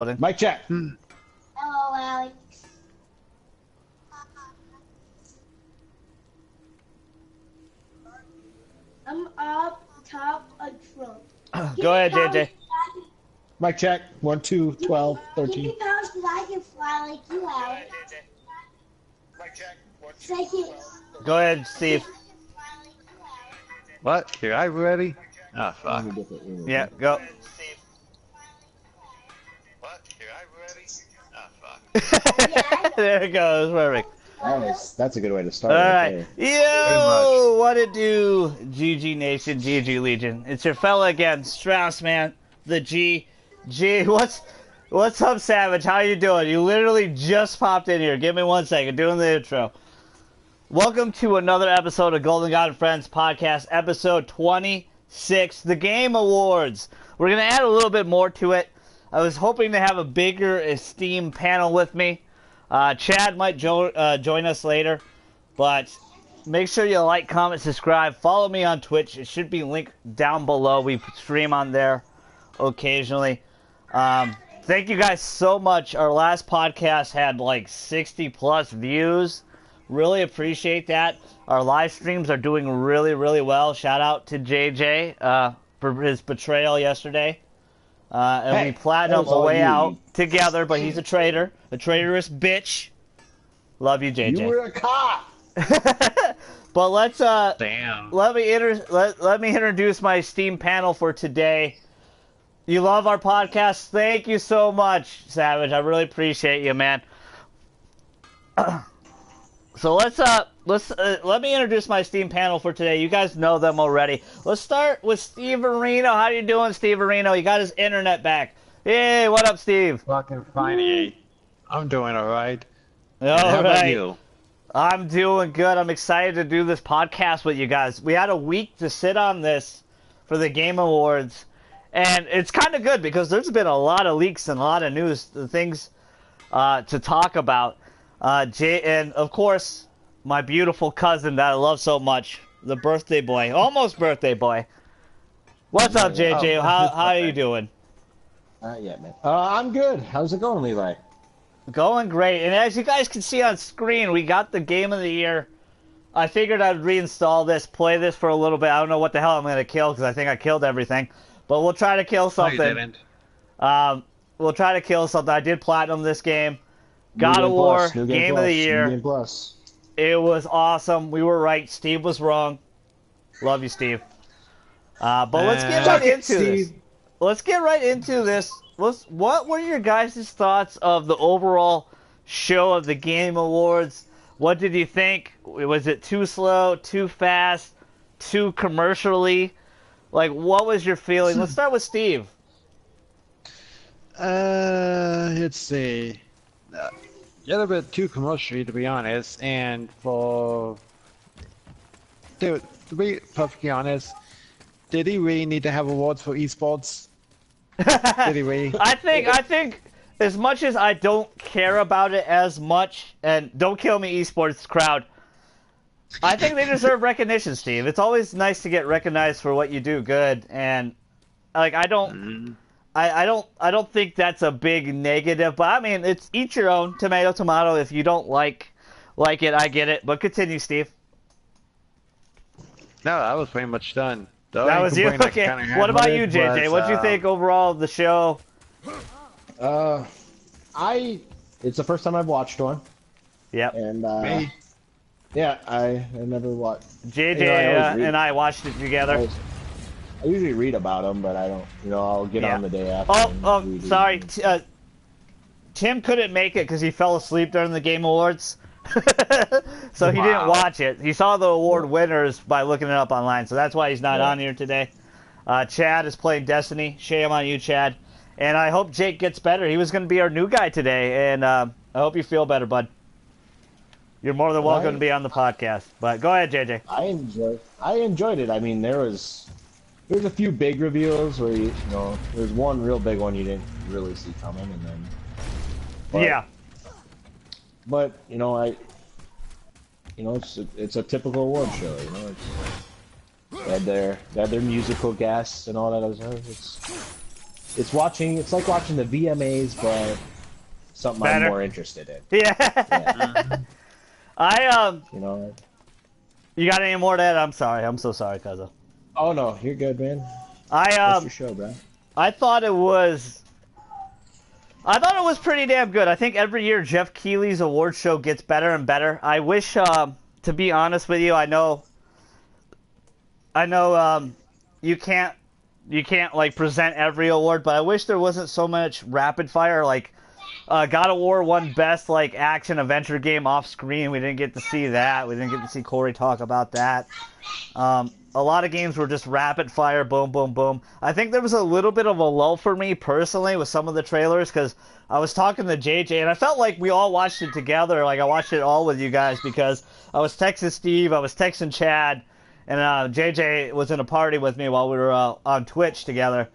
Mic check. Hello, Alex. I'm up top of Trump. Go ahead, JJ. Mic check. 1, 2, 12, 13. Give me powers because I can fly like you, Alex. Mic check. 1, 2, Second. Go ahead, Steve. What? Here, I ready? Oh, fuck. Yeah, go. What? Here, I ready? Oh, fuck. There it goes. Perfect. That's a good way to start. All right right. there. Yo, what it do, GG Nation, GG Legion? It's your fella again, StraussMan, the G. What's up, Savage? How you doing? You literally just popped in here. Give me 1 second. Doing the intro. Welcome to another episode of Golden God and Friends podcast, episode 26, the Game Awards. We're going to add a little bit more to it. I was hoping to have a bigger esteemed panel with me. Chad might join us later, but make sure you like, comment, subscribe. Follow me on Twitch. It should be linked down below. We stream on there occasionally. Thank you guys so much. Our last podcast had like 60 plus views. Really appreciate that. Our live streams are doing really, really well. Shout out to JJ for his betrayal yesterday. And we platinum a way out together, but he's a traitor. A traitorous bitch. Love you, JJ. You were a cop. But let's Damn. let me introduce my esteemed panel for today. You love our podcast? Thank you so much, Savage. I really appreciate you, man. So let me introduce my esteemed panel for today. You guys know them already. Let's start with Steve Areno. How you doing, Steve Areno? He got his internet back. Hey, what up, Steve? Fucking fine. I'm doing alright. All How about right. you? I'm doing good. I'm excited to do this podcast with you guys. We had a week to sit on this for the Game Awards, and it's kind of good because there's been a lot of leaks and a lot of news, things to talk about. And of course, my beautiful cousin that I love so much, the birthday boy, almost birthday boy. What's up, JJ? How are you doing? Yeah, man. I'm good. How's it going, Levi? Going great. And as you guys can see on screen, we got the Game of the Year. I figured I'd reinstall this, play this for a little bit. I don't know what the hell I'm going to kill because I think I killed everything. But we'll try to kill something. No, you didn't. We'll try to kill something. I did platinum this game. God of War, Game of the Year. It was awesome. We were right. Steve was wrong. Love you, Steve. But let's get right into this. Let's get right into this. What were your guys' thoughts of the overall show of the Game Awards? What did you think? Was it too slow, too fast, too commercially? Like, what was your feeling? Let's start with Steve. Let's see. A little bit too commercial, to be honest, and to be perfectly honest, did he really need to have awards for esports? Did he really? I think as much as I don't care about it as much, and don't kill me, esports crowd, I think they deserve recognition, Steve. It's always nice to get recognized for what you do good, and like I don't think that's a big negative, but I mean, it's each your own. Tomato, tomato. If you don't like it, I get it. But continue, Steve. No, I was pretty much done. That was you? Okay. What about you, JJ? What do you think overall of the show? It's the first time I've watched one. Yep. And, Me? yeah, I never watched. JJ and I watched it together. I usually read about them, but I don't, I'll get on the day after. Oh, sorry. Tim couldn't make it because he fell asleep during the Game Awards. So he didn't watch it. He saw the award winners by looking it up online, so that's why he's not on here today. Chad is playing Destiny. Shame on you, Chad. And I hope Jake gets better. He was going to be our new guy today, and I hope you feel better, bud. You're more than welcome to be on the podcast. But go ahead, JJ. I enjoyed it. I mean, there's a few big reveals where there's one real big one you didn't really see coming, and then yeah. But it's a typical award show. They had their musical guests and all that other stuff. It's like watching the VMAs, but something Better. I'm more interested in. Yeah. Yeah. You know. You got any more to add? I'm sorry. I'm so sorry, cousin. Oh no, you're good, man. That's your show, bro. I thought it was pretty damn good. I think every year Jeff Keighley's award show gets better and better. I wish, to be honest with you, I know, you can't like present every award, but I wish there wasn't so much rapid fire. Like, God of War won best like action adventure game off screen. We didn't get to see that. We didn't get to see Corey talk about that. A lot of games were just rapid fire, boom, boom, boom. I think there was a little bit of a lull for me personally with some of the trailers because I was talking to JJ and I felt like we all watched it together. Like I watched it all with you guys because I was texting Steve, I was texting Chad, and JJ was in a party with me while we were on Twitch together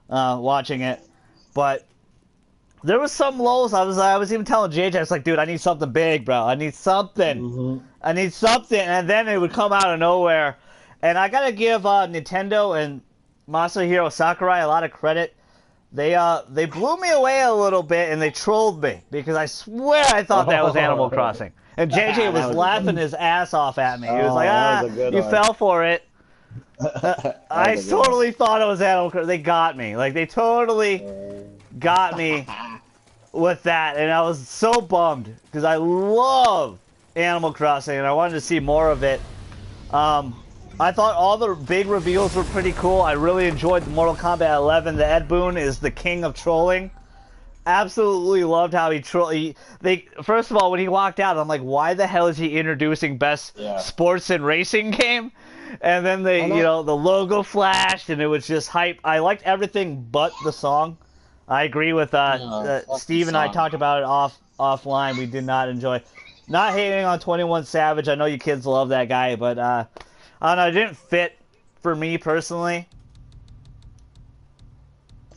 watching it. But there was some lulls. I was even telling JJ, I was like, dude, I need something big, bro. I need something. Mm-hmm. I need something. And then it would come out of nowhere. And I gotta give Nintendo and Masahiro Sakurai a lot of credit. They blew me away a little bit and they trolled me because I swear I thought that was Animal Crossing. And JJ was laughing his ass off at me. He was like, you fell for it. I totally thought it was Animal Crossing. They got me. Like, they totally got me with that. And I was so bummed because I love Animal Crossing and I wanted to see more of it. I thought all the big reveals were pretty cool. I really enjoyed the Mortal Kombat 11. The Ed Boon is the king of trolling. Absolutely loved how he trolled. First of all, when he walked out, I'm like, why the hell is he introducing best sports and racing game? And then the logo flashed and it was just hype. I liked everything but the song. I agree with Steve and I talked about it offline. We did not enjoy. Not hating on 21 Savage. I know you kids love that guy, but I don't know. It didn't fit for me personally.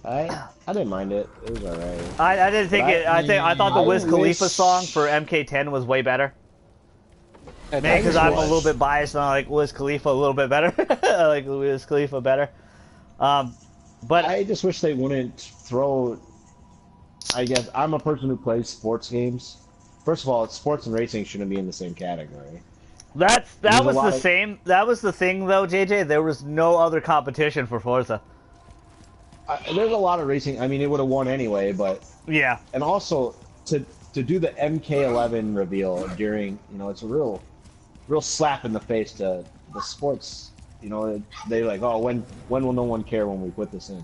I didn't mind it. It was alright. I didn't think it. I thought the Wiz Khalifa song for MK10 was way better. Maybe because I'm a little bit biased and I like Wiz Khalifa a little bit better. I like Wiz Khalifa better. But I just wish they wouldn't throw. I guess I'm a person who plays sports games. First of all, sports and racing shouldn't be in the same category. That was the same. That was the thing, though, JJ. There was no other competition for Forza. There's a lot of racing. I mean, it would have won anyway, but yeah. And also to do the MK11 reveal during, it's a real slap in the face to the sports. They're like, oh, when will no one care when we put this in?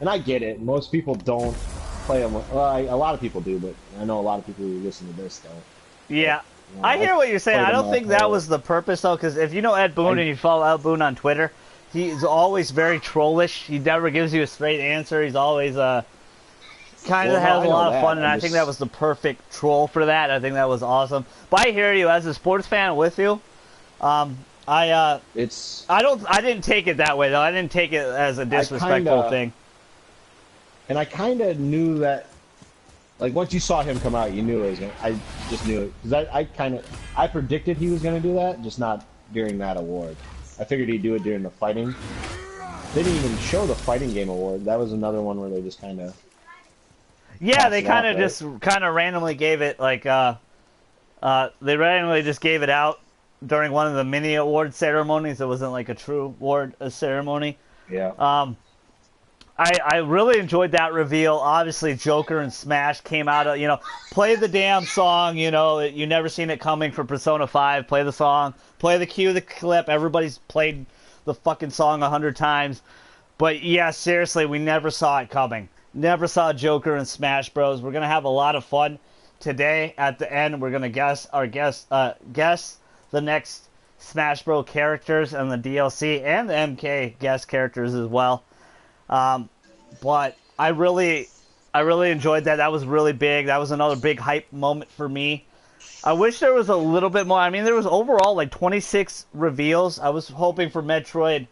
And I get it. Most people don't play them. Well, a lot of people do, but I know a lot of people who listen to this don't. Yeah. I hear what you're saying. I don't think that was the purpose, though, because if you know Ed Boon and you follow Ed Boon on Twitter, he's always very trollish. He never gives you a straight answer. He's always kind of has a lot of fun, and I think that was the perfect troll for that. I think that was awesome. But I hear you as a sports fan with you. I didn't take it that way though. I didn't take it as a disrespectful thing. And I kind of knew that. Like, once you saw him come out, you knew it was gonna. I just knew it because I predicted he was gonna do that, just not during that award. I figured he'd do it during the fighting. They didn't even show the fighting game award. That was another one where they just kind of. Yeah, they kind of just randomly gave it like they randomly just gave it out during one of the mini award ceremonies. It wasn't like a true award ceremony. Yeah. I really enjoyed that reveal. Obviously, Joker and Smash came out of, play the damn song, you never seen it coming for Persona 5. Play the song, play the cue, the clip. Everybody's played the fucking song 100 times. But yeah, seriously, we never saw it coming. Never saw Joker and Smash Bros. We're going to have a lot of fun today. At the end, we're going to guess the next Smash Bros. Characters and the DLC and the MK guest characters as well. But I really enjoyed that. That was really big. That was another big hype moment for me. I wish there was a little bit more. I mean, there was overall like 26 reveals. I was hoping for Metroid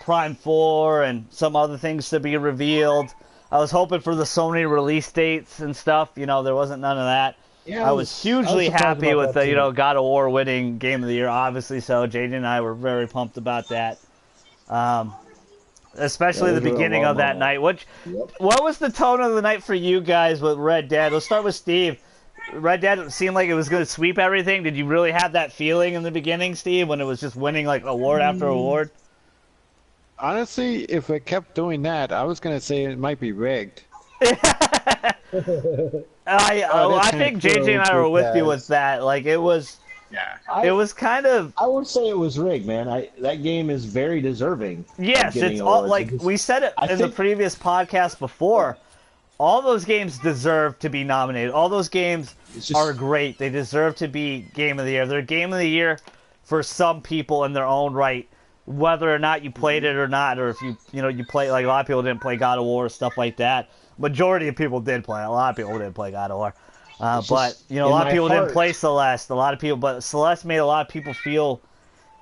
Prime 4 and some other things to be revealed. I was hoping for the Sony release dates and stuff. There wasn't none of that. Yeah, I was hugely happy with the God of War winning Game of the Year, obviously. So JJ and I were very pumped about that. especially Yeah, the it was a real beginning low of that moment. night. What Yep. what was the tone of the night for you guys with Red Dead? Let's start with Steve. Red Dead seemed like it was going to sweep everything. Did you really have that feeling in the beginning, Steve, when it was just winning like award after award? Honestly, if it kept doing that, I was gonna say it might be rigged. I That's kind think of JJ and cool I were with you with because that. Like it was I kind of I would say it was rigged, man. That game is very deserving of yes. getting It's all awards. like we said it I in the think previous podcast before. All those games deserve to be nominated. All those games it's just are great. They deserve to be Game of the Year. They're Game of the Year for some people in their own right, whether or not you played it or not, or if you play like a lot of people didn't play God of War stuff like that. Majority of people did play. A lot of people didn't play God of War, it's but just a in lot of my people didn't heart. play Celeste. A lot of people, but Celeste made a lot of people feel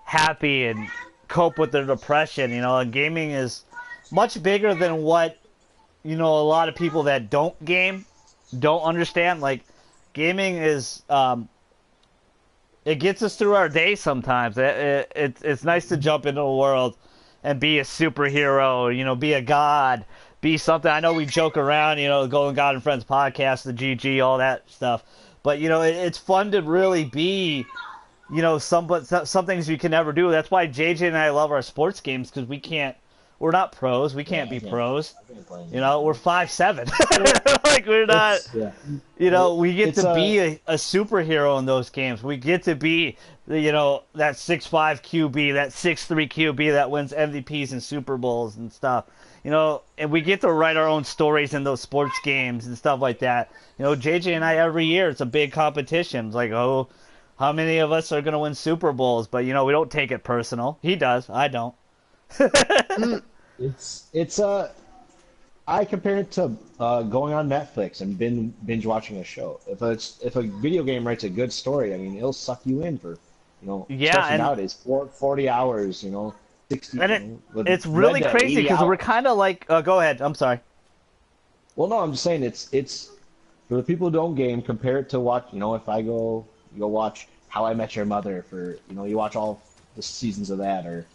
happy and cope with their depression. And gaming is much bigger than what a lot of people that don't game don't understand. Like gaming is it gets us through our day sometimes. It's nice to jump into a world and be a superhero, be a god, be something. I know we joke around, the Golden God and Friends podcast, the GG, all that stuff, but it's fun to really be some things you can never do. That's why JJ and I love our sports games, because we're not pros. We can't be pros. I can't play We're 5'7". Like we're not. Yeah. We get It's to be a superhero in those games. We get to be that 6'5" QB, that 6'3" QB that wins MVPs and Super Bowls and stuff. And we get to write our own stories in those sports games and stuff like that. JJ and I, every year it's a big competition. It's like, oh, how many of us are going to win Super Bowls? But we don't take it personal. He does. I don't. It's I compare it to going on Netflix and binge watching a show. If a video game writes a good story, I mean, it'll suck you in for Yeah, especially and nowadays 40 hours, 60. and with it's really Red Dead, crazy 80 because we're hours. kind of like. Go ahead. I'm sorry. Well, no, I'm just saying it's for the people who don't game. Compare it to watch. If I go watch How I Met Your Mother for you watch all the seasons of that, or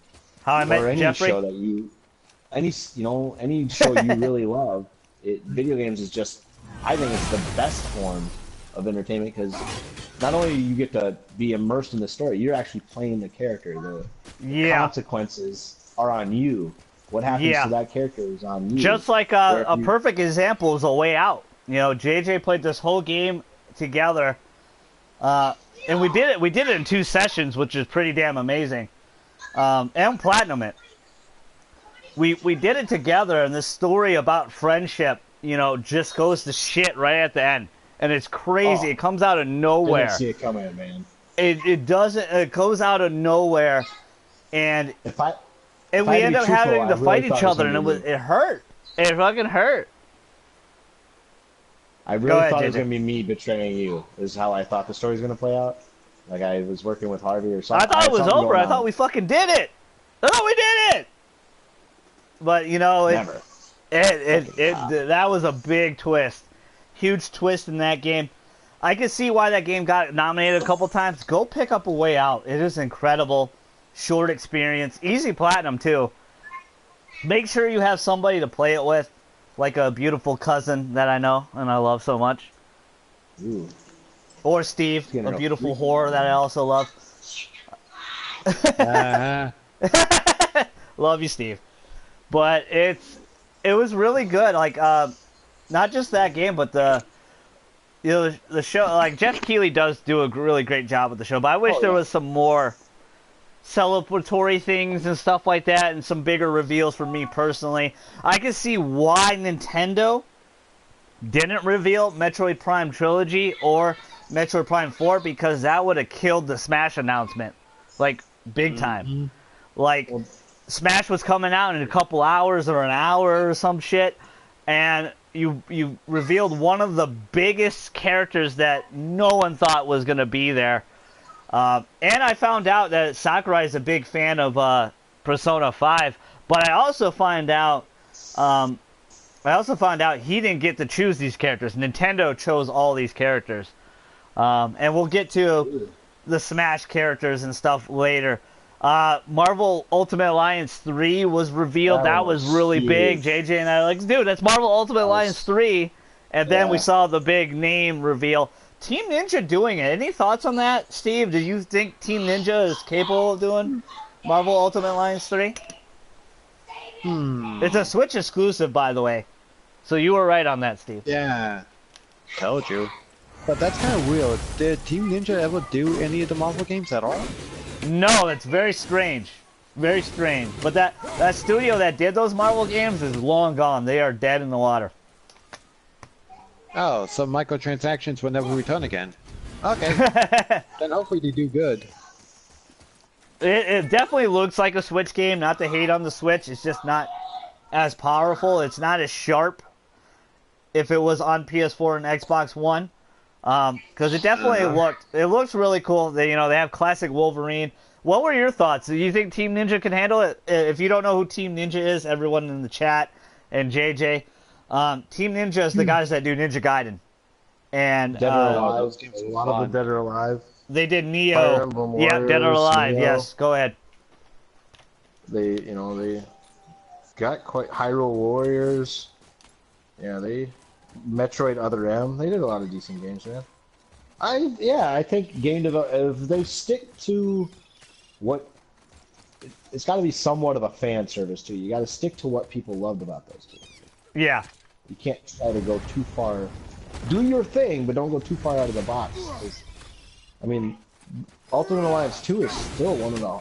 How I or Met any Jeffrey. show that any show you really love. Video games is just, I think it's the best form of entertainment, because not only you get to be immersed in the story, you're actually playing the character. The Yeah. consequences are on you. What happens Yeah. to that character is on you. Just like Where if a you- perfect example is A Way Out. JJ played this whole game together, and we did it in 2 sessions, which is pretty damn amazing. And platinum it. We did it together, and this story about friendship, just goes to shit right at the end, and it's crazy. Oh. It comes out of nowhere. Didn't see it coming, man. It doesn't. It goes out of nowhere, and If I and I we had to end be up truthful, having I to really fight thought each it was other, and gonna be me. it hurt. It fucking hurt. I Go really ahead, thought it was JJ. gonna be me betraying you. Is how I thought the story was gonna play out. Like I was working with Harvey or something. I thought it was something over. going I on. thought we fucking did it. I thought we did it. But Never. that was a big twist, huge twist in that game. I can see why that game got nominated a couple times. Go pick up A Way Out. It is incredible, short experience, easy platinum too. Make sure you have somebody to play it with, like a beautiful cousin that I know and I love so much, Ooh. or Steve, Getting a real beautiful freaky. whore that I also love. uh, Love you, Steve. But it was really good. Like not just that game, but the show. Like Jeff Keighley does do a really great job with the show. But I wish Oh, there yeah. was some more celebratory things and stuff like that, and some bigger reveals for me personally. I can see why Nintendo didn't reveal Metroid Prime Trilogy or Metroid Prime 4, because that would have killed the Smash announcement, like big time. Like Well, Smash was coming out in a couple hours or an hour or some shit, and you revealed one of the biggest characters that no one thought was gonna be there. And I found out that Sakurai is a big fan of Persona 5, but I also find out he didn't get to choose these characters. Nintendo chose all these characters. And we'll get to the Smash characters and stuff later. Marvel Ultimate Alliance 3 was revealed. That was really big. huge. JJ and I are like, dude, that's Marvel Ultimate Alliance 3. And then we Yeah. saw the big name reveal. Team Ninja doing it. Any thoughts on that, Steve? Do you think Team Ninja is capable of doing Marvel Ultimate Alliance 3? It's a Switch exclusive, by the way. So you were right on that, Steve. Yeah, told you. But that's kind of weird. Did Team Ninja ever do any of the Marvel games at all? No, that's very strange. Very strange. But that studio that did those Marvel games is long gone. They are dead in the water. Oh, so microtransactions will never return again. Okay. Then hopefully they do good. It definitely looks like a Switch game. Not to hate on the Switch, it's just not as powerful. It's not as sharp if it was on PS4 and Xbox One. Because it definitely looks really cool. They have classic Wolverine. What were your thoughts? Do you think Team Ninja can handle it? If you don't know who Team Ninja is, everyone in the chat and JJ, Team Ninja is the guys that do Ninja Gaiden, and Dead or Alive. those games A are lot fun. of the Dead or Alive. they did Fire Neo. Emblem Yeah, Dead or Warriors, Alive. Neo. Yes, go ahead. They got quite Hyrule Warriors. Yeah, Metroid Other M. They did a lot of decent games, man. I think game develop if they stick to what it's got to be somewhat of a fan service too. You got to stick to what people loved about those games. Yeah, You can't try to go too far. Do your thing, but don't go too far out of the box. 'Cause, I mean, Ultimate Alliance 2 is still one of the.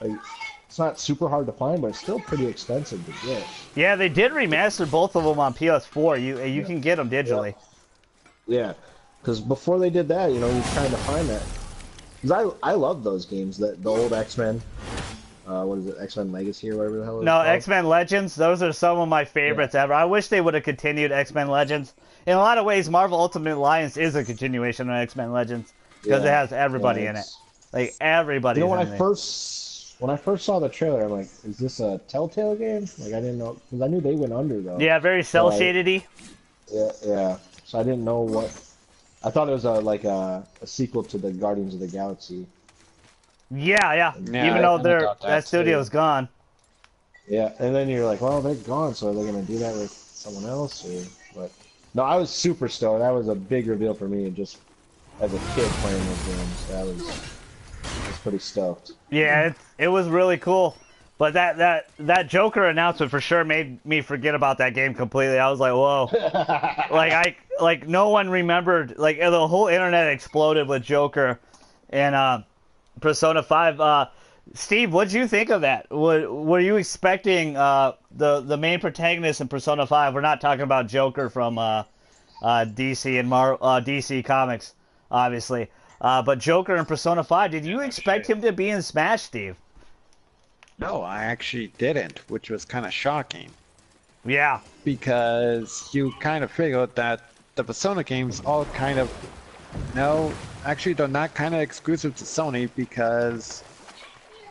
Like, it's not super hard to find, but it's still pretty expensive to get. yeah, they did remaster both of them on PS4. You can get them digitally. Yeah, because before they did that, you're trying to find that. Because I love those games, the old X-Men. What is it, X-Men Legacy or whatever the hell it's No, called? X-Men Legends, those are some of my favorites ever. I wish they would have continued X-Men Legends. In a lot of ways, Marvel Ultimate Alliance is a continuation of X-Men Legends because it Yeah. has everybody in it. it's- Like, everybody's When in I it. first saw the trailer, I'm like, is this a Telltale game? Like, I didn't know, because I knew they went under though. Yeah, very cel-shaded-y. Yeah. So I didn't know what. I thought it was a sequel to the Guardians of the Galaxy. Yeah. Yeah, Even I though kinda thought that that studio's too. gone. Yeah, and then you're like, well, they're gone, so are they gonna do that with someone else or what? No, I was super stoked. That was a big reveal for me, just as a kid playing those games. I was pretty stoked. Yeah, it was really cool. But that Joker announcement for sure made me forget about that game completely. I was like, whoa. like no one remembered, like the whole internet exploded with Joker and Persona 5. Steve, what'd you think of that? Were you expecting the main protagonist in Persona 5? We're not talking about Joker from DC and DC Comics, obviously. But Joker in Persona 5, did you expect him to be in Smash, Steve? No, I actually didn't, which was kind of shocking. Yeah. Because you kind of figured that the Persona games all kind of... No, actually they're not kind of exclusive to Sony because...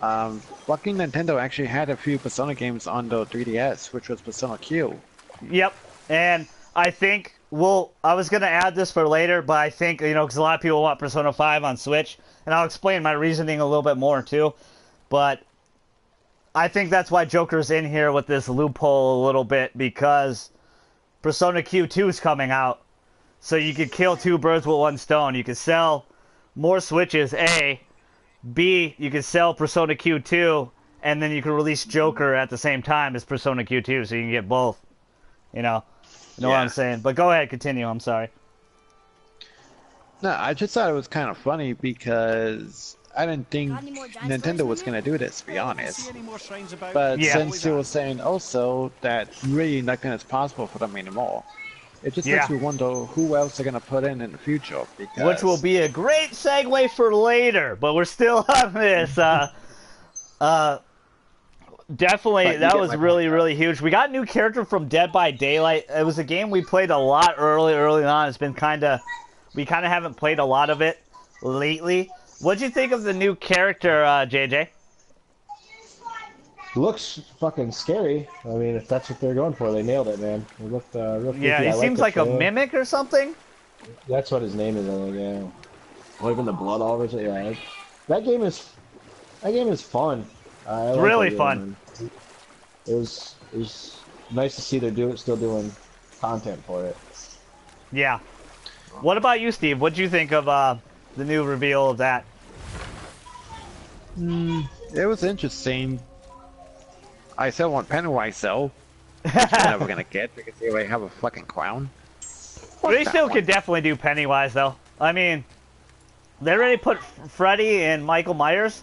fucking Nintendo actually had a few Persona games on the 3DS, which was Persona Q. Yep. And I think, I was going to add this for later, but I think, because a lot of people want Persona 5 on Switch, and I'll explain my reasoning a little bit more too. But I think that's why Joker's in here with this loophole a little bit, because Persona Q2 is coming out. So you could kill two birds with one stone. You could sell more Switches, A. B, you could sell Persona Q2, and then you could release Joker at the same time as Persona Q2, so you can get both. You know what I'm saying? But go ahead, continue. I'm sorry. No, I just thought it was kind of funny because I didn't think Nintendo was going to do this, to be honest. But Yeah. since you were saying also that really nothing is possible for them anymore, it just makes Yeah. me wonder who else they're going to put in the future. Because... Which will be a great segue for later, but we're still on this. Definitely, But you that get was my really, point, though. really huge. We got a new character from Dead by Daylight. It was a game we played a lot early on. It's been we kind of haven't played a lot of it lately. What'd you think of the new character, JJ? Looks fucking scary. I mean, if that's what they're going for, they nailed it, man. It looked real creepy. Yeah, I he liked seems the like a trailer. mimic or something. That's what his name is, I think, yeah. Or even the blood all over it. Yeah, that game is fun. I It's like really it, fun. man. It was nice to see they're still doing content for it. Yeah. What about you, Steve? What'd you think of the new reveal of that? It was interesting. I still want Pennywise though. Which we're never gonna get because they already have a fucking clown. Fuck They that still one. could definitely do Pennywise, though. I mean, they already put Freddy and Michael Myers,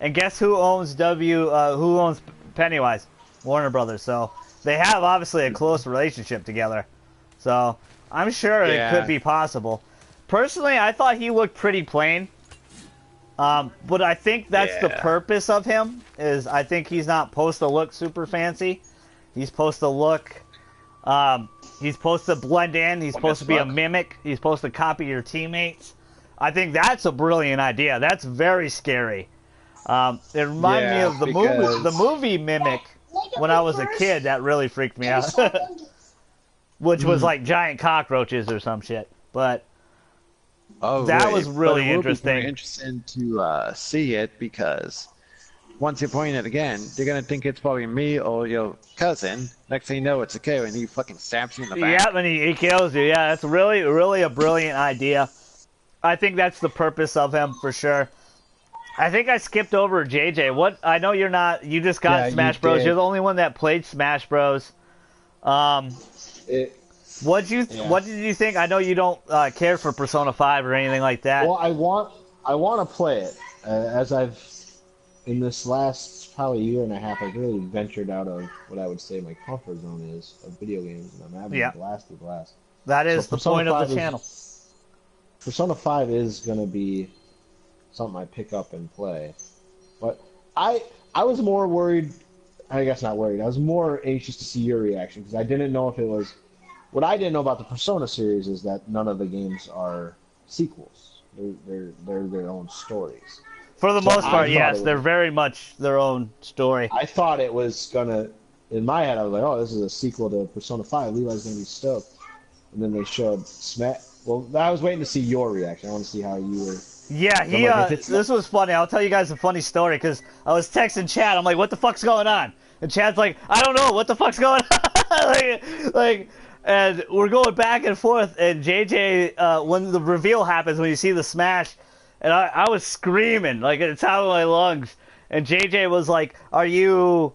and guess who owns who owns Pennywise? Warner Brothers. So they have obviously a close relationship together. So I'm sure it could be possible. Personally, I thought he looked pretty plain. But I think that's the purpose of him. Is I think he's not supposed to look super fancy. He's supposed to look. He's supposed to blend in. He's supposed to be a mimic. He's supposed to copy your teammates. I think that's a brilliant idea. That's very scary. It reminded me of the movie Mimic when I was a kid. That really freaked me out. Which was like giant cockroaches or some shit. But that was really interesting. It interesting to see it because once you're playing it again, they're gonna think it's probably me or your cousin. Next thing you know, it's a kid and he fucking stabs you in the back. Yeah, and he kills you. Yeah, that's really a brilliant idea. I think that's the purpose of him for sure. I think I skipped over JJ. What? I know you're not. You just got Smash Bros. Did. You're the only one that played Smash Bros. What did you think? I know you don't care for Persona 5 or anything like that. Well, I want to play it as I've in this last probably year and a half. I've really ventured out of what I would say my comfort zone is of video games, and I'm having a blast. That is the point of the channel. Persona 5 is gonna be something I pick up and play, but I was more worried. I guess not worried. I was more anxious to see your reaction because I didn't know if it was. What I didn't know about the Persona series is that none of the games are sequels. They're their own stories. For the most part, yes, they're very much their own story. I thought it was gonna. In my head, I was like, "Oh, this is a sequel to Persona 5. Levi's gonna be stoked." And then they showed Smash. Well, I was waiting to see your reaction. I want to see how you were. Yeah, this was funny. I'll tell you guys a funny story because I was texting Chad. I'm like, "What the fuck's going on?" And Chad's like, "I don't know. What the fuck's going on?" like. And we're going back and forth, and JJ, when the reveal happens, when you see the Smash, and I was screaming, like, it's out of my lungs. And JJ was like, are you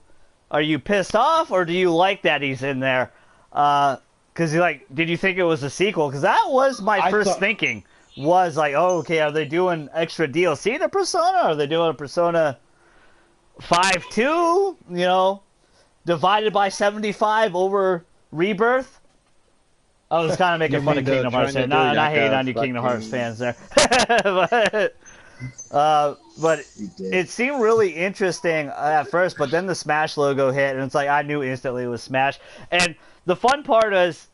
pissed off, or do you like that he's in there? Because he's like, did you think it was a sequel? Because that was my first thinking, was like, oh, okay, are they doing extra DLC to Persona? Are they doing a Persona 5-2, you know, divided by 75 over Rebirth? I was kind of making fun of Kingdom Hearts there. Not hating on you Kingdom Hearts fans there. but it seemed really interesting at first, but then the Smash logo hit, and it's like I knew instantly it was Smash. And the fun part is,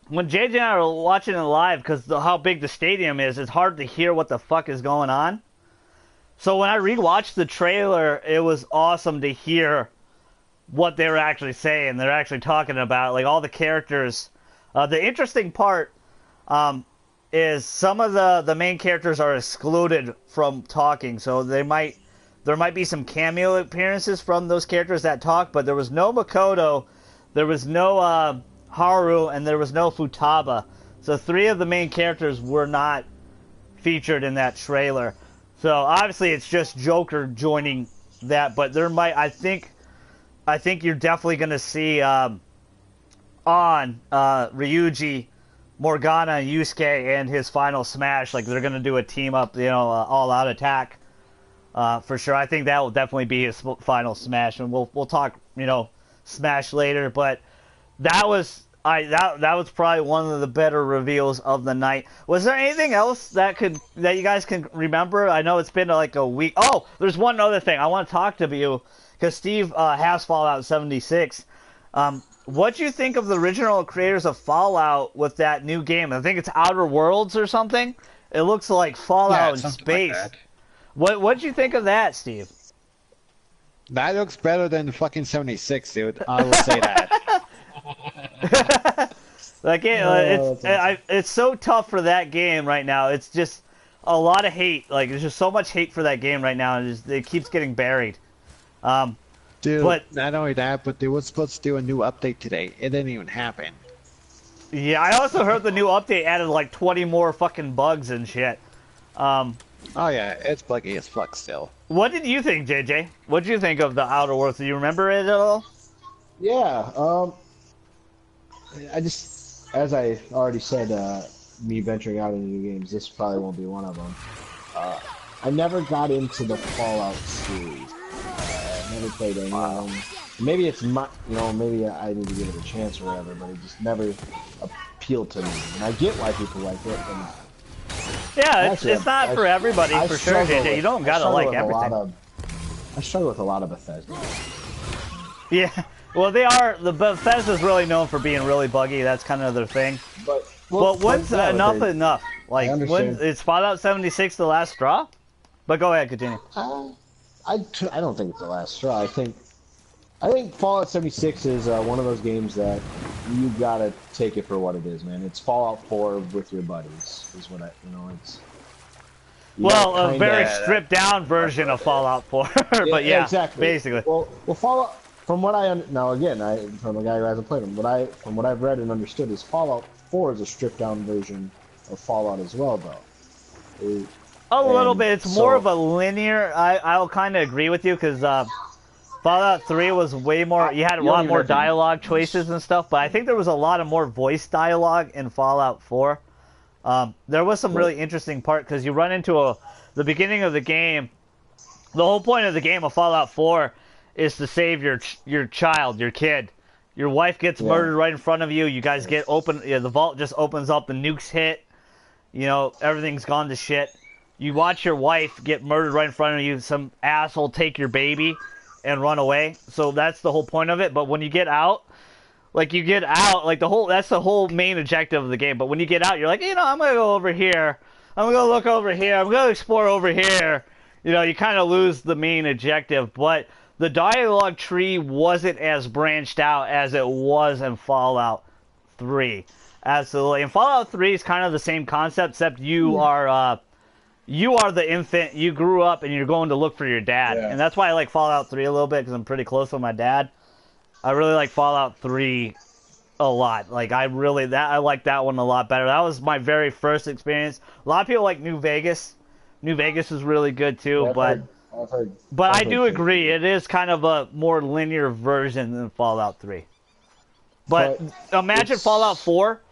when JJ and I were watching it live, because how big the stadium is, it's hard to hear what the fuck is going on. So when I rewatched the trailer, it was awesome to hear what they were actually saying. They're actually talking about, like, all the characters. The interesting part is some of the main characters are excluded from talking, so there might be some cameo appearances from those characters that talk, but there was no Makoto, there was no Haru, and there was no Futaba. So 3 of the main characters were not featured in that trailer. So obviously it's just Joker joining that, but there might, I think you're definitely going to see Ryuji, Morgana, Yusuke, and his final Smash. Like, they're going to do a team up, you know, all-out attack for sure. I think that will definitely be his final Smash, and we'll talk, you know, Smash later. But that was that was probably one of the better reveals of the night. Was there anything else that you guys can remember? I know it's been like a week. Oh, there's one other thing I want to talk to you, because Steve has Fallout 76. What do you think of the original creators of Fallout with that new game? I think it's Outer Worlds or something. It looks like Fallout in space. Like what do you think of that, Steve? That looks better than the fucking 76, dude. I will say that. Like it's so tough for that game right now. It's just a lot of hate. Like, there's just so much hate for that game right now, and it keeps getting buried. Dude, But not only that, but they were supposed to do a new update today. It didn't even happen. yeah, I also heard the new update added like 20 more fucking bugs and shit. Um, Oh yeah, it's buggy as fuck still. what did you think, JJ? What did you think of the Outer Worlds? Do you remember it at all? Yeah. I just, as I already said, me venturing out into new games, this probably won't be one of them. I never got into the Fallout series. I never played any of them. Maybe it's my, maybe I need to give it a chance or whatever, but it just never appealed to me. And I get why people like it. And Yeah, actually, it's not for everybody, for sure, JJ. You don't gotta like everything. I struggle with a lot of Bethesda. Yeah, well, the Bethesda's really known for being really buggy. That's kind of their thing. But when's yeah, enough enough? Like, when understand. is Fallout 76 the last straw? But go ahead, continue. I don't think it's the last straw. I think Fallout 76 is one of those games that you gotta take it for what it is, man. It's Fallout 4 with your buddies, is what it's. Well, a very stripped down version of Fallout 4, but yeah, exactly. basically. Well, Fallout. From what now again, from a guy who hasn't played them, from what I've read and understood is Fallout 4 is a stripped down version of Fallout as well, though. A little bit. It's more of a linear. I'll kind of agree with you because Fallout 3 was way more. You had a lot more dialogue choices and stuff, but I think there was a lot of more voice dialogue in Fallout 4. There was some really interesting part because you run into the beginning of the game. The whole point of the game of Fallout 4 is to save your child, your kid. Your wife gets murdered right in front of you. You guys get open. The vault just opens up. The nukes hit. Everything's gone to shit. You watch your wife get murdered right in front of you. Some asshole take your baby and run away. So that's the whole point of it. But when you get out, that's the whole main objective of the game. But when you get out, you're like, I'm gonna go over here. I'm gonna look over here. I'm gonna explore over here. You kind of lose the main objective. But the dialogue tree wasn't as branched out as it was in Fallout 3. Absolutely. And Fallout 3 is kind of the same concept, except you are the infant. You grew up and you're going to look for your dad. Yeah. And that's why I like Fallout 3 a little bit, because I'm pretty close with my dad. I really like Fallout 3 a lot. Like, I like that one a lot better. That was my very first experience. A lot of people like New Vegas. New Vegas is really good too, yeah, but I do agree, it is kind of a more linear version than Fallout 3. But imagine Fallout 4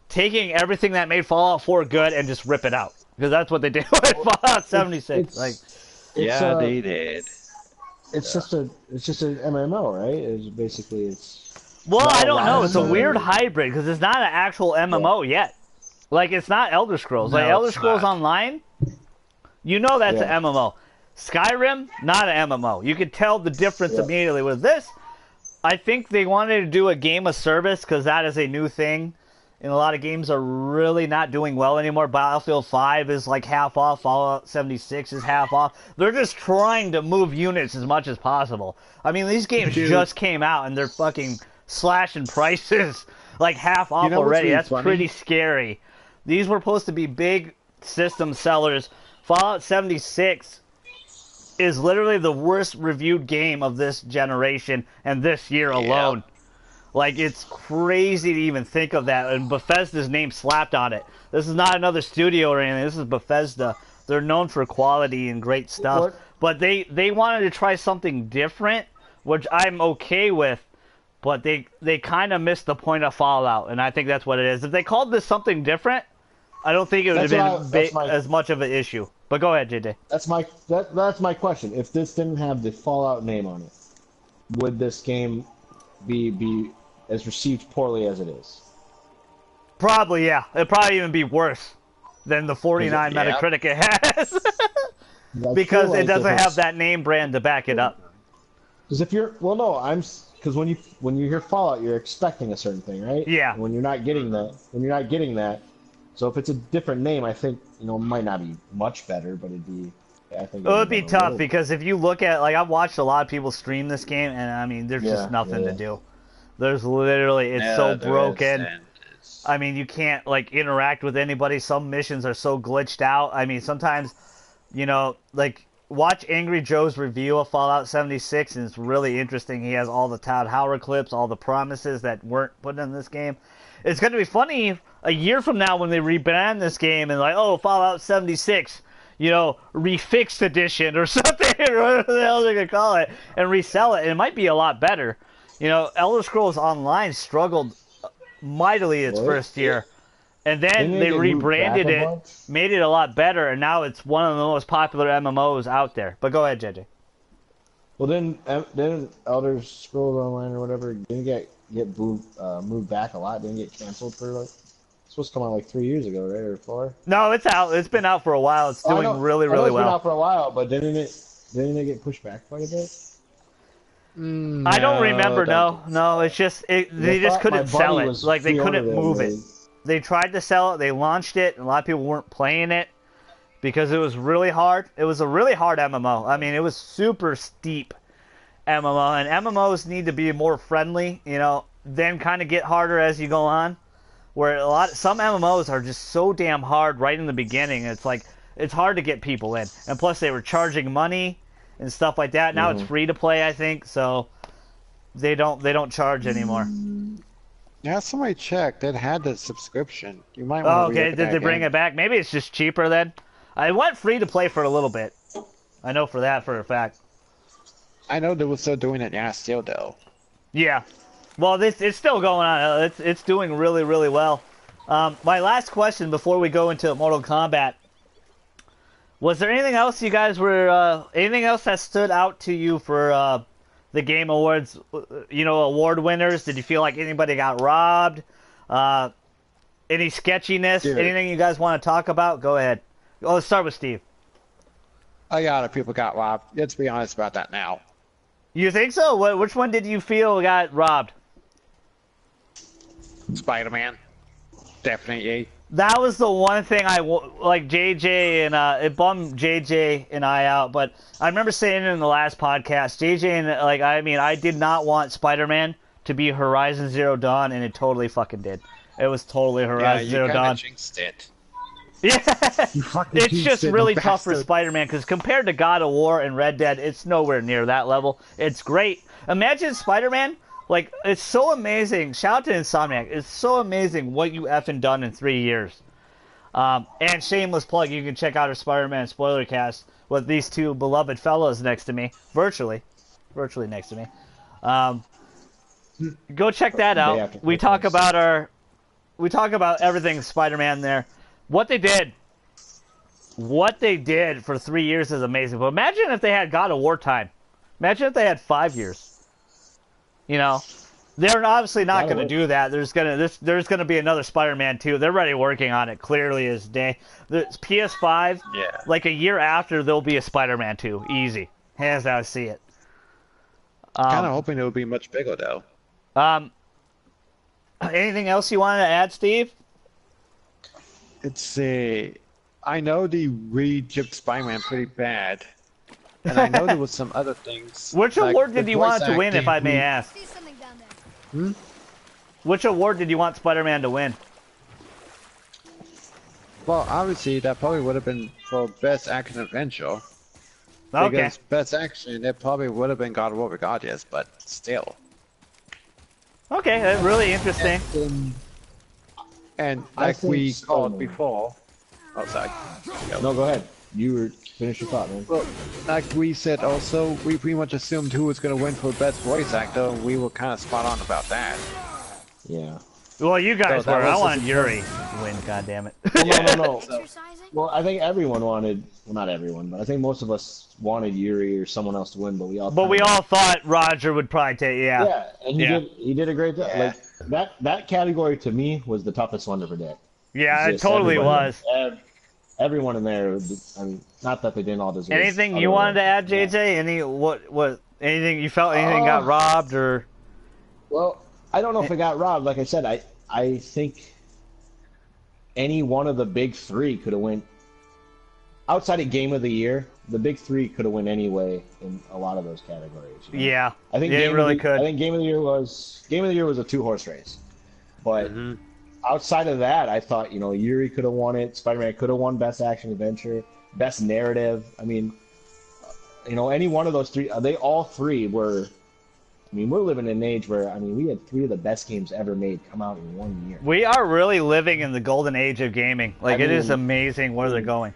taking everything that made Fallout 4 good and just rip it out. Because that's what they did with Fallout 76. They did. It's just an MMO, right? It's Well, I don't know. It's a weird hybrid because it's not an actual MMO yet. Like, it's not Elder Scrolls. Like, Elder Scrolls Online, that's an MMO. Skyrim, not an MMO. You could tell the difference immediately with this. I think they wanted to do a game of service because that is a new thing. And a lot of games are really not doing well anymore. Battlefield 5 is like half off. Fallout 76 is half off. They're just trying to move units as much as possible. I mean, these games just came out and they're fucking slashing prices like half off already. That's pretty scary. These were supposed to be big system sellers. Fallout 76 is literally the worst reviewed game of this generation and this year alone. Like, it's crazy to even think of that. And Bethesda's name slapped on it. This is not another studio or anything. This is Bethesda. They're known for quality and great stuff. But they wanted to try something different, which I'm okay with. But they kind of missed the point of Fallout, and I think that's what it is. If they called this something different, I don't think it would have been as much of an issue. But go ahead, JJ. That's my question. If this didn't have the Fallout name on it, would this game be as received poorly as it is? Probably, yeah. It'd probably even be worse than the 49 Metacritic it has. Because it doesn't have that name brand to back it up. Because because when you hear Fallout, you're expecting a certain thing, right? Yeah. When you're not getting that, so if it's a different name, I think it might not be much better, but it would be tough because if you look at, like, I've watched a lot of people stream this game, and I mean, there's just nothing to do. There's literally, it's so broken. I mean, you can't, like, interact with anybody. Some missions are so glitched out. I mean, sometimes, like, watch Angry Joe's review of Fallout 76, and it's really interesting. He has all the Todd Howard clips, all the promises that weren't put in this game. It's going to be funny a year from now when they rebrand this game and like, oh, Fallout 76, you know, refixed edition or something, or whatever the hell they're going to call it, and resell it. And it might be a lot better. You know, Elder Scrolls Online struggled mightily its first year. And then they rebranded it, made it a lot better, and now it's one of the most popular MMOs out there. But go ahead, JJ. Well, then Elder Scrolls Online or whatever didn't get moved back a lot. Didn't get canceled for like supposed to come out like 3 years ago, right, or 4? No, it's out. It's been out for a while. It's doing really, really it's well. Been out for a while, but didn't it get pushed back quite a bit? I don't remember. No. It's just they just couldn't sell it. Like they couldn't move it. They tried to sell it. They launched it, and a lot of people weren't playing it because it was really hard. It was a really hard MMO. I mean, it was super steep MMO, and MMOs need to be more friendly. You know, then kind of get harder as you go on. Where some MMOs are just so damn hard right in the beginning. It's like it's hard to get people in, and plus they were charging money and stuff like that. Now it's free to play, I think, so they don't charge anymore. Yeah, somebody checked. It had the subscription. You might want to okay, did they bring it back? Maybe it's just cheaper then. I went free to play for a little bit. I know for that for a fact. I know they were still doing it. Yeah, still though. Yeah. Well, it's still going on. It's doing really, really well. My last question before we go into Mortal Kombat. Was there anything else you guys were... anything else that stood out to you for the Game Awards, you know, award winners? Did you feel like anybody got robbed? Any sketchiness? Dude. Anything you guys want to talk about? Go ahead. Oh, let's start with Steve. A lot of people got robbed. Let's be honest about that now. You think so? Which one did you feel got robbed? Spider-Man. Definitely. That was the one thing like JJ and it bummed JJ and I out, but I remember saying it in the last podcast. JJ and I did not want Spider-Man to be Horizon Zero Dawn, and it totally fucking did. It was totally Horizon Zero Dawn. Yeah, you jinxed it. Yeah, it's just really tough for Spider-Man because compared to God of War and Red Dead, it's nowhere near that level. It's great. Imagine Spider-Man. Like, it's so amazing. Shout out to Insomniac. It's so amazing what you effing done in 3 years. And shameless plug, you can check out our Spider-Man spoiler cast with these two beloved fellows next to me. Virtually next to me. Go check that out. We talk about everything Spider-Man there. What they did for 3 years is amazing. But imagine if they had God of War time. Imagine if they had 5 years. You know, they're obviously not going to do that. There's gonna be another Spider-Man 2. They're already working on it, clearly as day. The PS5, like a year after, there'll be a Spider-Man 2. Easy. Hands down, see it. Kind of hoping it would be much bigger, though. Anything else you wanted to add, Steve? I know they rejipped Spider-Man pretty bad. And I know there was some other things. Which award did you want to win, if I may ask? Which award did you want Spider-Man to win? Well, obviously, that probably would have been for Best Action Adventure. Okay. Because Best Action, it probably would have been God of War regardless, but still. Okay, that's really interesting. And like we called before... Oh, sorry. No, go ahead. Finish your thought, man. Well, like we said also, we pretty much assumed who was going to win for Best Voice Actor, and we were kind of spot on about that. Yeah. Well, you guys were. I wanted Yuri to win, goddammit. No. Well, I think everyone wanted... Well, not everyone, but I think most of us wanted Yuri or someone else to win, but we all thought Roger would probably take... Yeah. Yeah, and he did a great job. Yeah. Like, that category, to me, was the toughest one to predict. Yeah, it totally was. Everyone in there, I mean, not that they didn't all deserve. Anything you wanted to add, JJ? Yeah. Anything you felt anything got robbed or? Well, I don't know if it got robbed. Like I said, I think any one of the big three could have went. Outside of Game of the Year, the big three could have went anyway in a lot of those categories. You know? Yeah, I think it really could. I think Game of the Year was a 2-horse race, but. Outside of that, I thought, Yuri could have won it. Spider-Man could have won Best Action Adventure, Best Narrative. I mean, you know, any one of those three, they all three were. I mean, we're living in an age where we had three of the best games ever made come out in 1 year. We are really living in the golden age of gaming. Like, it is amazing where they're going.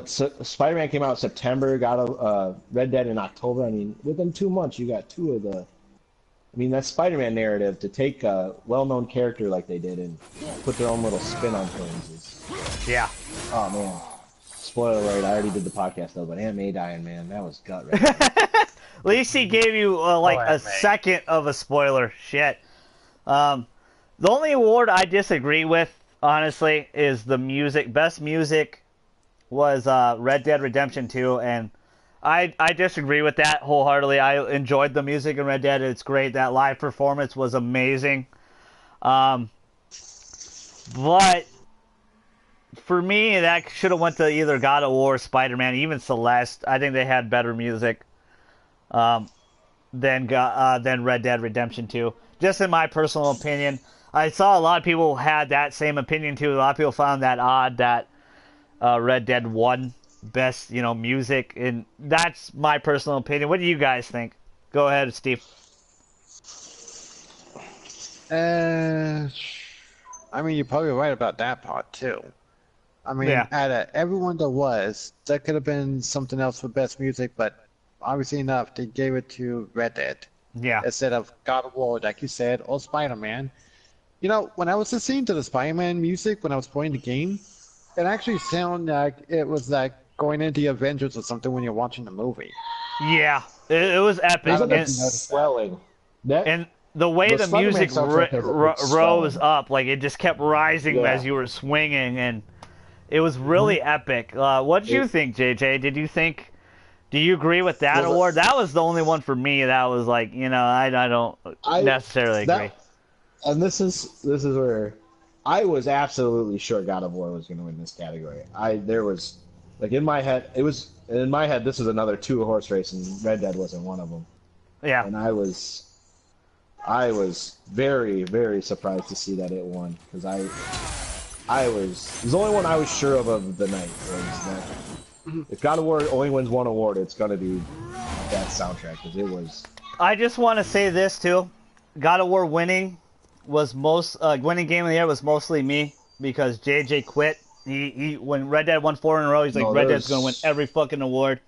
Spider-Man came out in September, got a Red Dead in October. I mean, within 2 months, you got two of the. I mean, that Spider-Man narrative to take a well-known character like they did and put their own little spin on things is. Yeah. Oh man. Spoiler alert! I already did the podcast though, but Aunt May dying, man, that was gut right. At least he gave you a second of a spoiler. Shit. The only award I disagree with, honestly, is the music. Best music was Red Dead Redemption 2, and I disagree with that wholeheartedly. I enjoyed the music in Red Dead. It's great. That live performance was amazing. But for me, that should have went to either God of War, Spider-Man, even Celeste. I think they had better music. Than Red Dead Redemption 2. Just in my personal opinion. I saw a lot of people had that same opinion too. A lot of people found that odd that Red Dead won best, music, and that's my personal opinion. What do you guys think? Go ahead, Steve. I mean, you're probably right about that part too. I mean, Yeah. out of everyone that could have been something else for best music, but obviously enough, they gave it to Red Dead Yeah. instead of God of War, like you said, or Spider-Man. You know, when I was listening to the Spider-Man music when I was playing the game, it actually sounded like it was like going into the Avengers or something when you're watching the movie. Yeah. It was epic. Isn't it And, swelling? That, and the way The the Spider-Man music soundtrack has a big rose swelling. up, like it just kept rising Yeah. as you were swinging, and it was really epic. What did you think, JJ? Do you agree with that Well, award? That was the only one for me that was like, I don't necessarily agree. And this is where I was absolutely sure God of War was going to win this category. There was like in my head this was another 2-horse race and Red Dead wasn't one of them. Yeah. And I was very, very surprised to see that it won because it was the only one I was sure of the night was that if God of War only wins one award, it's gonna be that soundtrack because it was. I just want to say this too. God of War winning winning game of the year was mostly me because JJ quit. He when Red Dead won 4 in a row, he's like, Red Dead's gonna win every fucking award.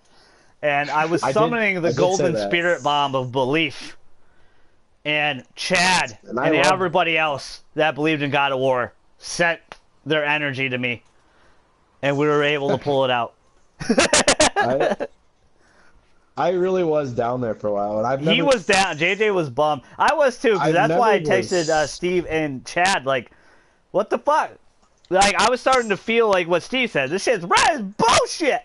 And I was summoning the golden spirit bomb of belief. And Chad and everybody else that believed in God of War sent their energy to me. And we were able to pull it out. I really was down there for a while, and He was down. JJ was bummed. I was too, because that's why I texted was- Steve and Chad, like, what the fuck? Like, I was starting to feel like what Steve said. This shit's bullshit!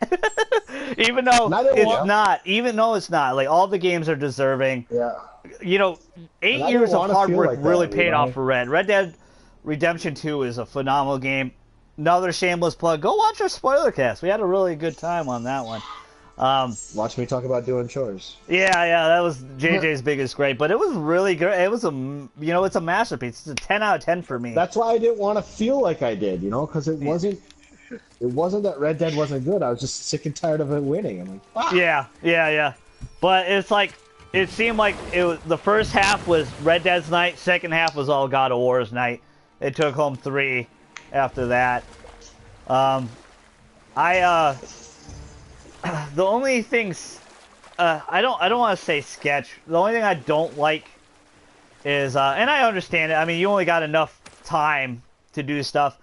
Even though it's not. Like, all the games are deserving. Yeah. 8 I years didn't of wanna hard feel work like that, really you paid know? off for Red. Red Dead Redemption 2 is a phenomenal game. Another shameless plug. Go watch our spoiler cast. We had a really good time on that one. Watch me talk about doing chores. Yeah, that was JJ's biggest gripe, but it was really good. It was it's a masterpiece. It's a 10 out of 10 for me. That's why I didn't want to feel like I did, because it wasn't that Red Dead wasn't good. I was just sick and tired of it winning. I'm like, fuck. Yeah. But it's like, it seemed like the first half was Red Dead's night, second half was all God of War's night. It took home 3 after that. The only things I don't want to say sketch. The only thing I don't like is and I understand it. I mean, you only got enough time to do stuff.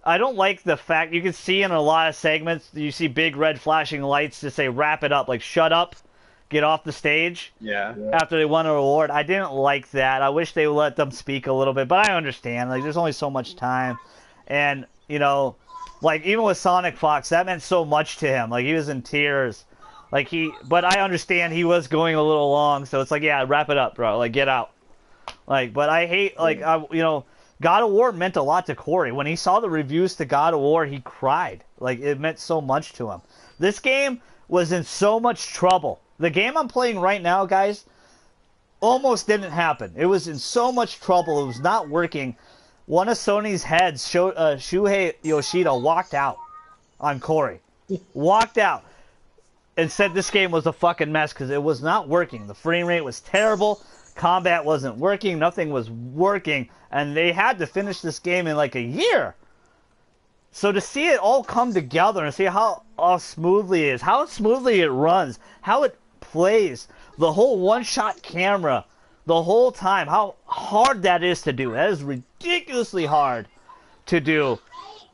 I don't like the fact you can see in a lot of segments you see big red flashing lights to say wrap it up, like shut up, get off the stage. Yeah. After they won an award, I didn't like that. I wish they would let them speak a little bit, but I understand. Like, there's only so much time, and like, even with Sonic Fox, that meant so much to him. Like, he was in tears. But I understand he was going a little long, so it's like, yeah, wrap it up, bro. Like, get out. Like, but I hate, like, God of War meant a lot to Corey. When he saw the reviews to God of War, he cried. Like, it meant so much to him. This game was in so much trouble. The game I'm playing right now, guys, almost didn't happen. It was in so much trouble. It was not working. One of Sony's heads, Shuhei Yoshida, walked out on Corey. Walked out. and said this game was a fucking mess because it was not working. The frame rate was terrible. Combat wasn't working. Nothing was working. And they had to finish this game in like a year. So to see it all come together and see how smoothly it is, how smoothly it runs, how it plays, the whole one-shot camera, the whole time, how hard that is to do. That is ridiculously hard to do.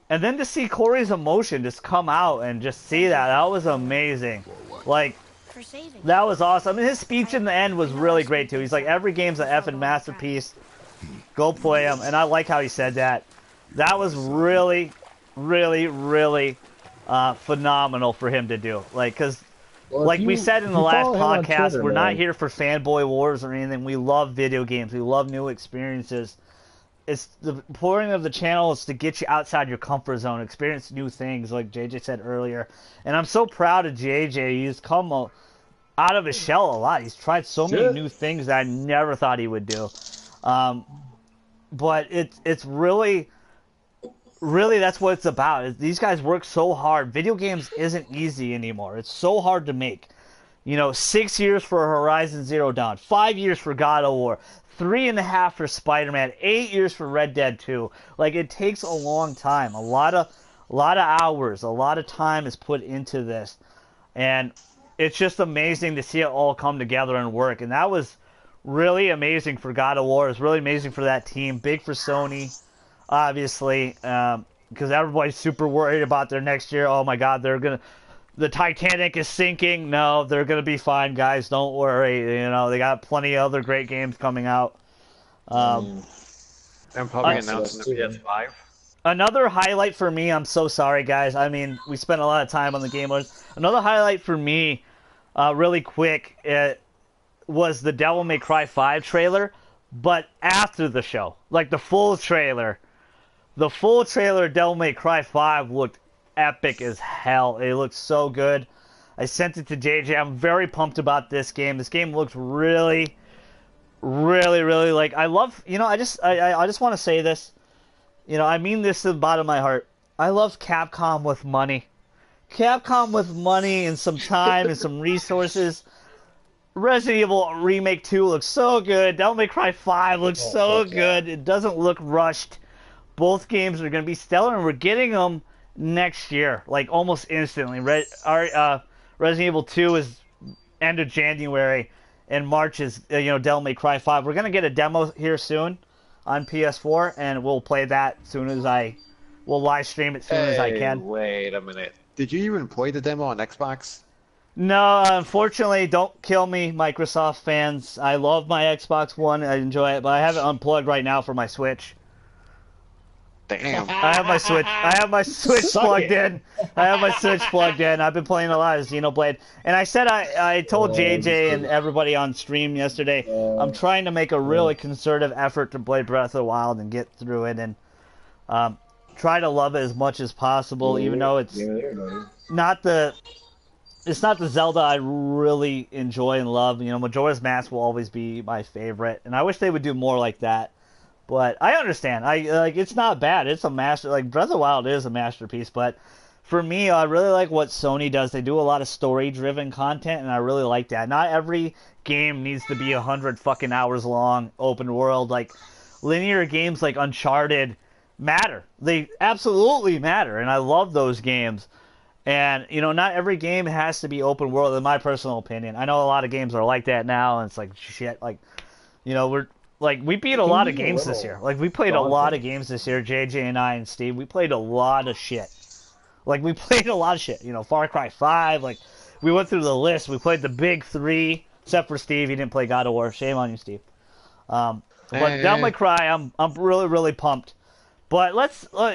And then to see Corey's emotion just come out and just see that was amazing. Like, that was awesome. I mean, his speech in the end was really great, too. He's like, every game's an effing masterpiece. Go play them. And I like how he said that. That was really, really, really phenomenal for him to do. Like, because, like we said in the last podcast, Twitter, we're not man. here for fanboy wars or anything. We love video games. We love new experiences. It's the point of the channel is to get you outside your comfort zone, experience new things, like JJ said earlier. And I'm so proud of JJ. He's come out of his shell a lot. He's tried so many new things that I never thought he would do. But it's really that's what it's about. These guys work so hard. Video games isn't easy anymore. It's so hard to make. 6 years for Horizon Zero Dawn, 5 years for God of War, 3.5 for Spider-Man, 8 years for Red Dead 2. Like, it takes a long time. A lot of hours, a lot of time is put into this. And it's just amazing to see it all come together and work. And that was really amazing for God of War. It was really amazing for that team. Big for Sony, obviously, because everybody's super worried about their next year. Oh, my God, the Titanic is sinking. No, they're going to be fine, guys. Don't worry. They got plenty of other great games coming out. And probably announcing the PS5. Another highlight for me, I'm so sorry, guys. I mean, we spent a lot of time on the game. Another highlight for me, really quick, was the Devil May Cry 5 trailer, but after the show. Like, the full trailer. The full trailer of Devil May Cry 5 looked epic as hell. It looks so good. I sent it to JJ. I'm very pumped about this game. This game looks really, really, really like. I love. I just want to say this. I mean this to the bottom of my heart. I love Capcom with money. Capcom with money and some time and some resources. Resident Evil Remake 2 looks so good. Devil May Cry 5 looks so good. It doesn't look rushed. Both games are going to be stellar, and we're getting them next year, like almost instantly. Resident Evil 2 is end of January, and March is Devil May Cry 5. We're gonna get a demo here soon on PS4, and we'll play that soon as we'll live stream it soon as I can. Wait a minute. Did you even play the demo on Xbox? No, unfortunately, don't kill me, Microsoft fans. I love my Xbox One. I enjoy it, but I have it unplugged right now for my Switch. Damn. I have my Switch plugged in. I've been playing a lot of Xenoblade. And I said I told JJ and everybody on stream yesterday, I'm trying to make a really concerted effort to play Breath of the Wild and get through it and try to love it as much as possible, even though it's not the Zelda I really enjoy and love. Majora's Mask will always be my favorite, and I wish they would do more like that. But I understand. It's not bad. It's a master. Like, Breath of the Wild is a masterpiece. But for me, I really like what Sony does. They do a lot of story-driven content, and I really like that. Not every game needs to be 100 fucking hours long, open world. Like, linear games like Uncharted matter. They absolutely matter, and I love those games. And, not every game has to be open world, in my personal opinion. I know a lot of games are like that now, and it's like, shit, like, we beat a lot of games this year. Like, we played a lot of games this year, JJ and I and Steve. We played a lot of shit. Far Cry 5, like, we went through the list. We played the big three, except for Steve. He didn't play God of War. Shame on you, Steve. But Devil May Cry, I'm really, really pumped. But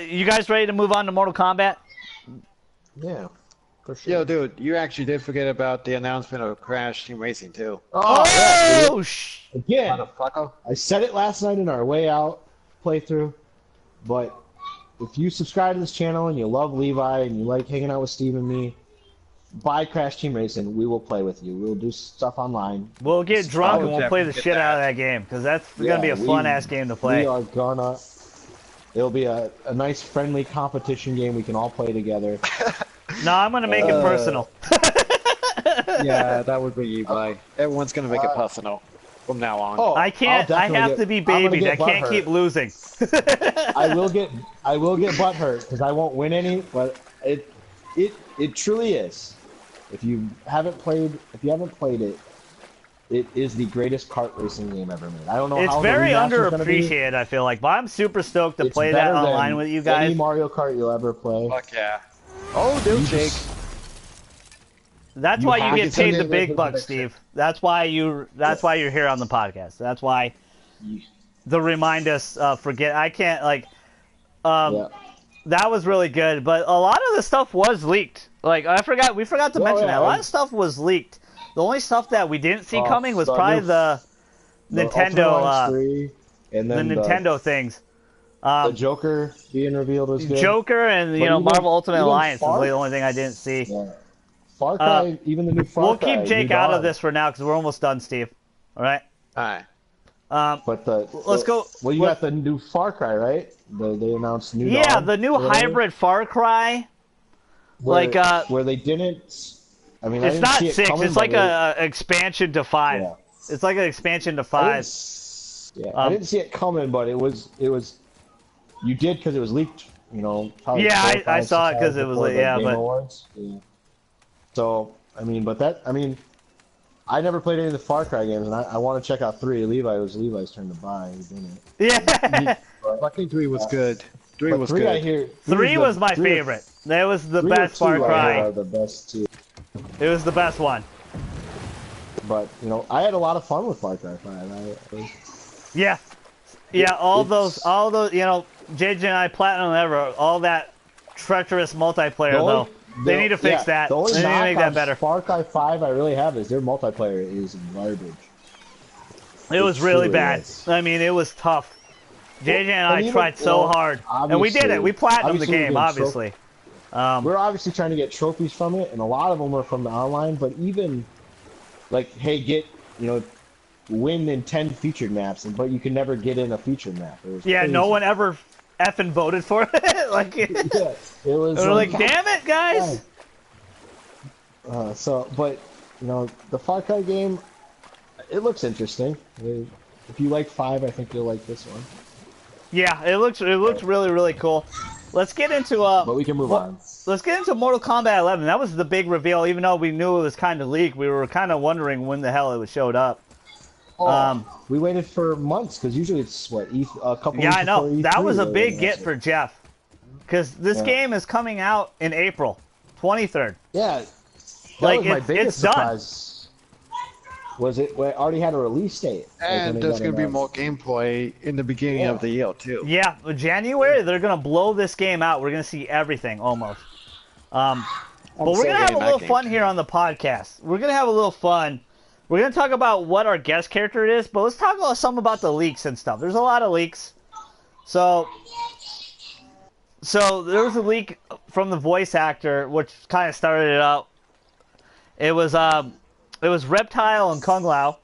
you guys ready to move on to Mortal Kombat? Yeah, for sure. Yo, dude, you actually did forget about the announcement of Crash Team Racing, too. Oh, yeah. Again, Motherfucker. I said it last night in our way out playthrough, but if you subscribe to this channel and you love Levi and you like hanging out with Steve and me, buy Crash Team Racing. We will play with you. We'll do stuff online. We'll get drunk and we'll play the shit out of that game, because that's going to be a fun-ass game to play. We are gonna... It'll be a nice, friendly competition game we can all play together. No, I'm going to make it personal. Yeah, that would be Eli. Everyone's gonna make it personal from now on. Oh, I can't. I'll I definitely have to be I'm gonna babied. I get can't butthurt. keep losing. I will get butt hurt because I won't win any, but it truly is. If you haven't played it, it is the greatest kart racing game ever made. I don't know It's how the very remaster's gonna be. underappreciated, I feel like, but I'm super stoked to It's play that better than online with you guys. Any Mario Kart you'll ever play. Fuck yeah. Oh, dude, Jake. That's You why you have get to paid send the it big with bucks, prediction. Steve. That's why you're here on the podcast. That's why to remind us forget I can't like Yeah. that was really good, but a lot of the stuff was leaked. Like we forgot to Oh, mention yeah. that. A lot of stuff was leaked. The only stuff that we didn't see coming was the probably new- the Ultimate Nintendo Alliance 3, and the then Nintendo things. the Joker being revealed was good. Joker and But Marvel even Ultimate Alliance is Far- the only thing I didn't see. Yeah. Far Cry, even the new Far We'll Cry. keep Jake New out of Dawn. this for now because we're almost done, Steve. All right. Alright. But Let's go. Well, you got the new Far Cry, right? They announced New Yeah, Dawn, the new or whatever, hybrid Far Cry. where, like, where they didn't. I mean, I It's didn't not see it 6. coming, It's like but a expansion to 5. Yeah. It's like an expansion to I 5. I didn't see it coming, but it was. You did because it was leaked. Probably Yeah, 4, I 5, saw 6 it 'cause hours it was before like- the yeah, Game but- Awards. Yeah. So I never played any of the Far Cry games, and I want to check out 3. Levi's turn to buy. He didn't. Yeah. Fucking 3 was good. 3 But was 3, good. I hear 3 was my 3 or- favorite. That was the 3 or best 2 Far I hear Cry. Are the best too. It was the best one. But I had a lot of fun with Far Cry 5. Yeah. Yeah, all It's- those, JJ and I platinum ever, all that treacherous multiplayer The only- though. They need to fix yeah, that. The only They need to knock make that on better. Far Cry 5 I really have is their multiplayer is garbage. It was really truly bad. is. I mean, it was tough. JJ and I even, tried so hard, and we did obviously- it. We platinumed the obviously we game, did obviously. We're obviously trying to get trophies from it, and a lot of them are from the online. But even like, hey, win in 10 featured maps, but you can never get in a featured map. It was Yeah, crazy. no one ever effing voted for it. Like, Yeah, it was. we're like, damn it, guys. But the Far Cry game, it looks interesting. If you like 5, I think you'll like this one. Yeah, it looks really, really cool. Let's get into But we can move on. Let's get into Mortal Kombat 11. That was the big reveal. Even though we knew it was kind of leaked, we were kind of wondering when the hell it showed up. We waited for months because usually it's a couple. Yeah, weeks I know. before E3 That was a they big announced get it. for Jeff, because this Yeah. game is coming out in April 23rd. Yeah, that Like, was my it's biggest done. surprise. Was it already had a release date? And there's going to be more gameplay in the beginning of the year, too. Yeah, January they're gonna blow this game out. We're gonna see everything almost. But we're gonna have a little fun here on the podcast. We're gonna have a little fun. We're gonna talk about what our guest character is, but let's talk about some about the leaks and stuff. There's a lot of leaks. So there was a leak from the voice actor, which kind of started it out. It was Reptile and Kung Lao,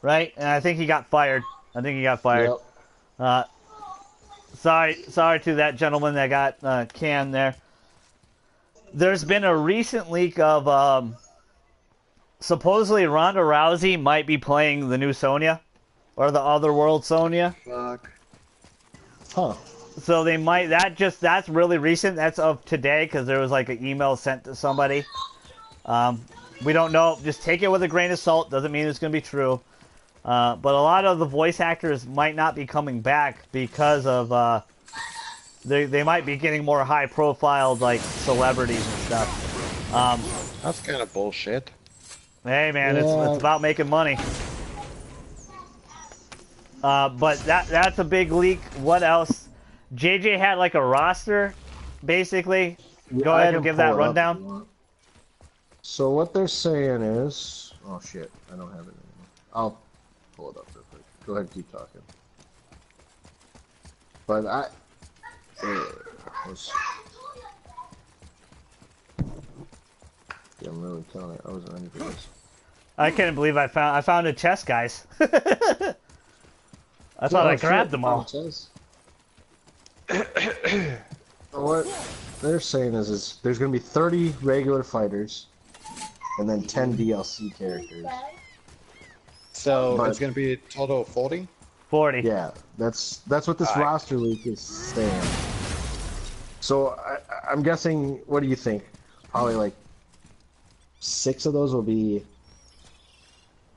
right? And I think he got fired. Yep. Sorry to that gentleman that got canned there. There's been a recent leak of supposedly Ronda Rousey might be playing the new Sonya, or the Otherworld Sonya. Fuck. Huh. So they might that's really recent. That's of today because there was like an email sent to somebody. We don't know. Just take it with a grain of salt. Doesn't mean it's going to be true. But a lot of the voice actors might not be coming back because of they might be getting more high profile like celebrities and stuff. That's kind of bullshit. Hey man, Yeah. it's about making money. But that's a big leak. What else? JJ had like a roster, basically. Go I ahead can and give pull that it up if rundown. you want. So what they're saying is, oh shit, I don't have it anymore. I'll pull it up real quick. Go ahead and keep talking. But yeah, I'm really telling it. I wasn't ready for this. I can't believe I found a chest, guys. I thought I grabbed them all. What they're saying is there's going to be 30 regular fighters, and then 10 DLC characters. So But- it's gonna be a total of 40. 40. Yeah, that's what this Alright. roster leak is saying. So I'm guessing. What do you think? Probably like 6 of those will be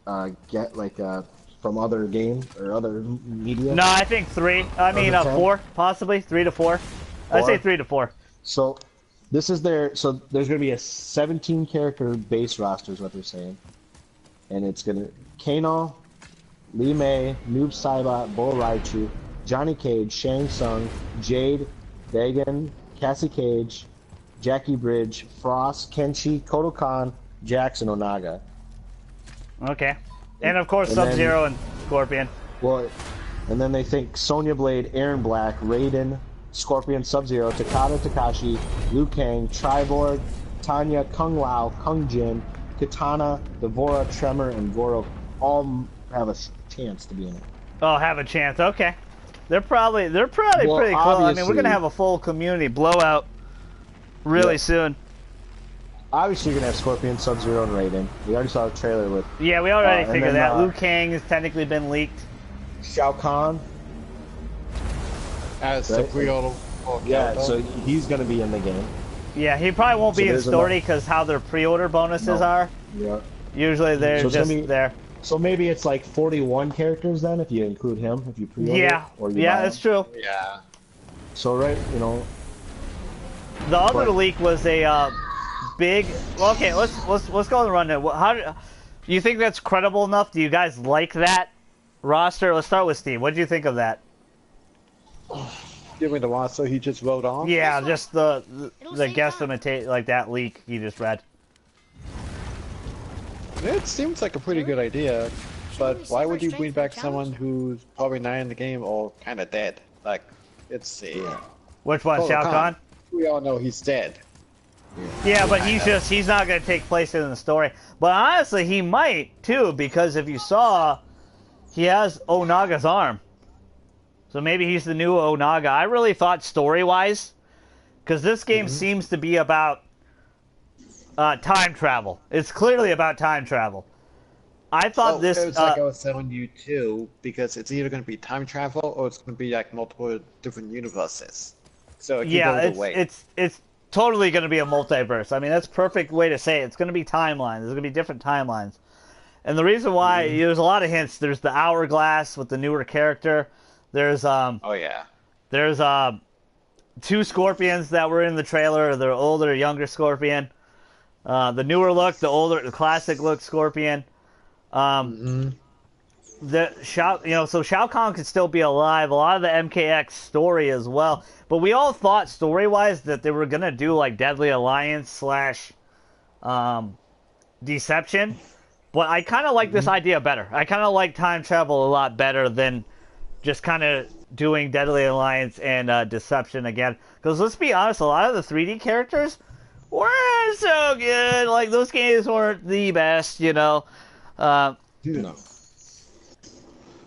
from other games or other media. No, I think 3. I mean, the 10? 4, possibly 3 to 4. I'd say 3 to 4. So this is so there's gonna be a 17 character base roster is what they're saying, and it's gonna Kano, Lee May, Noob Saibot, Bull Raichu, Johnny Cage, Shang Tsung, Jade, Dagon, Cassie Cage, Jackie Bridge, Frost, Kenshi, Kodokan, Jax, and Onaga. Okay. And of course, And then- Sub-Zero and Scorpion. Well, and then they think Sonya Blade, Aaron Black, Raiden, Scorpion, Sub-Zero, Takada Takashi, Liu Kang, Triborg, Tanya, Kung Lao, Kung Jin, Katana, Devora, Tremor, and Goro all have a chance to be in it. Oh, have a chance. Okay. They're probably Well, pretty close. I mean, we're obviously- gonna have a full community blowout really Yeah. soon. Obviously, you're gonna have Scorpion, Sub-Zero, and Raiden. We already saw a trailer with Yeah, we already and figured then, that. Liu Kang has technically been leaked. Shao Kahn. As Right. the pre-order. Yeah, so he's gonna be in the game. Yeah, he probably won't So be in there's story because how their pre-order bonuses No. are. Yeah. Usually they're So it's just gonna be- there. So maybe it's like 41 characters then, if you include him, if you pre-order. Yeah, Or you yeah, buy that's him. true. Yeah. So The other But- leak was a big. Well, okay, let's go on the rundown. How do you think that's credible enough? Do you guys like that roster? Let's start with Steve. What do you think of that? Give me the roster he just wrote on. Yeah, just the It'll say guesstimate like that leak you just read. It seems like a pretty good idea, but why would you bring back someone who's probably not in the game or kind of dead? Like, let's see. Which one, Shao Kahn? We all know he's dead. Yeah, but he's not going to take place in the story. But honestly, he might too, because if you saw, he has Onaga's arm. So maybe he's the new Onaga. I really thought story-wise, because this game seems to be about time travel. It's clearly about time travel. I thought this. It's like I was telling you too, because it's either going to be time travel or it's going to be like multiple different universes. So it can go either way. it's totally going to be a multiverse. I mean, that's a perfect way to say it. It's going to be timelines. There's going to be different timelines. And the reason why, there's a lot of hints. There's the hourglass with the newer character. There's Oh yeah. there's 2 Scorpions that were in the trailer. The older, younger Scorpion. The newer look, the classic look Scorpion. The Shao Kahn could still be alive. A lot of the MKX story as well. But we all thought story-wise that they were gonna do like Deadly Alliance / Deception. But I kind of like this idea better. I kind of like time travel a lot better than just kind of doing Deadly Alliance and Deception again. Because let's be honest, a lot of the 3D characters weren't so good. Like, those games weren't the best, you know. No.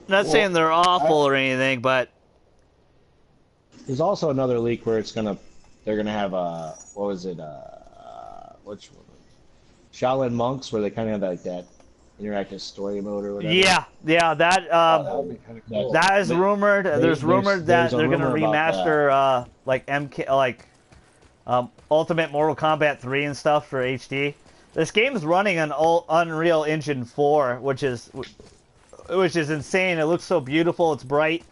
Not saying they're awful or anything, but There's also another leak where they're gonna have what was it? Which one? Shaolin Monks, where they kind of have like that interactive story mode or whatever. yeah, that That would be kind of cool. that is rumored. There's rumored that there's a they're gonna rumor about remaster like Ultimate Mortal Kombat 3 and stuff for HD. This game is running on Unreal Engine 4, which is insane. It looks so beautiful. It's bright.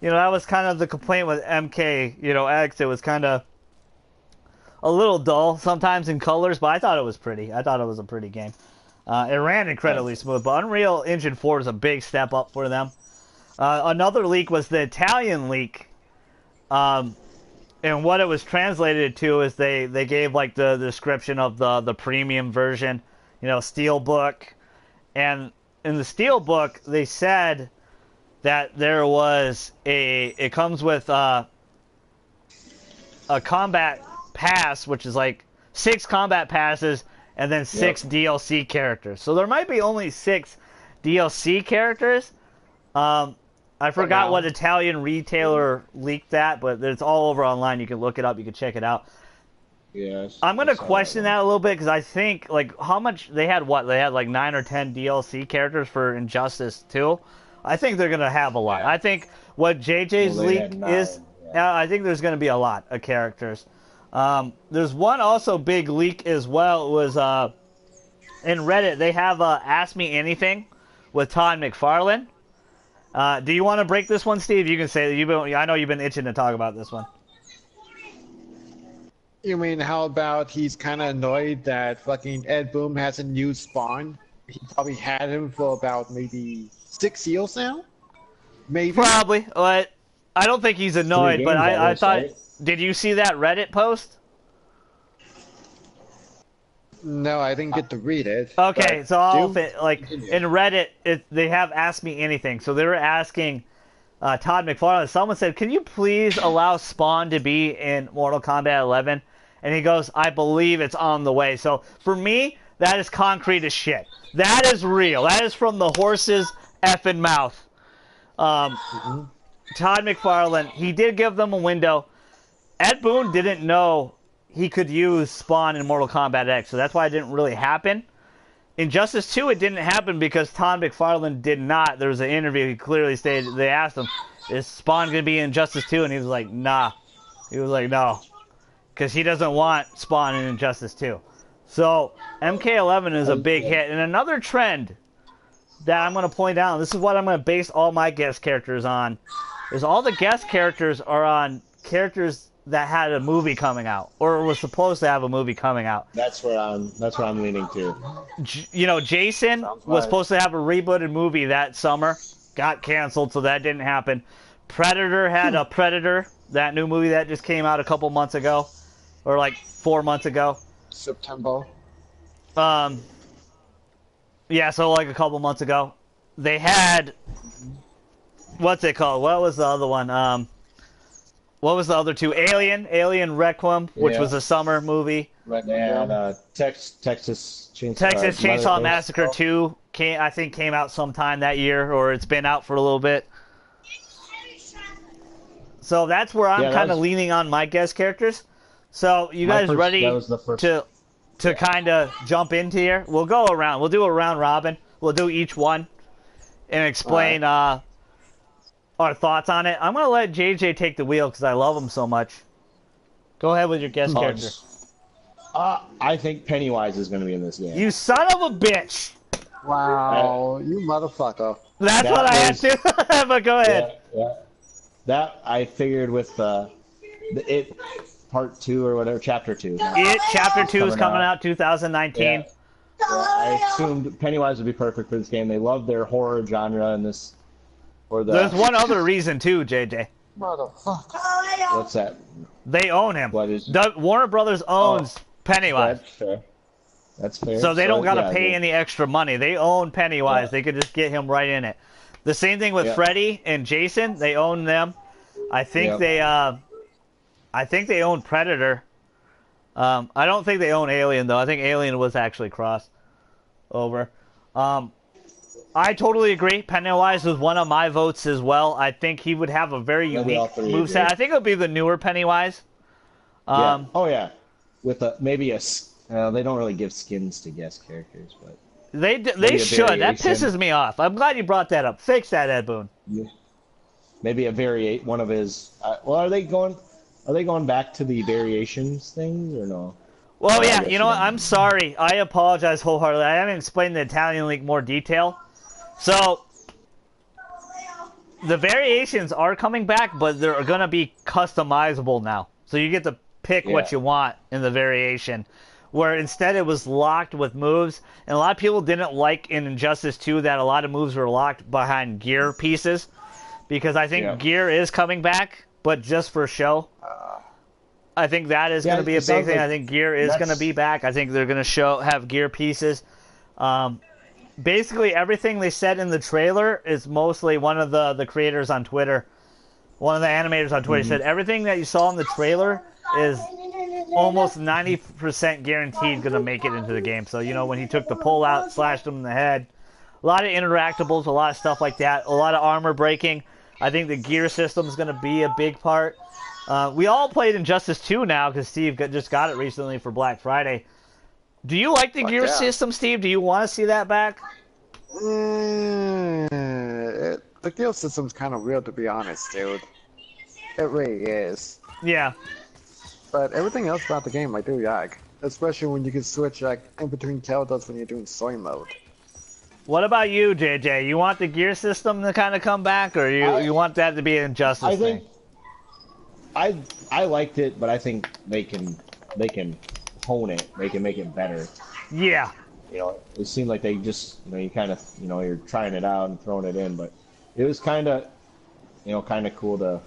You know, that was kind of the complaint with MK, X. It was kind of a little dull sometimes in colors, but I thought it was pretty. I thought it was a pretty game. It ran incredibly smooth, but Unreal Engine 4 is a big step up for them. Another leak was the Italian leak. And what it was translated to is they gave like the description of the premium version, Steelbook. And in the Steelbook, they said that there was it comes with a combat pass, which is like 6 combat passes and then 6 DLC characters. So there might be only 6 DLC characters. I forgot what Italian retailer leaked that, but it's all over online. You can look it up. You can check it out. Yes. I'm gonna I saw question one. that a little bit because I think like how much they had. What they had like 9 or 10 DLC characters for Injustice 2. I think they're gonna have a lot. Yeah. I think what Well, JJ's they had leak is. 9. Yeah. I think there's gonna be a lot of characters. There's one also big leak as well. It was in Reddit they have Ask Me Anything with Todd McFarlane. Do you want to break this one, Steve? You can say that you've been. I know you've been itching to talk about this one. You mean, how about he's kind of annoyed that fucking Ed Boon hasn't used Spawn? He probably had him for about maybe 6 years now? Maybe? Probably, but I don't think he's 3 annoyed. But games at I least, thought. right? Did you see that Reddit post? No, I didn't get to read it. Okay, but so I'll do like continue. in Reddit, they have Ask Me Anything. So they were asking Todd McFarlane. Someone said, "Can you please allow Spawn to be in Mortal Kombat 11?" And he goes, "I believe it's on the way." So for me, that is concrete as shit. That is real. That is from the horse's effing mouth. Todd McFarlane, he did give them a window. Ed Boon didn't know he could use Spawn in Mortal Kombat X, so that's why it didn't really happen. Injustice 2, it didn't happen because Todd McFarlane did not. There was an interview, he clearly stated, they asked him, is Spawn going to be in Injustice 2? And he was like, nah. He was like, no. Because he doesn't want Spawn in Injustice 2. So, MK11 is a big hit. And another trend that I'm going to point out, this is what I'm going to base all my guest characters on, is all the guest characters are on characters that had a movie coming out, or was supposed to have a movie coming out. That's where I'm leaning to. You know, Jason was supposed to have a rebooted movie that summer, got canceled, so that didn't happen. Predator had a Predator, that new movie that just came out a couple months ago, or like 4 months ago. September. Yeah, so like a couple months ago. They had, what's it called? What was the other one? What was the other two? Alien Requiem, which Yeah. was a summer movie. And Texas Chainsaw, Texas Chainsaw Leatherface. Massacre 2 I think came out sometime that year, or it's been out for a little bit. So that's where I'm Yeah, that kind of was- leaning on my guest characters. So you My guys first- ready that was the first- to kind of jump into here? We'll go around. We'll do a round robin. We'll do each one and explain our thoughts on it. I'm going to let JJ take the wheel because I love him so much. Go ahead with your guest character. I think Pennywise is going to be in this game. You son of a bitch! Wow, you motherfucker. That's That what I had was- to. But go ahead. Yeah. That I figured with the It Part 2 or whatever, Chapter 2. It Chapter 2 is Coming coming out. out 2019. Yeah. I assumed Pennywise would be perfect for this game. They love their horror genre in this. Or the There's one other reason too, JJ. Motherfucker. What's that? They own him. What is- Warner Brothers owns Pennywise. That's fair. That's fair. So they don't got to yeah, pay they- any extra money. They own Pennywise. Yeah. They could just get him right in it. The same thing with Yeah. Freddy and Jason. They own them. I think Yep. they own Predator. I don't think they own Alien though. I think Alien was actually crossed over. I totally agree. Pennywise was one of my votes as well. I think he would have a very Yeah, we all unique three moveset. agree. I think it would be the newer Pennywise. Yeah. Oh yeah. With maybe they don't really give skins to guest characters, but They Maybe a should. That variation. pisses me off. I'm glad you brought that up. Fix that, Ed Boon. maybe one of his. Well, are they going back to the variations things or no? Well, I yeah, guess you know what? not. I'm sorry. I apologize wholeheartedly. I haven't explained the Italian League more detail. So, the variations are coming back, but they're going to be customizable now. So you get to pick what Yeah. you want in the variation. Where instead it was locked with moves. And a lot of people didn't like in Injustice 2 that a lot of moves were locked behind gear pieces. Because I think Yeah. gear is coming back, but just for show. I think that is Yeah, going to be a it big sounds thing. like I think gear is going to that's- be back. I think they're going to have gear pieces. Basically, everything they said in the trailer is mostly one of the creators on Twitter, one of the animators on Twitter said everything that you saw in the trailer is almost 90% guaranteed going to make it into the game. So, you know, when he took the pole out, slashed him in the head, a lot of interactables, a lot of stuff like that, a lot of armor breaking. I think the gear system is going to be a big part. We all played Injustice 2 now because Steve just got it recently for Black Friday. Do you like the gear system, Steve? Do you want to see that back? The gear system's kind of weird, to be honest, dude. It really is. Yeah. But everything else about the game I do like. Especially when you can switch like in between characters when you're doing story mode. What about you, JJ? You want the gear system to kind of come back, or you want that to be an Injustice thing? I liked it, but I think they can hone it. They can make it better. Yeah. You know, it seemed like they just, you know, you kind of, you know, you're trying it out and throwing it in, but it was kind of, you know, kind of cool to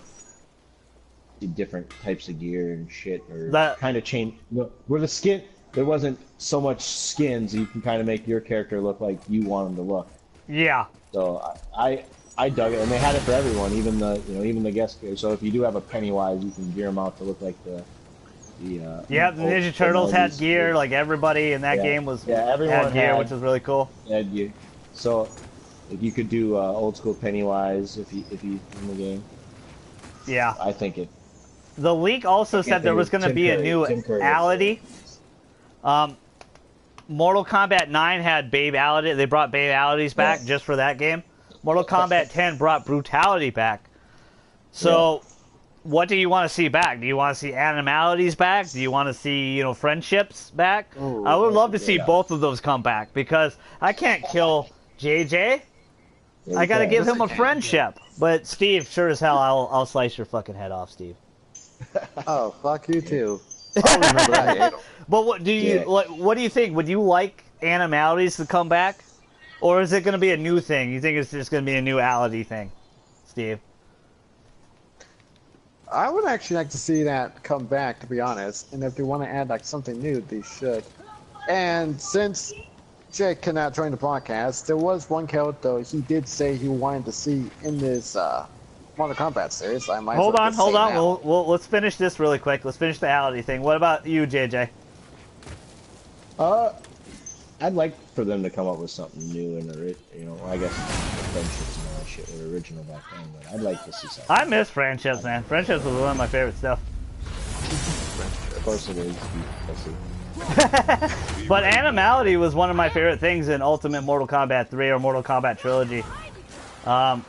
see different types of gear and shit, or kind of change. You know, where the skin, there wasn't so much skins, you can kind of make your character look like you want him to look. Yeah. So I dug it, and they had it for everyone, even the, you know, even the guest gear. So if you do have a Pennywise, you can gear him out to look like the yeah, the Ninja Turtles had gear, like everybody in that game everyone had gear, which was really cool. Had gear. So if you could do old school Pennywise if you in the game. Yeah. I think it. The leak also said there was going to be a new Ality. Mortal Kombat 9 had Babe Ality. They brought Babe Alities back just for that game. Mortal Kombat 10 brought Brutality back. So, what do you want to see back? Do you want to see Animalities back? Do you want to see, you know, friendships back? Ooh, I would love to see both of those come back because I can't kill JJ. I got to give him a friendship. But Steve, sure as hell, I'll slice your fucking head off, Steve. Oh, fuck you too. I'll remember that. But what do you what do you think? Would you like Animalities to come back, or is it going to be a new thing? You think it's just going to be a new Ality thing, Steve? I would actually like to see that come back, to be honest. And if they want to add like something new, they should. And since Jake cannot join the broadcast, there was one character he did say he wanted to see in this Mortal Kombat series. I might hold on. Let's finish this really quick. Let's finish the Ality thing. What about you, JJ? I'd like for them to come up with something new and you know, I guess the friendships and all that shit were original back then, but I'd like to see something. I miss Friendships, man. Friendships was one of my favorite stuff. Of course it is. But Animality was one of my favorite things in Ultimate Mortal Kombat 3 or Mortal Kombat Trilogy. Yeah,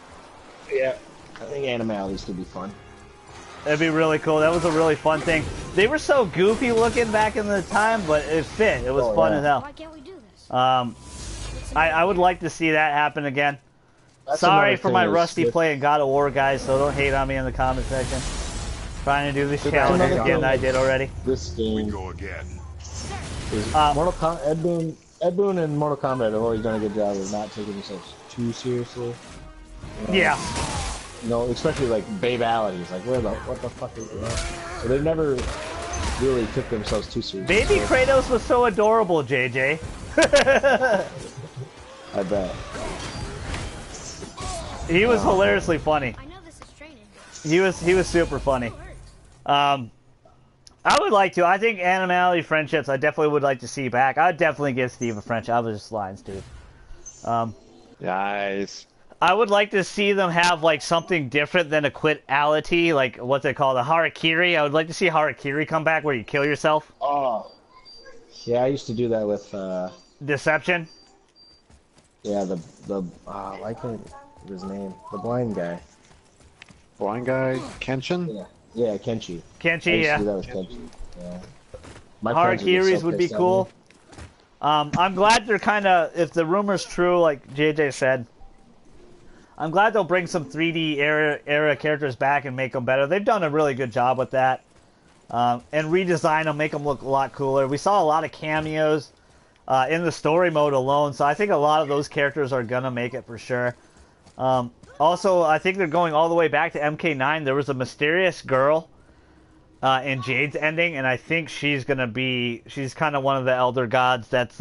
I think Animalities could be fun. It'd be really cool. That was a really fun thing. They were so goofy looking back in the time, but it fit. It was fun as hell. Why can't we do this? I would like to see that happen again. That's Sorry for my thing is rusty with- play in God of War, guys, so don't hate on me in the comment section. Trying to do this challenge another again thing. that I did already. This game Go again. is Mortal Kombat. Ed Boon and Mortal Kombat have always done a good job of not taking themselves too seriously. Yeah. You know, especially like Babe-alities. Like, what the fuck is that? So they never really took themselves too seriously. Baby Kratos was so adorable, JJ. I bet. He was hilariously funny. I know this is training. He was super funny. I would like to. I think Animality Friendships I definitely would like to see back. I'd definitely give Steve a friendship. I was just lying, Steve. Nice. I would like to see them have like something different than a quit-ality, like what's it called, a harakiri. I would like to see harakiri come back where you kill yourself. Oh. Yeah, I used to do that with Deception. yeah, I can't think of his name. The blind guy. Blind guy, Kenshin? Yeah, Kenshi. Kenshi, I used yeah. to do that with Kenshi. Yeah. My friends get Harakiris so would be pissed at cool. me. I'm glad they're kind of, if the rumor's true, like JJ said, I'm glad they'll bring some 3D era characters back and make them better. They've done a really good job with that. And redesign them, make them look a lot cooler. We saw a lot of cameos in the story mode alone, so I think a lot of those characters are going to make it for sure. Also, I think they're going all the way back to MK9. There was a mysterious girl in Jade's ending, and I think she's kind of one of the Elder Gods that's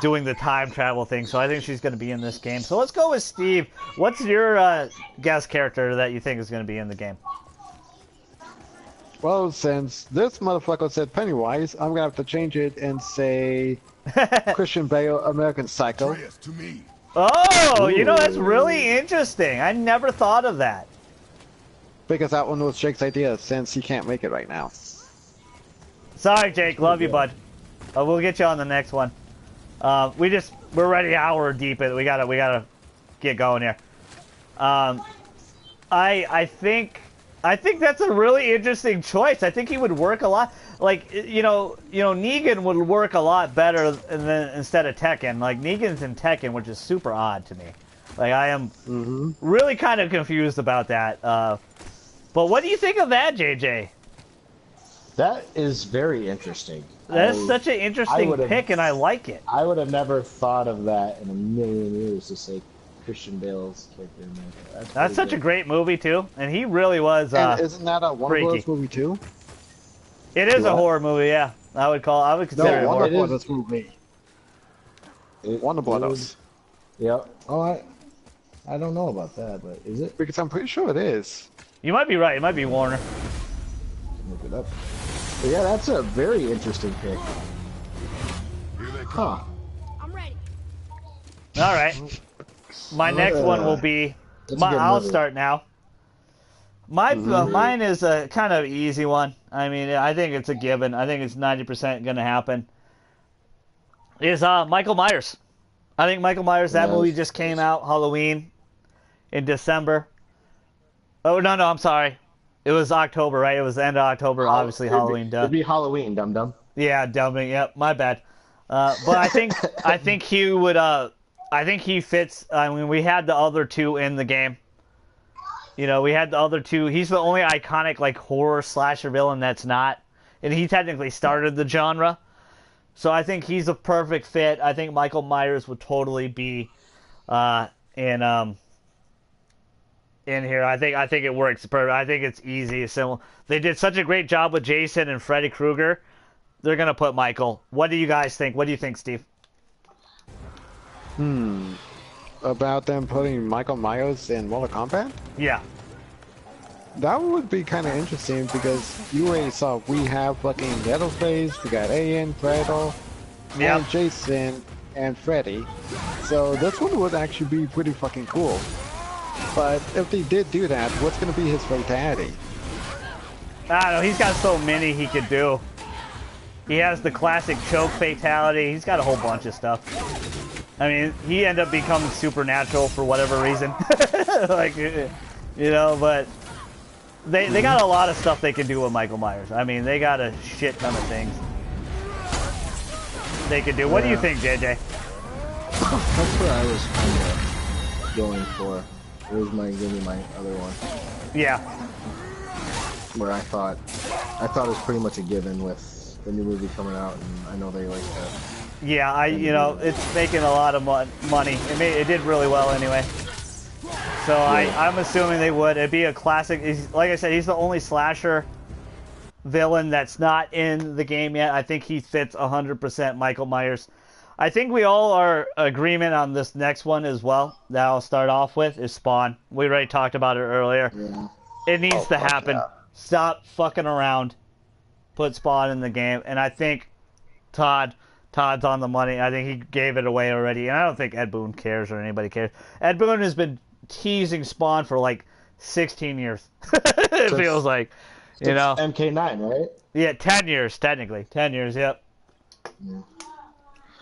doing the time travel thing, so I think she's going to be in this game. So let's go with Steve. What's your guest character that you think is going to be in the game? Well, since this motherfucker said Pennywise, I'm gonna have to change it and say Christian Bale, American Psycho. Atreus, to me. Oh, you know, that's really interesting. I never thought of that. because that one was Jake's idea since he can't make it right now. Sorry, Jake. Love you, bud. We'll get you on the next one. We're already an hour deep in it. We gotta get going here. I think that's a really interesting choice. I think he would work a lot. Like Negan would work a lot better instead of Tekken. Like Negan's in Tekken, which is super odd to me. Like I am really kind of confused about that. But what do you think of that, JJ? That is very interesting. That's such an interesting pick, and I like it. I would have never thought of that in a million years to say Christian Bale's character. That's such a great movie too, and he really was. And isn't that a Warner Bros. Movie too? It is a horror movie, yeah. I would consider it a horror. Warner Bros. Movie. Warner Bros. Yep. Oh, I don't know about that, but is it? Because I'm pretty sure it is. You might be right. It might be Warner. Look it up. But yeah, that's a very interesting pick. Huh. I'm ready. All right. My next one will be. I'll start now. Mine is a kind of easy one. I mean, I think it's a given. I think it's 90% going to happen. Is Michael Myers. I think Michael Myers. That movie just came out Halloween in December. Oh no, I'm sorry. It was October, right? It was the end of October. Obviously, Halloween. It'd be Halloween, dum dum. Yeah, dumbing. Yep, my bad. But I think he would. I think he fits. I mean, we had the other two in the game. We had the other two. He's the only iconic like horror slasher villain that's not, and he technically started the genre. So I think he's a perfect fit. I think Michael Myers would totally be in here. I think it works perfect. I think it's easy, simple. They did such a great job with Jason and Freddy Krueger. They're gonna put Michael. What do you guys think? What do you think, Steve? About them putting Michael Myers in Mortal Kombat? Yeah. That would be kind of interesting because you already saw we have fucking Leatherface, we got Ian, Fredo, and Jason, and Freddy. So this one would actually be pretty fucking cool. But if they did do that, what's going to be his fatality? I don't know. He's got so many he could do. He has the classic choke fatality. He's got a whole bunch of stuff. I mean, he ended up becoming supernatural for whatever reason. Like, but they got a lot of stuff they can do with Michael Myers. I mean, they got a shit ton of things they could do. What do you think, JJ? That's what I was kind of going for. It was give me my other one. Yeah. Where I thought it was pretty much a given with the new movie coming out, and I know they like that. Yeah, it's making a lot of money. It did really well anyway. So yeah. I'm assuming they would. It'd be a classic. Like I said, he's the only slasher villain that's not in the game yet. I think he fits 100% Michael Myers. I think we all are agreement on this next one as well. That I'll start off with is Spawn. We already talked about it earlier. Yeah. It needs to happen. Yeah. Stop fucking around. Put Spawn in the game. And I think Todd's on the money. I think he gave it away already. And I don't think Ed Boon cares or anybody cares. Ed Boon has been teasing Spawn for like 16 years. It feels like. MK9, right? Yeah, 10 years, technically. 10 years, yep. Yeah.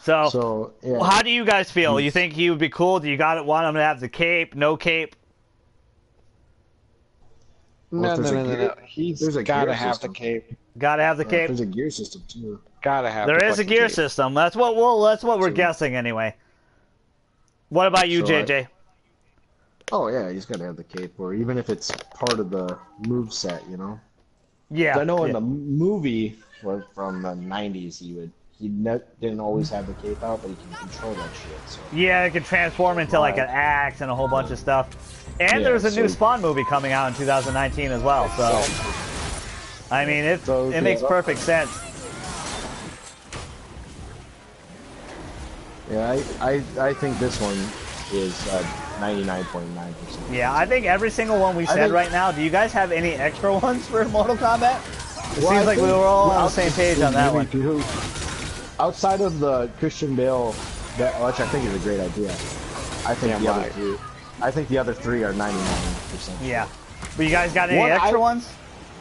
So yeah. How do you guys feel? You think he would be cool? Do you want him to have the cape? No cape? No. He's gotta have the cape. Gotta have the cape. There's a gear system too. Gotta have. There is a gear system. That's what we're guessing anyway. What about you, JJ? Oh yeah, he's gotta have the cape, or even if it's part of the move set, Yeah. I know in the movie from the '90s, he didn't always have the cape out, but he can control that shit. So. Yeah, it can transform into like an axe and a whole bunch of stuff. And there's a new Spawn movie coming out in 2019 as well. So, I mean, it makes perfect sense. Yeah, I think this one is 99.9%. Yeah, I think every single one we said right now. Do you guys have any extra ones for Mortal Kombat? It seems like we were all on the same page on that one. Outside of the Christian Bale, which I think is a great idea, I think the other three are 99%. Yeah, But you guys got any One extra I- ones?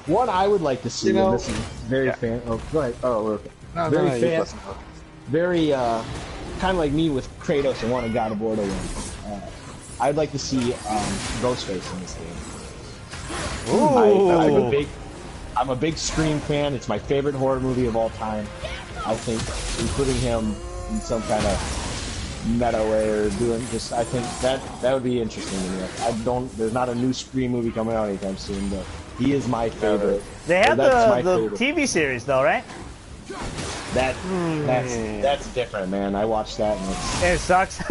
One I would like to see, You know- and this is very Yeah. fan. Oh, go ahead. Oh, okay. No, very no, you fan. listen. Very kind of like me with Kratos and wanting God of War to win. I'd like to see Ghostface in this game. Ooh. I'm a big Scream fan. It's my favorite horror movie of all time. I think including him in some kind of meta way or doing just, I think that would be interesting to me. There's not a new Scream movie coming out anytime soon, but he is my favorite. They have That's my the favorite. TV series though, right? That's different, man. I watched that and It sucks. it's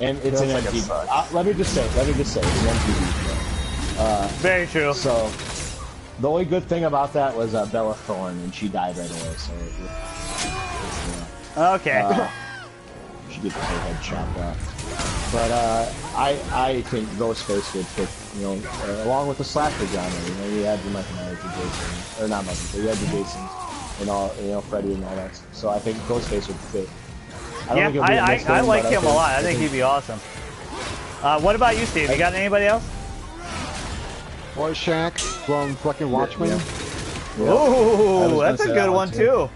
an like it MTV. sucks. Let me just say, it's an MTV. Very true. So the only good thing about that was Bella Thorne, and she died right away. So Okay. she gets her head chopped off. But I think Ghostface would fit, along with the slasher genre. You had the Michael Myers and Jason, or not Michael, but you had the Jasons and all, Freddy and all that. So I think Ghostface would fit. Yeah, it'll be a mixed I game, like but him a lot. I think he'd be awesome. What about you, Steve? You got anybody else? Rorschach from fucking Watchmen. Yeah. Ooh, I that's was gonna a say good that one one, too.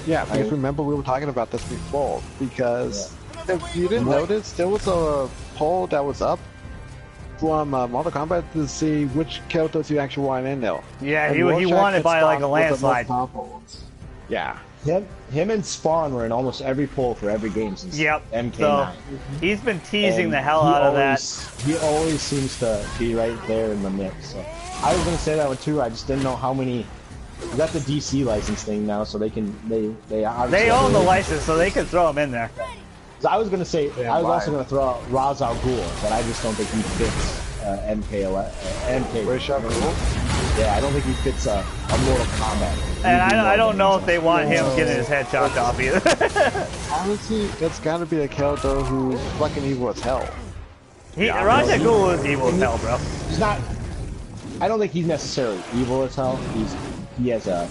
Yeah, because remember we were talking about this before. Because if you didn't notice, there was a poll that was up from Mortal Kombat to see which characters you actually want in there. Yeah, And he Rorschach won it and by like a Spawn were the most landslide. powerful ones. Yeah. Him and Spawn were in almost every poll for every game since Yep. MK9. So he's been teasing And the hell he out of always- He always seems to be right there in the mix. So I was gonna say that one too. I just didn't know how many. We got the DC license thing now, so they that. they They obviously own the license, so they can throw him in there. So I was gonna say I was why? also gonna throw out Ra's al Ghul, but I just don't think he fits MK. Where's Shaq Rule? Yeah, I don't think he fits a Mortal Kombat. And He'd be more I of don't an know if they Injustice. want him getting his head chopped off either. Honestly, it's gotta be a character who's fucking evil as hell. Raja Ghul is evil as hell, bro. He's not. I don't think he's necessarily evil as hell. He has a.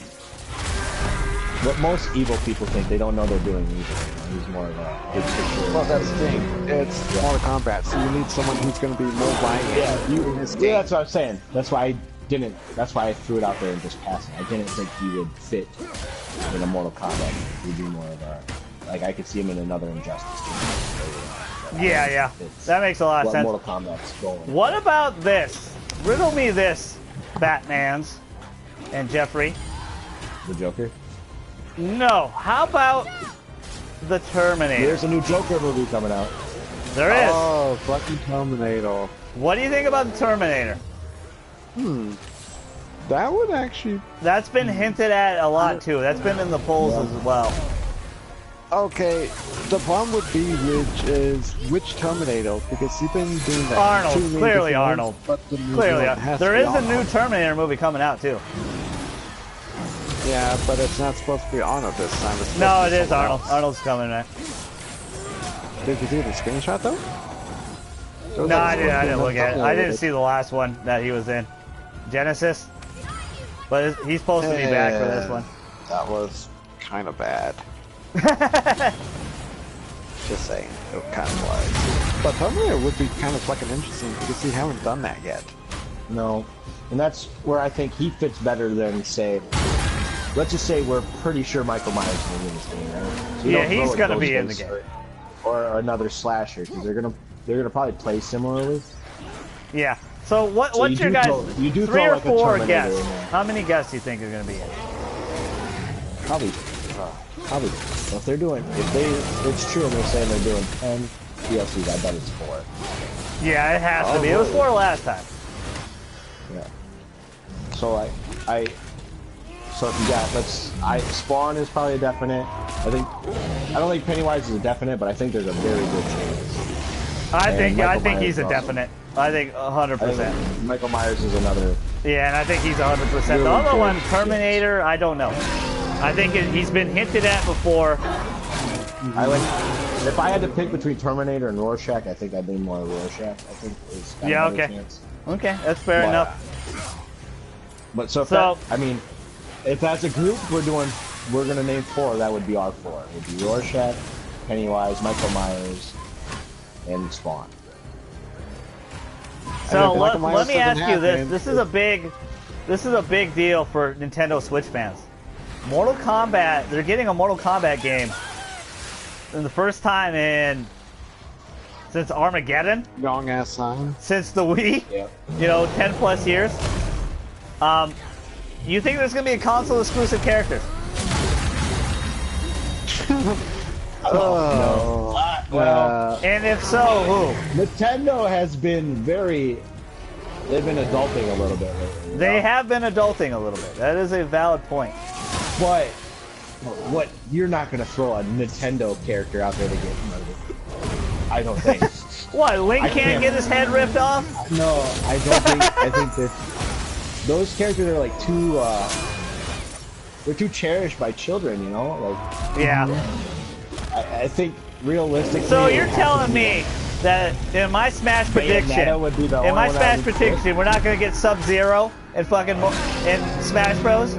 What most evil people think, they don't know they're doing evil. He's more of a big picture. Well, that's the thing. It's Mortal Kombat, so you need someone who's gonna be more violent in this game. Yeah, that's what I'm saying. That's why I didn't. That's why I threw it out there and just passed it. I didn't think he would fit in a Mortal Kombat. He'd be more of a. Like I could see him in another Injustice game. Yeah. That makes a lot of What sense. Mortal Kombat's going. What about this? Riddle me this, Batmans and Jeffrey. The Joker. No. How about the Terminator? There's a new Joker movie coming out. There is. Oh, fucking Terminator. What do you think about the Terminator? That would actually... That's been hinted at a lot too. That's been in the polls as well. Okay, the problem would be which Terminator, because you've been doing that. Arnold, two main clearly different Arnold. ones, but the new Clearly, one has there to be is a new Arnold. Terminator movie coming out too. Yeah, but it's not supposed to be Arnold this time. It's supposed No, to it be is someone Arnold. else. Arnold's coming, right? Did you see the screenshot though? There was No, like I didn't. I didn't something look at it. I didn't see the last one that he was in, Genesis. But he's supposed to be back for this one. That was kind of bad. Just saying, it kind of was. But Terminator would be kind of fucking interesting because we haven't done that yet. No, and that's where I think he fits better than say. Let's just say we're pretty sure Michael Myers is going to win this game, right? So you Yeah, don't throw he's a gonna be in the Ghostface game. or another slasher because they're gonna probably play similarly. Yeah. So what's you your do guys? throw- you do 3 throw or like a 4 Terminator guests? in there. How many guests do you think are going to be in? Probably. So if they're doing, it's true and they're saying they're doing 10 DLCs, I bet it's 4. Yeah, it has to be. It was 4 last time. Yeah. So so if you got, Spawn is probably a definite. I don't think Pennywise is a definite, but I think there's a very good chance. I And Michael think he's a Myers also. definite. I think 100%. I think Michael Myers is another. Yeah, and I think he's 100%. Really The other good, one, yes. Terminator, I don't know. I think he's been hinted at before. If I had to pick between Terminator and Rorschach, I think I'd lean more Rorschach. I think is kind Yeah, of a better okay. chance. Okay, that's fair But- enough. But so, So- if as a group we're gonna name 4, that would be our 4. It would be Rorschach, Pennywise, Michael Myers, and Spawn. So And if Michael Myers let me doesn't ask you this: happen, this is a big deal for Nintendo Switch fans. Mortal Kombat, they're getting a Mortal Kombat game for the first time since Armageddon, Wrong ass sign. since the Wii. Yeah. You know, 10 plus years. You think there's gonna be a console exclusive character? Oh. Well, And if so, who? Nintendo has been they've been adulting a little bit lately. you They know? have been adulting a little bit. That is a valid point. But what you're not gonna throw a Nintendo character out there to get murdered. I don't think. What? Link I can't can't- get his head ripped off? No, I don't think. I think that those characters are like too. They're too cherished by children, you know. Like Yeah. I think realistically. So you're telling me that in my Smash prediction, Bayonetta would be the in my only one I Smash would prediction, we're not gonna get Sub-Zero and fucking in Smash Bros.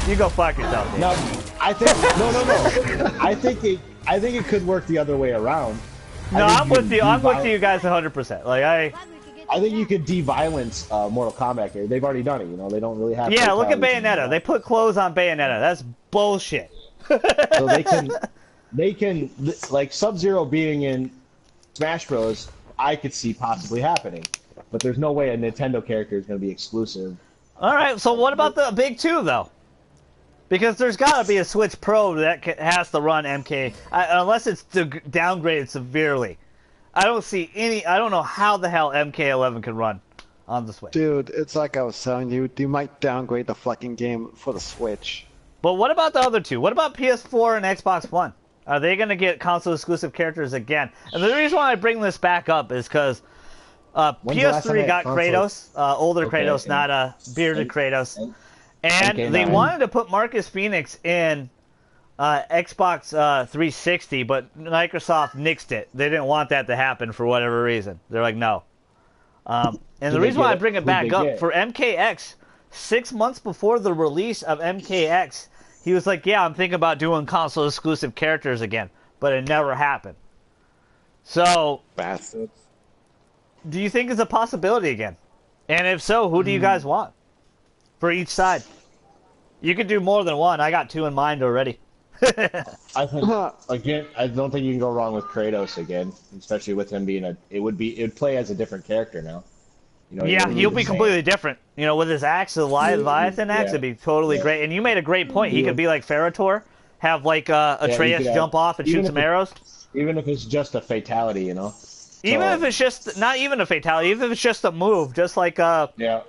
You go fuck yourself, dude. No, I think no. I think it could work the other way around. No, I think I'm with you. I'm with de-viol- you guys 100%. Like I think you could de-violence Mortal Kombat here. They've already done it. You know, they don't really have. yeah, look at fatalities Bayonetta. anymore. They put clothes on Bayonetta. That's bullshit. So they can like Sub-Zero being in Smash Bros. I could see possibly happening, but there's no way a Nintendo character is going to be exclusive. All right. So what about the big two though? Because there's got to be a Switch Pro that has to run MK, unless it's downgraded severely. I don't see any. I don't know how the hell MK11 can run on the Switch. Dude, it's like I was telling you, they might downgrade the fucking game for the Switch. But what about the other two? What about PS4 and Xbox One? Are they going to get console exclusive characters again? And the reason why I bring this back up is because When's the last time PS3 they got had Kratos, older Okay, Kratos, yeah. not a bearded Kratos. And MK9. they wanted to put Marcus Phoenix in Xbox 360, but Microsoft nixed it. They didn't want that to happen for whatever reason. They're like, no. And the they reason why I get? bring it Who'd back they up, get? for MKX, 6 months before the release of MKX, he was like, yeah, I'm thinking about doing console exclusive characters again, but it never happened. So, Bastards. do you think it's a possibility again? And if so, who do you guys want for each side? You could do more than one. I got two in mind already. I think again, I don't think you can go wrong with Kratos again, especially with him being it would play as a different character now. You know, it Yeah, wouldn't he'll the be same. completely different. You know, with his axe, the Leviathan axe, Yeah. it'd be totally Yeah. great. And you made a great point. He Yeah. could be like Ferrotor, have like you Atreus could have- jump off and even shoot if some it- arrows. Even if it's just a fatality, you know. Even So- if it's just not even a fatality, even if it's just a move, just like Yeah. Yeah.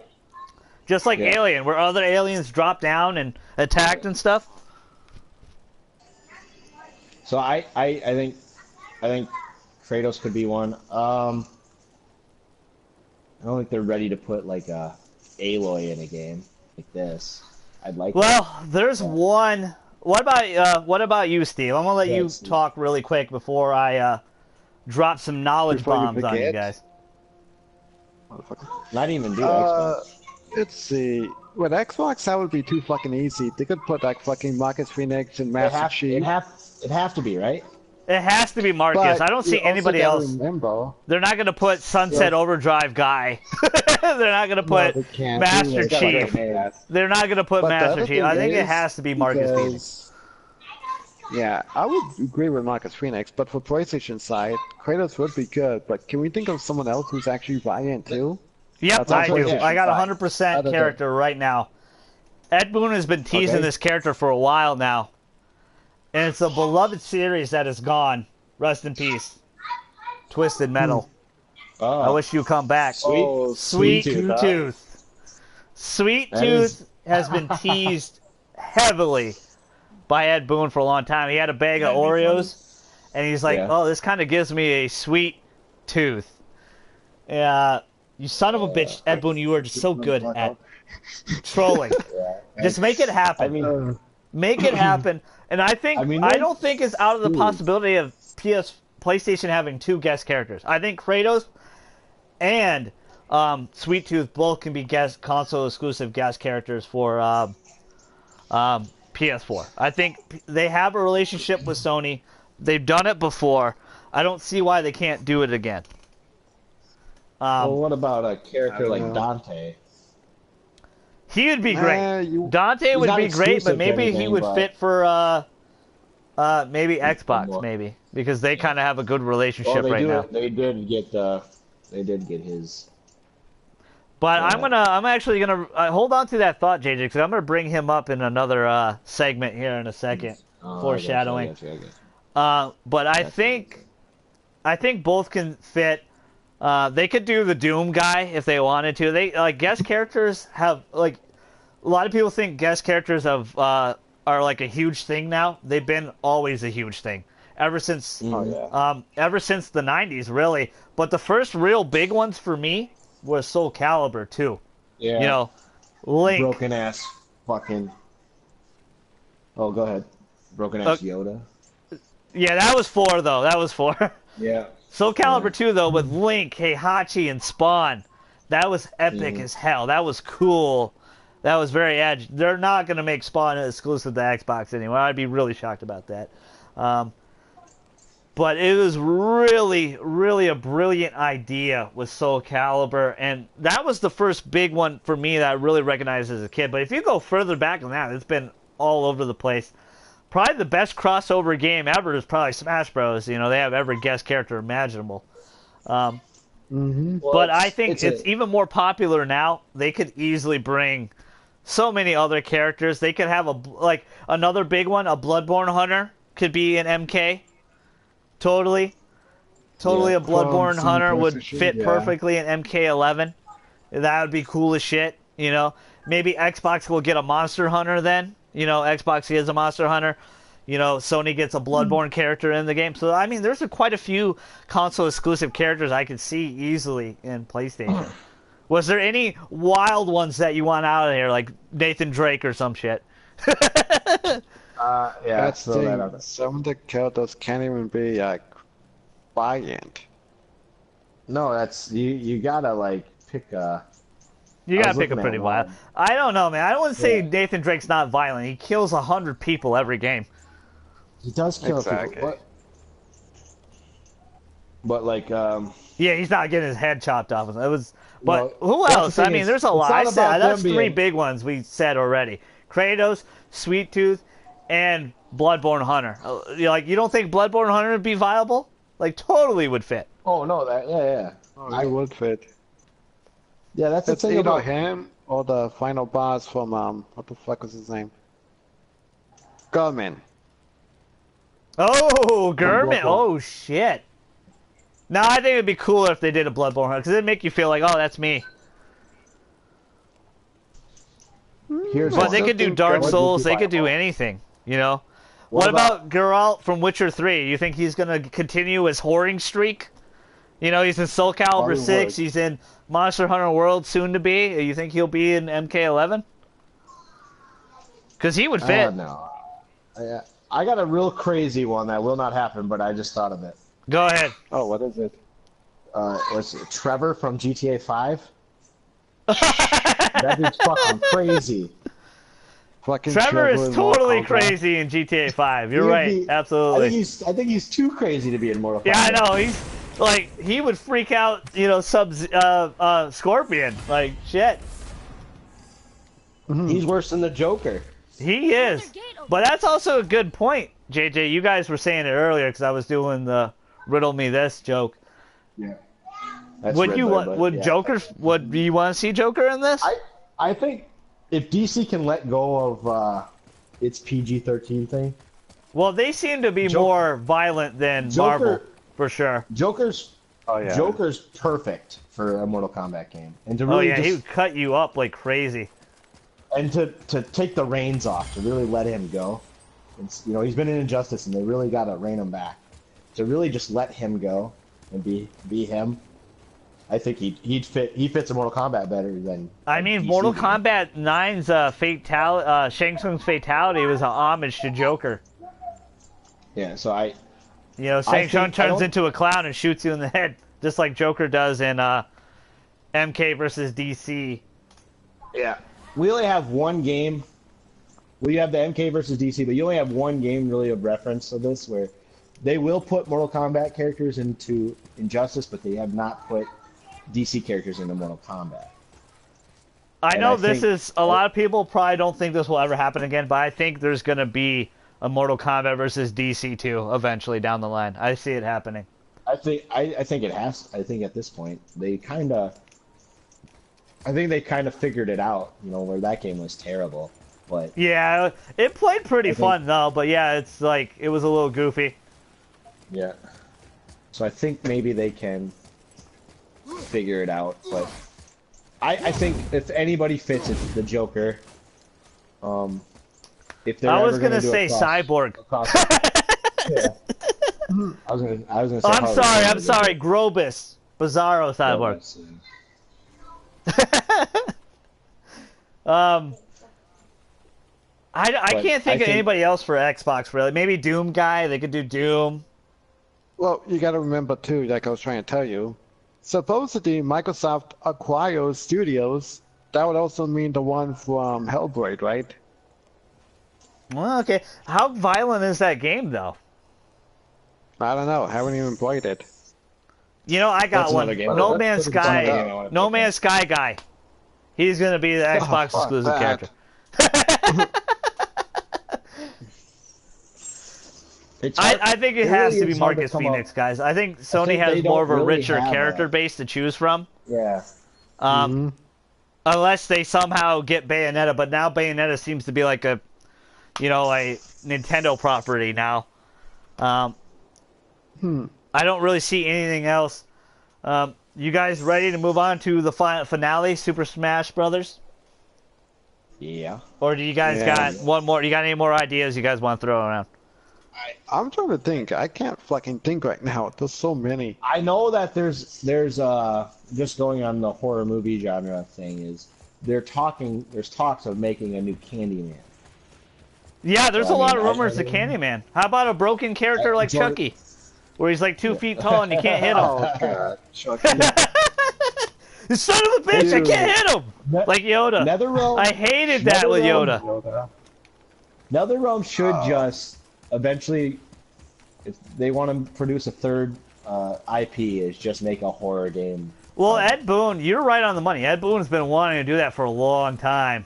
Alien, where other aliens drop down and attacked and stuff. So I think Kratos could be one. I don't think they're ready to put like a Aloy in a game like this. I'd like. Well, there's one. What about you, Steve? I'm gonna let you Steve. talk really quick before I drop some knowledge Before you bombs on you forget? guys. Motherfucker. Not even do Xbox. Let's see. With Xbox, that would be too fucking easy. They could put like fucking Marcus Phoenix and Master Chief. It have to be right. It has to be Marcus. But I don't see you also anybody gotta else. Remember, They're not gonna put Sunset Overdrive guy. They're not gonna put they can't Master do it. Chief. They're not gonna put But the Master other Chief. I thing think it is, has to be Marcus because- Phoenix. Yeah, I would agree with Marcus Phoenix, but for PlayStation side, Kratos would be good. But can we think of someone else who's actually valiant too? Yep, That's I also do. a I got different 100% Other than- character right now. Ed Boon has been teasing Okay. this character for a while now. And it's a beloved series that is gone. Rest in peace. Twisted Metal. Oh, I wish you'd come back. Sweet, Oh, Sweet Tooth, huh? Tooth. Sweet That Tooth is- has been teased heavily by Ed Boon for a long time. He had a bag of That'd be Oreos, and he's like, Yeah. oh, this kind of gives me a sweet tooth. You son of a bitch, Ed Boon, you are just so good at trolling. Just make it happen. I mean, Make it happen. And I think I mean, I don't think it's out of the Dude. possibility of PlayStation having two guest characters. I think Kratos and Sweet Tooth both can be console exclusive guest characters for PS4. I think they have a relationship with Sony. They've done it before. I don't see why they can't do it again. Well, what about a character like know. Dante? He would be great. You, Dante would not be great, but exclusive to maybe he anything, would but- fit for maybe Xbox, more. maybe because they kind of have a good Oh, relationship right now. They did get his. But Yeah. I'm actually gonna hold on to that thought, JJ, because I'm gonna bring him up in another segment here in a second, foreshadowing. I got you. But I think both can fit. They could do the Doom guy if they wanted to. They like guest characters have like a lot of people think guest characters are like a huge thing now. They've been always a huge thing ever since ever since the 90s, really. But the first real big ones for me was Soul Calibur too. Yeah. You know, Link. Broken ass fucking. Oh, go ahead. Broken ass Yoda. Yeah, that was 4 though. That was 4. Yeah. Soul Calibur 2 though with Link, Heihachi, and Spawn. That was epic as hell. That was cool. That was very edgy. They're not going to make Spawn exclusive to Xbox anymore. I'd be really shocked about that. But it was really, really a brilliant idea with Soul Calibur, and that was the first big one for me that I really recognized as a kid. But if you go further back than that, it's been all over the place. Probably the best crossover game ever is probably Smash Bros. You know, they have every guest character imaginable. Well, But I think it's even more popular now. They could easily bring so many other characters. They could have another big one, a Bloodborne Hunter could be an MK. Totally Yeah. a Bloodborne From Hunter would PlayStation, fit yeah. perfectly in MK11. That would be cool as shit, you know. Maybe Xbox will get a Monster Hunter then. You know, Xbox gets a Monster Hunter. You know, Sony gets a Bloodborne character in the game. So, I mean, there's quite a few console-exclusive characters I could see easily in PlayStation. Was there any wild ones that you want out of here, like Nathan Drake or some shit? Yeah. That's throw that out the there. some of the characters can't even be like violent. No, that's you gotta like pick a. You I gotta was pick a looking pretty at wild. one. I don't know, man. I wouldn't say Yeah. Nathan Drake's not violent. He kills 100 people every game. He does kill Exactly. people. But like, Yeah, he's not getting his head chopped off. It was, but Well, who that's the else? I thing mean, is, there's a it's lot. not about That's them 3 being- big ones we said already. Kratos, Sweet Tooth, and Bloodborne Hunter. You don't think Bloodborne Hunter would be viable? Like, totally would fit. oh no, yeah. Oh, I would fit. Yeah, that's the It's thing either about him or the final boss from what the fuck was his name? Gurman. Oh, Gurman. Bloodborne. Oh, shit. No, I think it'd be cooler if they did a Bloodborne Hunter, because it'd make you feel like, oh, that's me. here's But one. they could do think Dark Gurman would Souls. be They could do viable. anything, you know? What What about Geralt from Witcher 3? You think he's going to continue his whoring streak? You know, he's in Soul Calibur Probably 6. would. He's in Monster Hunter World soon to be. You think he'll be in MK11? Because he would fit. No. I got a real crazy one that will not happen, but I just thought of it. Go ahead. Oh, what is it? Was it Trevor from GTA 5? That dude's fucking crazy. Fucking Trevor is in Mortal totally Kombat. crazy in GTA 5. You're He would right. be- Absolutely. I think he's too crazy to be in Mortal Kombat. Yeah, I know. He's like, he would freak out, you know, Scorpion. Like, shit. He's worse than the Joker. He is. But that's also a good point, JJ. You guys were saying it earlier because I was doing the riddle me this joke. Yeah. That's Would you Riddler, want? but Would yeah. Joker? Would you want to see Joker in this? I think if DC can let go of its PG-13 thing, Well, they seem to be Joker- more violent than Joker- Marvel, for sure. Joker's Oh yeah. Joker's perfect for a Mortal Kombat game, and to Oh really yeah, he just would cut you up like crazy. and to take the reins off, to really let him go. It's, you know, he's been in Injustice, and they really got to rein him back. To really just let him go and be him. I think he'd fit. He fits in Mortal Kombat better than. I than mean, DC Mortal game. Kombat 9's Shang Tsung's fatality was an homage to Joker. Yeah, so I You know, Shang Tsung think- I turns don't- into a clown and shoots you in the head, just like Joker does in MK versus DC. Yeah. We only have one game. Well, you have the MK versus DC, but you only have one game really of reference of this where they will put Mortal Kombat characters into Injustice, but they have not put DC characters into Mortal Kombat. I And know I this think- is a lot of people probably don't think this will ever happen again, but I think there's gonna be a Mortal Kombat versus DC2 eventually down the line. I see it happening. I think it has. I think at this point they kind of. I think they kind of figured it out. You know, where that game was terrible, but Yeah, it played pretty I think- fun though, but yeah, it's like it was a little goofy. yeah. So I think maybe they can figure it out, but I think if anybody fits, it's the Joker. If they're I was ever gonna do a say cross- Cyborg. a cross- yeah. I was gonna say. Oh, I'm Harley sorry, Quinn, I'm sorry. Grobus, Bizarro Cyborg. I But can't think I of think- anybody else for Xbox really. Maybe Doom guy. They could do Doom. Well, you got to remember too, like I was trying to tell you, supposedly Microsoft acquires studios. That would also mean the one from Hellblade, right? Well, okay. How violent is that game though? I don't know. Haven't even played it. You know, I got That's one. another game. No That's Man's another Sky. game I wanna No pick Man's Sky guy. He's gonna be the Xbox fuck exclusive that. character. It's hard- I think it it has really to be is hard to Marcus come up- Phoenix, guys. I think Sony think has they more of a don't really richer have character a- base to choose from. Yeah. Unless they somehow get Bayonetta, but now Bayonetta seems to be like a, you know, a Nintendo property now. I don't really see anything else. You guys ready to move on to the finale, Super Smash Brothers? Yeah. Or do you guys Yeah. got one more? You got any more ideas you guys want to throw around? I'm trying to think. I can't fucking think right now. There's so many. I know that there's just going on the horror movie genre thing is there's talks of making a new Candyman. Yeah, there's Well, a I lot mean, of rumors of Candyman. How about a broken character like Jordan- Chucky, where he's like 2 feet tall and you can't hit him? Oh god, Chucky. You son of a bitch! I can't hit him Ne- like Yoda. NetherRealm. I hated that with NetherRealm- Yoda. NetherRealm should just eventually, if they want to produce a third IP, is just make a horror game. Well, Ed Boon, you're right on the money. Ed Boon's been wanting to do that for a long time,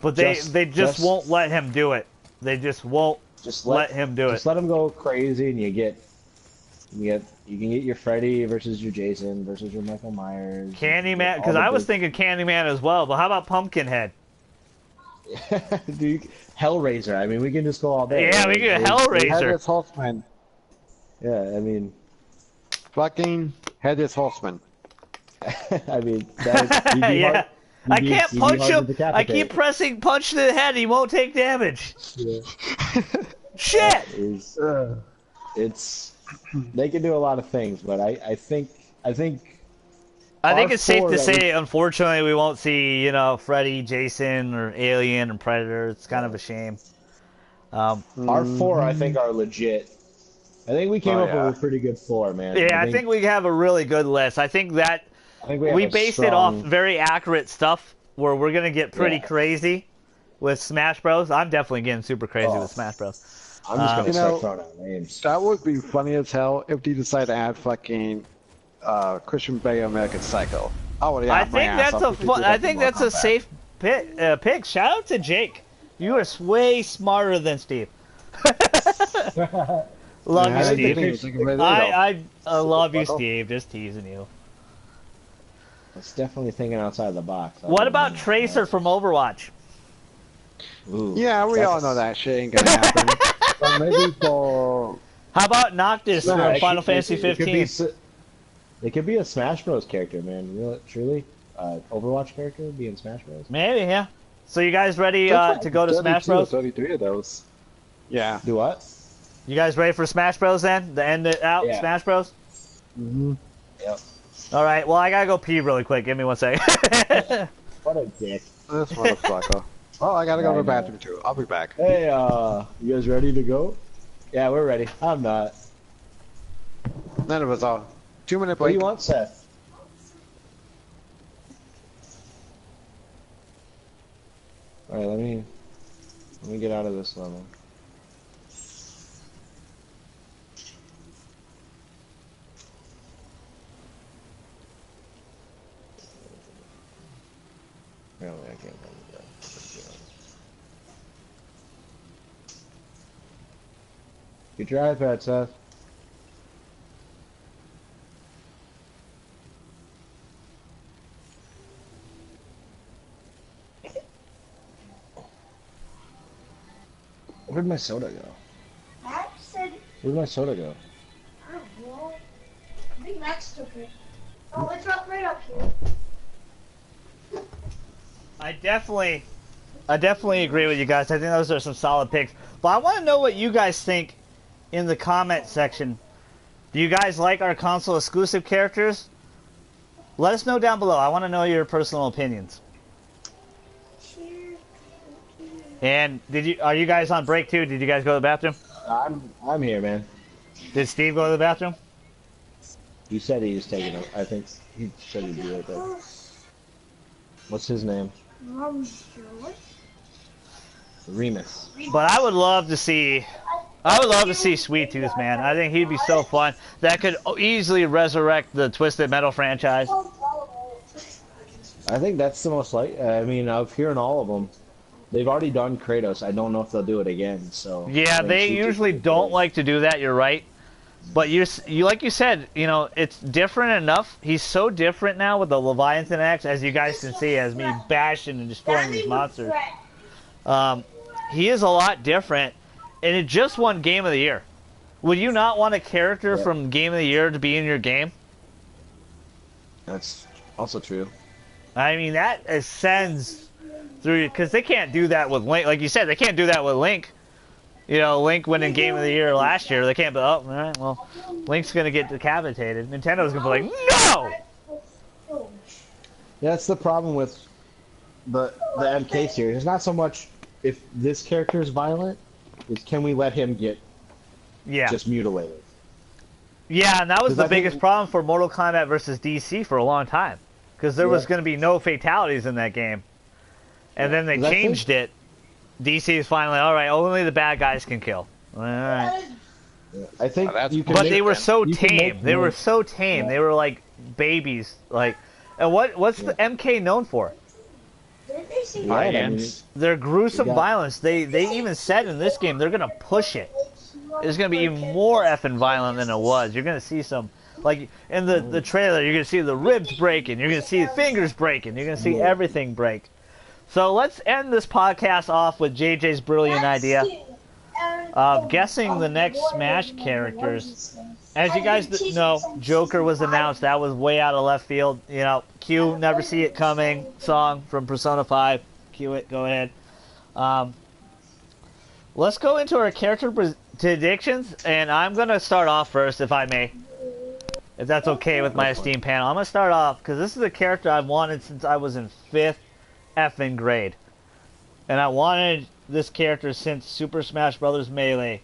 but they just won't let him do it. They just won't Just let him do Just it. let him go crazy, and you can get your Freddy versus your Jason versus your Michael Myers. Candyman, all because the I was big- thinking Candyman as well. But how about Pumpkinhead? Dude, Hellraiser. I mean, we can just go all day. Yeah, we get Hellraiser. Headless Horseman. Yeah, I mean, Fucking Headless Horseman. I mean, that, he'd be Yeah. hard- I he'd be- can't he'd be punch hard to him. I decapitate. keep pressing punch to the head. He won't take damage. Yeah. Shit. Is it's they can do a lot of things, but I think I think it's safe R4 to that say, unfortunately, we won't see, you know, Freddy, Jason, or Alien, and Predator. It's kind of a shame. our four I think are legit. I think we came Oh, up yeah. with a pretty good four, man. Yeah, I think we have a really good list. I think that I think have we a based it off strong- very accurate stuff where we're going to get pretty Yeah. crazy with Smash Bros. I'm definitely getting super crazy Oh. with Smash Bros. I'm just gonna You start know, throwing out names. That would be funny as hell if they decide to add fucking Christian Bale American Psycho. I would I think that's a fun. I think that's a safe pick. Shout out to Jake. You are way smarter than Steve. Love Yeah, you, I Steve. think I love you, Steve. Just teasing you. It's definitely thinking outside the box. What about Tracer from Overwatch? Ooh, Yeah, we all that's- know that shit ain't gonna happen. But maybe for How about Noctis No, from it Final could- Fantasy it could 15? be It could be a Smash Bros. Character, man. Really, truly, Overwatch character be in Smash Bros. Maybe, yeah. So you guys ready to go to Smash 32 or Bros? 33 of those. Yeah. Do what? You guys ready for Smash Bros then? To end it out, Yeah. Smash Bros? Yep. All right, well, I gotta go pee really quick. Give me 1 second. What a dick. This motherfucker. Oh, I gotta go to the bathroom too. I'll be back. Hey, you guys ready to go? Yeah, we're ready. I'm not. None of us are. 2-minute What do break. you want, Seth? All right, let me get out of this level. Get your iPad, Seth. Where'd my soda go? Max said, Where'd my soda go? I don't know. I think Max took it. Oh, it's up right up here. I definitely agree with you guys. I think those are some solid picks. But I want to know what you guys think in the comment section. Do you guys like our console exclusive characters? Let us know down below. I want to know your personal opinions. And are you guys on break too? Did you guys go to the bathroom? I'm here, man. Did Steve go to the bathroom? He said he was taking it. I think he said he'd be right there. What's his name? Remus. But I would love to see Sweet Tooth, man. I think he'd be so fun. That could easily resurrect the Twisted Metal franchise. I think that's the most like. I mean, of hearing all of them, they've already done Kratos. I don't know if they'll do it again. So yeah, they usually don't like to do that. You're right. But you like you said, you know, it's different enough. He's so different now with the Leviathan axe, as you guys can see, as me bashing and destroying these monsters. He is a lot different, and it just won Game of the Year. Would you not want a character from Game of the Year to be in your game? That's also true. I mean, that ascends through, because they can't do that with Link. Like you said, they can't do that with Link. You know, Link winning Game of the Year last year. They can't be, oh, all right, well, Link's going to get decapitated. Nintendo's going to be like, no! Yeah, that's the problem with the MK series. It's not so much if this character is violent, it's can we let him get just mutilated. Yeah, and that was the biggest problem for Mortal Kombat versus DC for a long time. Because there was going to be no fatalities in that game. And then they changed it. DC is finally, all right, only the bad guys can kill. All right. I think but they were so tame. They were so tame. They were like babies. Like, and what's the MK known for? Violence. Their gruesome violence. They even said in this game they're gonna push it. It's gonna be even more effing violent than it was. You're gonna see some, like in the trailer, you're gonna see the ribs breaking. You're gonna see the fingers breaking. You're gonna see everything break. So let's end this podcast off with JJ's brilliant idea of guessing the next Smash characters. As you guys know, Joker was announced. That was way out of left field. You know, cue Never See It Coming song from Persona 5. Cue it. Go ahead. Let's go into our character predictions, and I'm going to start off first, if I may. If that's okay with my esteemed panel. I'm going to start off, because this is a character I've wanted since I was in 5th effing grade. And I wanted this character since Super Smash Bros. Melee.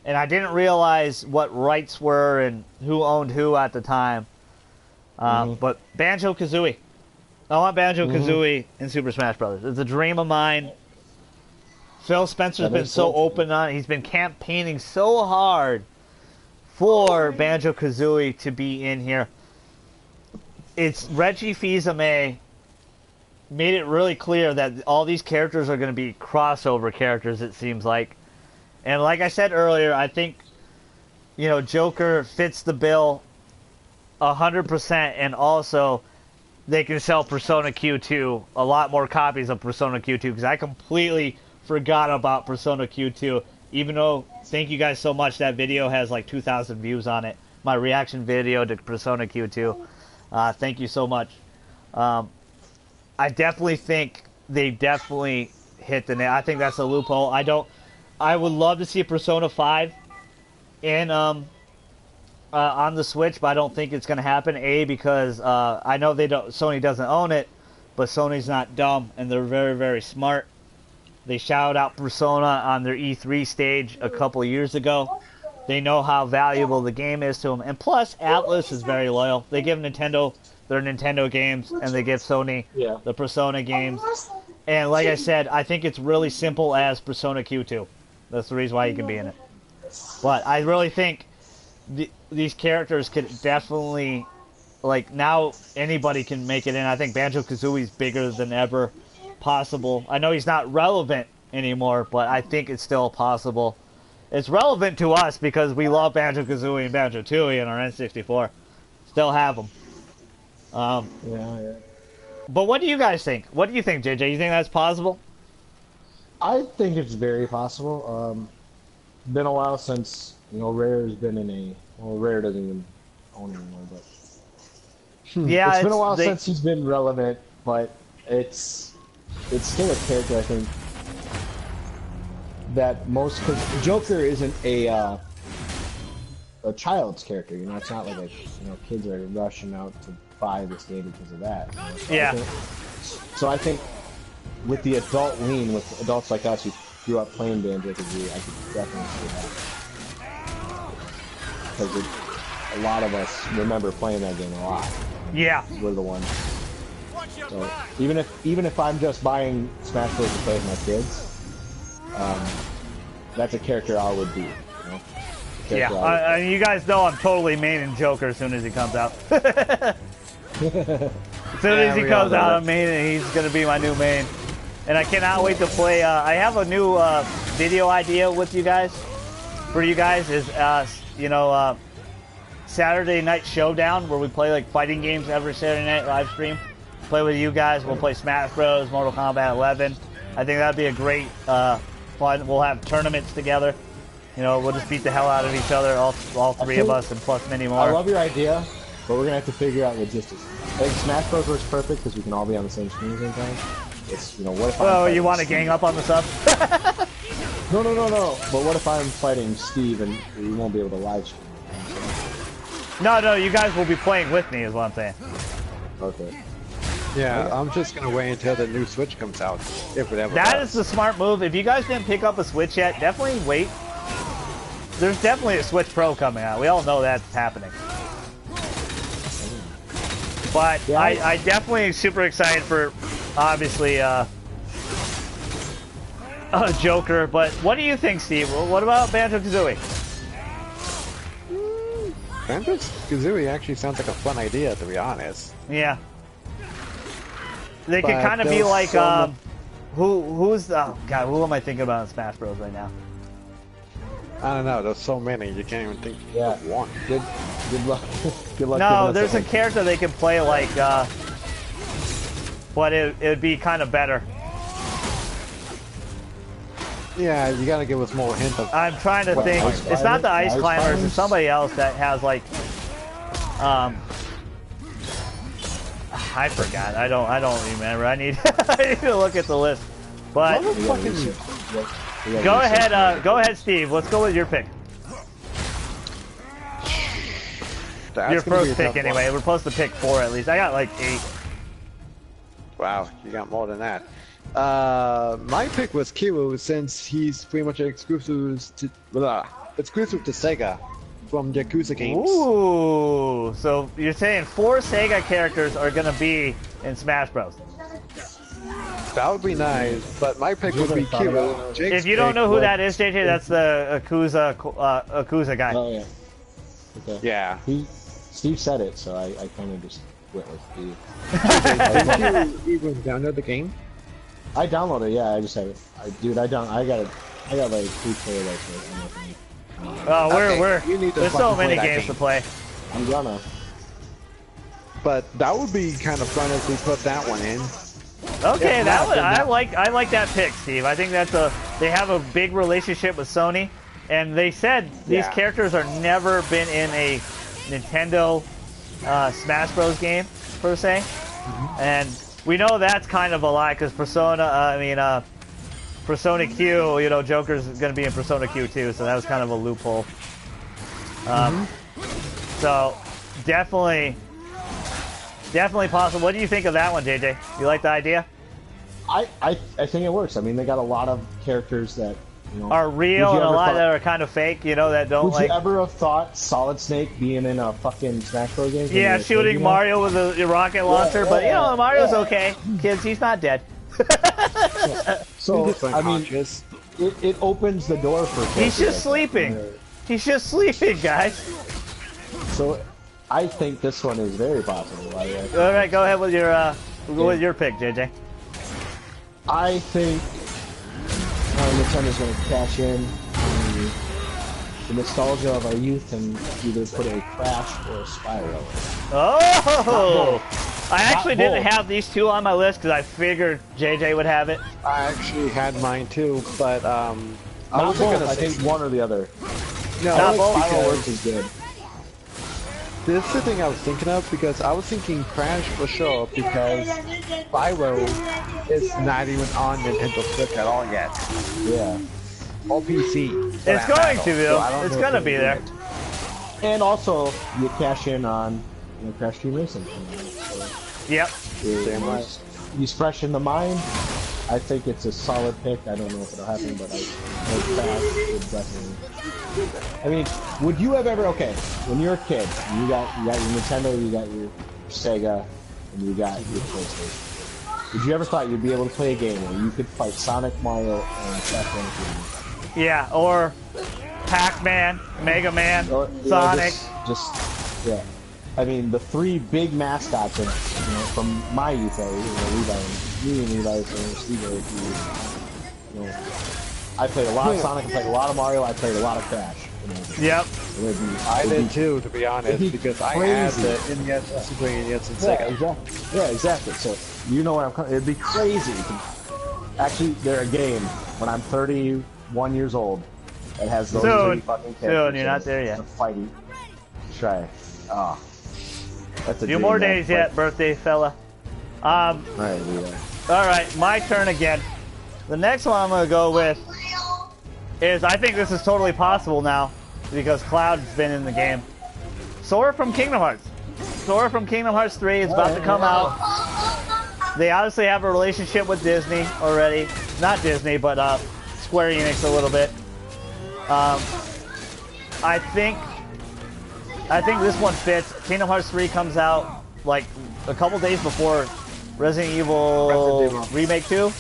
And I didn't realize what rights were and who owned who at the time. But Banjo-Kazooie. I want Banjo-Kazooie in Super Smash Bros. It's a dream of mine. Phil Spencer's been so open on it. He's been campaigning so hard for Banjo-Kazooie to be in here. It's Reggie Fils-Aimé made it really clear that all these characters are going to be crossover characters, it seems like. And like I said earlier, I think, you know, Joker fits the bill 100%, and also they can sell Persona Q2, a lot more copies of Persona Q2, because I completely forgot about Persona Q2, even though, thank you guys so much, that video has like 2,000 views on it, my reaction video to Persona Q2. Thank you so much. I definitely think they definitely hit the nail. I think that's a loophole. I would love to see Persona 5 in on the Switch, but I don't think it's going to happen. Because I know Sony doesn't own it, but Sony's not dumb, and they're very, very smart. They shouted out Persona on their E3 stage a couple of years ago. They know how valuable the game is to them, and plus Atlas is very loyal. They give Nintendo their Nintendo games, and they give Sony the Persona games. And like I said, I think it's really simple as Persona Q2. That's the reason why you can be in it. But I really think these characters could definitely, like, now anybody can make it in. I think Banjo-Kazooie's bigger than ever possible. I know he's not relevant anymore, but I think it's still possible. It's relevant to us because we love Banjo-Kazooie and Banjo-Tooie and our N64. Still have them. Yeah. But what do you guys think? What do you think, JJ? You think that's possible? I think it's very possible. Been a while since Rare has been in a. Well, Rare doesn't even own anymore, but Yeah, it's been a while since he's been relevant. But it's still a character I think that most, because Joker isn't a child's character. It's not like kids are rushing out to buy this game because of that. So I think with the adult lean, with adults like us who grew up playing Banjo-Kazooie, I could definitely see that. Because a lot of us remember playing that game a lot. Yeah. We're the ones. So even if I'm just buying Smash Bros. To play with my kids, that's a character I would be. Yeah, you guys know I'm totally maining Joker as soon as he comes out. As soon as he comes out, I'm maining. He's gonna be my new main, and I cannot wait to play. I have a new video idea with you guys. For you guys is Saturday Night Showdown, where we play like fighting games every Saturday night live stream. Play with you guys. We'll play Smash Bros, Mortal Kombat 11. I think that'd be a great fun. We'll have tournaments together. We'll just beat the hell out of each other, all three of us, and plus many more. I love your idea, but we're gonna have to figure out logistics. I think Smash Bros works perfect because we can all be on the same screen at the same time. It's what if? Oh, you want to gang up on the sub? No. But what if I'm fighting Steve and we won't be able to live stream? No, you guys will be playing with me, is what I'm saying. Okay. Yeah, I'm just gonna wait until the new Switch comes out, if it ever That does. is the smart move. If you guys didn't pick up a Switch yet, definitely wait. There's definitely a Switch Pro coming out. We all know that's happening. But yeah, I definitely am super excited for, obviously, Joker. But what do you think, Steve? What about Banjo-Kazooie? Banjo-Kazooie actually sounds like a fun idea, to be honest. Yeah. They could kind of be like, who's oh god, who am I thinking about in Smash Bros right now? I don't know, there's so many, you can't even think of one. Good luck. Good luck. No, there's a character they can play like, but it would be kind of better. Yeah, you gotta give us more hint of... I'm trying to think. It's not the Ice Climbers, it's somebody else that has like, I forgot. I don't remember. I need to look at the list. But go ahead, Steve. Let's go with your pick. Your first pick, anyway. We're supposed to pick 4 at least. I got like 8. Wow, you got more than that. My pick was Kiro, since he's pretty much exclusive to Sega from Yakuza games. Ooh, so you're saying 4 Sega characters are gonna be in Smash Bros. That would be nice, but my pick would be Kiro. If you don't know who that is, JJ, that's the Akuza guy. Oh yeah. Okay. Yeah. Steve said it, so I kind of just went with Steve. Did you even download the game? I downloaded it. Yeah, I just have it. I got like 3 playlists right now. Oh, You need to there's so fucking many play that games game. to play. I'm gonna. But that would be kind of fun if we put that one in. Okay, If that not, would, then I that- like that pick, Steve. I think they have a big relationship with Sony, and they said these Yeah. characters are never been in a Nintendo Smash Bros game per se, and we know that's kind of a lie because Persona Q, Joker's gonna be in Persona Q too, so that was kind of a loophole. So definitely possible. What do you think of that one, JJ? You like the idea? I think it works. I mean, they got a lot of characters that Are real and a lot that are kind of fake, that don't Would like. you ever have thought Solid Snake being in a fucking Smash Bros. Game? Yeah, shooting Mario with a rocket launcher, but Mario's okay. Kids, he's not dead. So He's just I mean, unconscious. it opens the door for. He's characters just like that. sleeping. He's just sleeping, guys. So I think this one is very possible. All right, go ahead with your pick, JJ. I think Nintendo's going to cash in on the nostalgia of our youth and either put a Crash or a Spyro. Oh! I actually Not didn't both. have these two on my list because I figured JJ would have it. I actually had mine too, but I Not wasn't both, gonna I say think one or the other. no. Not I both. think because Fireworks is good. this is the thing I was thinking of because I was thinking Crash for sure because Spyro is not even on Nintendo Switch at all yet, Yeah. or PC. for It's that going matter. to, So though. I don't It's know if gonna they be do there. it. And also, you cash in on Crash Team Racing. Yep. Damn right. He's fresh in the mind. I think it's a solid pick. I don't know if it'll happen, but I think Crash would definitely. I mean, would you have ever? Okay, when you're a kid, you got your Nintendo, you got your Sega, and you got your PlayStation. Would you ever thought you'd be able to play a game where you could fight Sonic, Mario, and Crash Bandicoot? Yeah, or Pac-Man, Mega Man, Or, you know, Sonic. yeah. I mean, the three big mascots of, from my youth, Levi, Steve, I played a lot of Sonic, I played a lot of Mario, I played a lot of Crash. Yep. I did too, to be honest, it'd be because I had crazy. the NES, the Super NES, and Yeah, Sega. exactly. Yeah, exactly. So you know where I'm coming. It'd be crazy. Actually, there's a game when I'm 31 years old that has those Soon. three fucking characters. Soon, you're in not it. there yet. The fighting. Try. Ah. That's a Few dream, more man. days yet, birthday fella. Right, yeah. Alright, my turn again. The next one I'm gonna go with is, I think this is totally possible now, because Cloud's been in the game. Sora from Kingdom Hearts. Sora from Kingdom Hearts 3 is about to come out. They obviously have a relationship with Disney already. Not Disney, but Square Enix a little bit. I think this one fits. Kingdom Hearts 3 comes out like a couple days before Resident Evil Remake 2.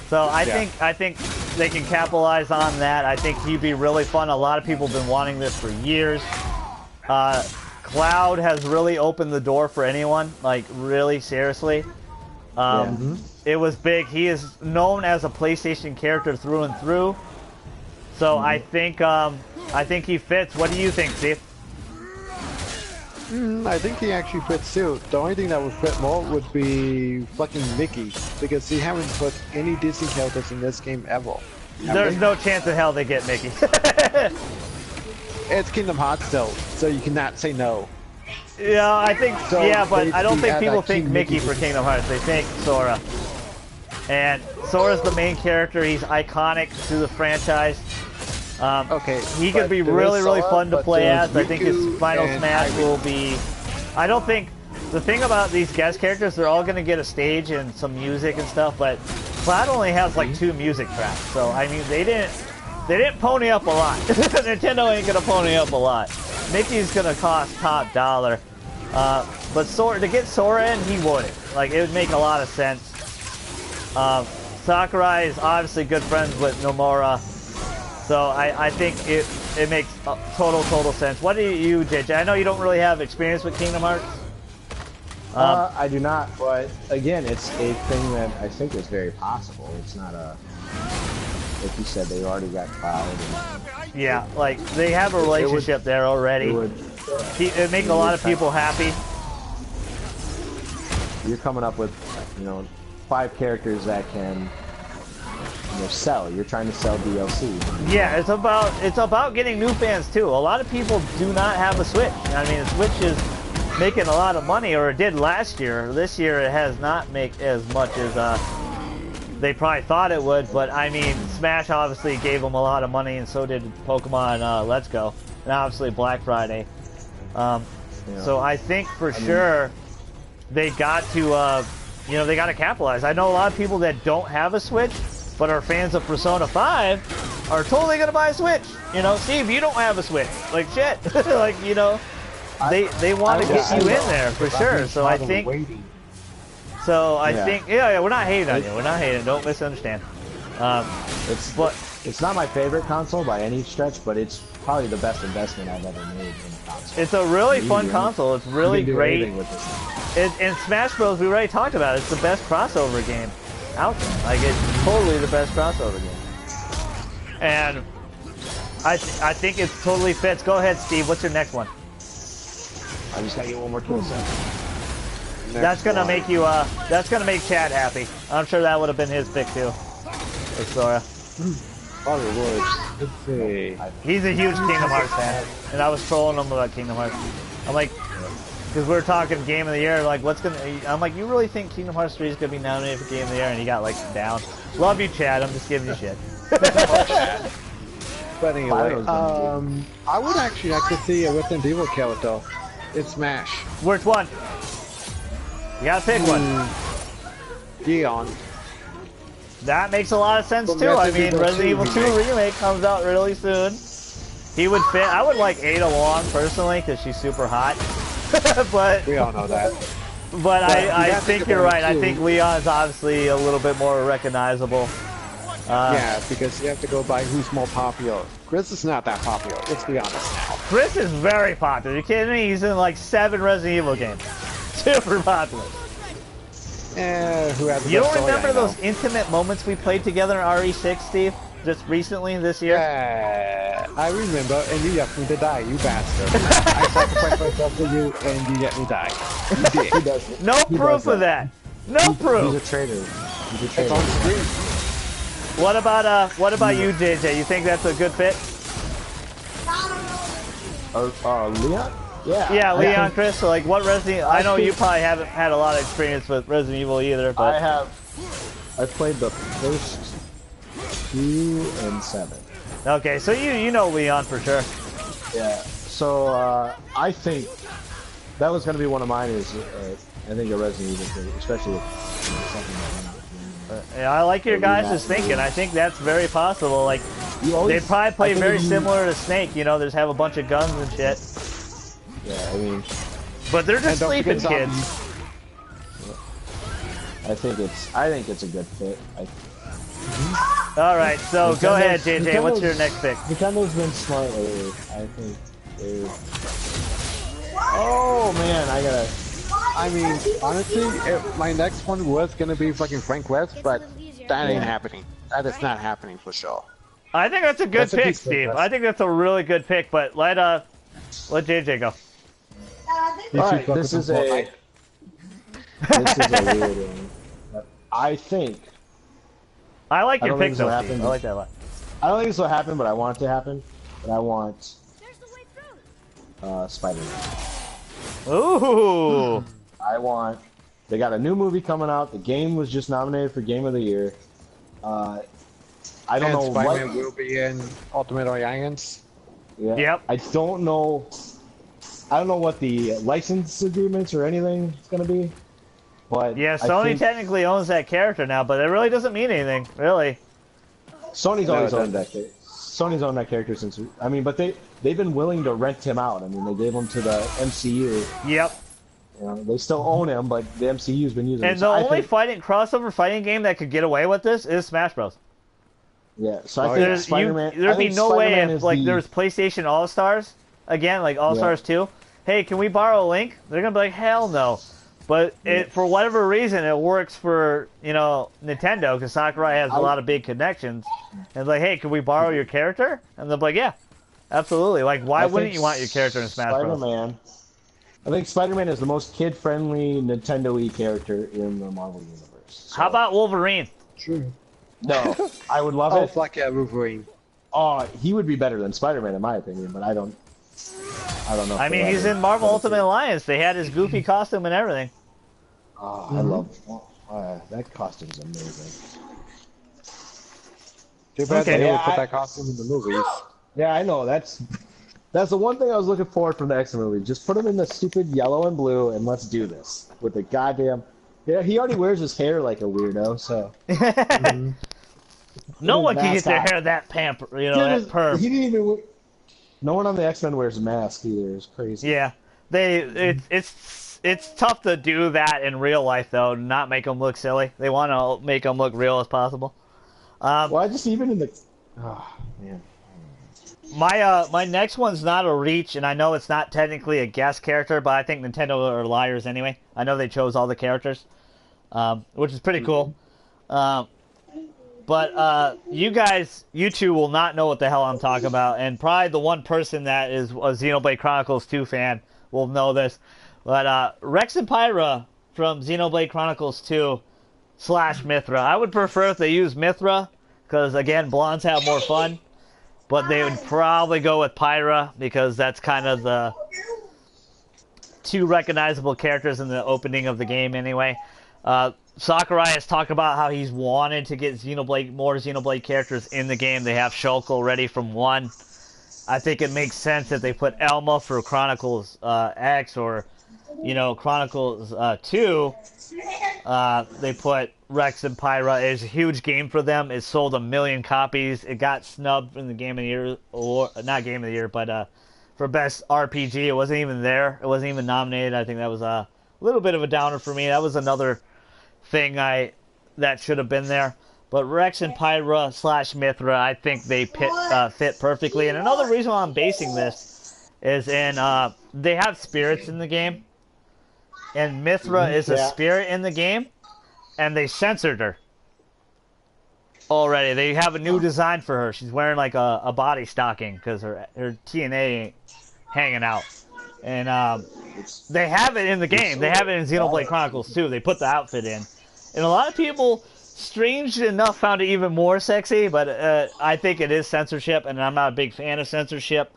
So I think they can capitalize on that. I think he'd be really fun. A lot of people have been wanting this for years. Cloud has really opened the door for anyone, like really seriously. It was big. He is known as a PlayStation character through and through. So I think he fits. What do you think, Steve? I think he actually fits too. The only thing that would fit more would be fucking Mickey, because he haven't put any Disney characters in this game ever. There's no chance in hell they get Mickey. It's Kingdom Hearts still, so you cannot say no. Yeah, I think, So yeah, but I don't basically think add people that think King Mickey Mickey for Kingdom Hearts. They think Sora. And Sora's the main character. He's iconic to the franchise. Okay, He could but be there really, is really Sora, fun to but play there's as. I think his Riku final and smash Ivy. will be... I don't think... The thing about these guest characters, they're all going to get a stage and some music and stuff, but Cloud only has like 2 music tracks. So, I mean, they didn't pony up a lot. Nintendo ain't going to pony up a lot. Mickey's going to cost top dollar. But Sora, to get Sora in, he wouldn't. Like, it would make a lot of sense. Sakurai is obviously good friends with Nomura. So I think it makes total sense. What do you, JJ? I know you don't really have experience with Kingdom Hearts. I do not, but again, it's a thing that I think is very possible. It's not a, like you said, they already got Cloud. And Yeah, like they have a relationship there already. It'd make a lot of people happy. You're coming up with, 5 characters that can, sell. You're trying to sell DLC. Yeah, it's about getting new fans too. A lot of people do not have a Switch. I mean, the Switch is making a lot of money, or it did last year. This year it has not made as much as they probably thought it would, but I mean, Smash obviously gave them a lot of money, and so did Pokemon Let's Go, and obviously Black Friday. So I think for sure they got to, they got to capitalize. I know a lot of people that don't have a Switch, but are fans of Persona 5, are totally gonna buy a Switch. Steve, you don't have a Switch. Like shit. Like they want to get you in there for sure. So I think. Yeah, we're not hating on you. We're not hating. Don't misunderstand. It's not my favorite console by any stretch, but it's probably the best investment I've ever made in a console. It's a really fun console. It's really great. In Smash Bros, we already talked about it. It's the best crossover game out there. Like, it's totally the best crossover game. And I think it totally fits. Go ahead, Steve. What's your next one? I just gotta get one more kill set. That's gonna make you. That's gonna make Chad happy. I'm sure that would have been his pick too. Or Sora. Oh Lord. Let's see. He's a huge Kingdom Hearts fan, and I was trolling him about Kingdom Hearts. I'm like, because we were talking Game of the Year, like, what's gonna? I'm like, you really think Kingdom Hearts 3 is gonna be nominated for Game of the Year? And he got like down. Love you, Chad. I'm just giving you shit. But anyway, I would actually like to see a Resident Evil character in Smash. Which one? You gotta pick one. Leon. That makes a lot of sense From too. I Resident mean, Evil Resident Evil 2 remake comes out really soon. He would fit. I would like Ada Wong personally because she's super hot. but We all know that. but I you have to think give you're it right. I two. think Leon's obviously a little bit more recognizable. Yeah, because you have to go by who's more popular. Chris is not that popular, let's be honest now. Chris is very popular. You kidding me? He's in like 7 Resident Evil games. Super popular. Who has the You best don't story, remember I know. those intimate moments we played together in RE6, Steve? Just recently this year? Yeah, I remember, and you left me to die, you bastard. I sacrificed myself for you, and you let me die. You did. He does. No proof of that. No proof. He's a traitor. He's a It's traitor. on screen. What about you, JJ? You think that's a good fit? Leon? Yeah. Yeah, I Leon, think- Chris. So like, what Resident? I know you probably haven't had a lot of experience with Resident Evil either, but I have. I played the first 2 and 7. okay. So you know Leon for sure. Yeah. So I think that was going to be one of mine. Is I think a Resident Evil thing, especially with something like that. Yeah, I like your Maybe guys' not. thinking. I think that's very possible. Like, You always, they probably play I think very you- similar to Snake. You know, they just have a bunch of guns and shit. Yeah, I mean, But they're And just don't sleeping forget kids. I think it's a good fit. All right, so go ahead, Nintendo's- JJ. What's your Nintendo's- next pick? Nintendo's been smart lately. I think they're. Oh man, I gotta. I mean, honestly, my next one was gonna be fucking Frank West, but that ain't happening. That is not happening for sure. I think that's a good That's a pick, decent Steve. pick. I think that's a really good pick. But let JJ go. You All two right, focus this is on a. Fortnite. This is a weird one. But I think. I like I your don't pick think this will though, Steve. happen. I like that a lot. I don't think this will happen, but I want it to happen. But I want. Spider-Man. Ooh. I want. They got a new movie coming out. The game was just nominated for Game of the Year. I don't And know Spider-Man what. will be in Ultimate Alliance. Yeah. Yep. I don't know. I don't know what the license agreements or anything is going to be. But Yeah, I Sony think technically owns that character now, but it really doesn't mean anything, really. Sony's No, always it owned that. Sony's owned that character since. I mean, but they've been willing to rent him out. I mean, they gave him to the MCU. Yep. You know, they still own him, but the MCU's been using him. And So the I only think, crossover fighting game that could get away with this is Smash Bros. yeah. So I Oh, think yeah. Spider-Man. I There'd be think no way Spider-Man if is like the- there was PlayStation All Stars again, like All Stars 2. Hey, can we borrow a link? They're gonna be like, hell no. But for whatever reason, it works for Nintendo because Sakurai has a lot of big connections. And like, hey, can we borrow your character? And they're like, yeah, absolutely. Like, why I wouldn't think you want your character in Smash Bros? Spider-Man. I think Spider-Man is the most kid-friendly Nintendo-y character in the Marvel universe. So- How about Wolverine? True. No, I would love Oh, it. fuck yeah, Wolverine. Oh, he would be better than Spider-Man in my opinion, but I don't know. if I mean, they'll he's ever in Marvel let it Ultimate be. Alliance. They had his goofy costume and everything. Oh, I love that costume's amazing. Too bad Okay. they Yeah, would put I- that costume in the movies. Yeah, I know. That's the one thing I was looking forward from the X-Men movie. Just put him in the stupid yellow and blue, and let's do this with the goddamn. Yeah, he already wears his hair like a weirdo, so. No His one can get their mascot. hair that that perm. He didn't even. No one on the X-Men wears a mask either. It's crazy. Yeah, it's tough to do that in real life though. Not make them look silly. They want to make them look real as possible. Well, I just even in the. Oh man. My next one's not a reach, and I know it's not technically a guest character, but I think Nintendo are liars anyway. I know they chose all the characters, which is pretty cool. But But you guys, you two will not know what the hell I'm talking about, and probably the one person that is a Xenoblade Chronicles 2 fan will know this. But Rex and Pyra from Xenoblade Chronicles 2 / Mithra. I would prefer if they use Mithra, because again, blondes have more fun. But they would probably go with Pyra, because that's kind of the two recognizable characters in the opening of the game anyway. Sakurai has talked about how he's wanted to get more Xenoblade characters in the game. They have Shulk already from 1. I think it makes sense if they put Elma for Chronicles X, or, Chronicles 2. They put Rex and Pyra. It's a huge game for them. It sold 1 million copies. It got snubbed in the Game of the Year, or not Game of the Year, but for Best RPG. It wasn't even there. It wasn't even nominated. I think that was a little bit of a downer for me. That was another thing that should have been there. But Rex and Pyra / Mithra, I think they fit perfectly. And another reason why I'm basing this is they have spirits in the game. And Mithra is a spirit in the game. And they censored her already. They have a new design for her. She's wearing like a body stocking because her TNA ain't hanging out. And they have it in the game. They have it in Xenoblade Chronicles 2. They put the outfit in. And a lot of people, strangely enough, found it even more sexy, but I think it is censorship, and I'm not a big fan of censorship.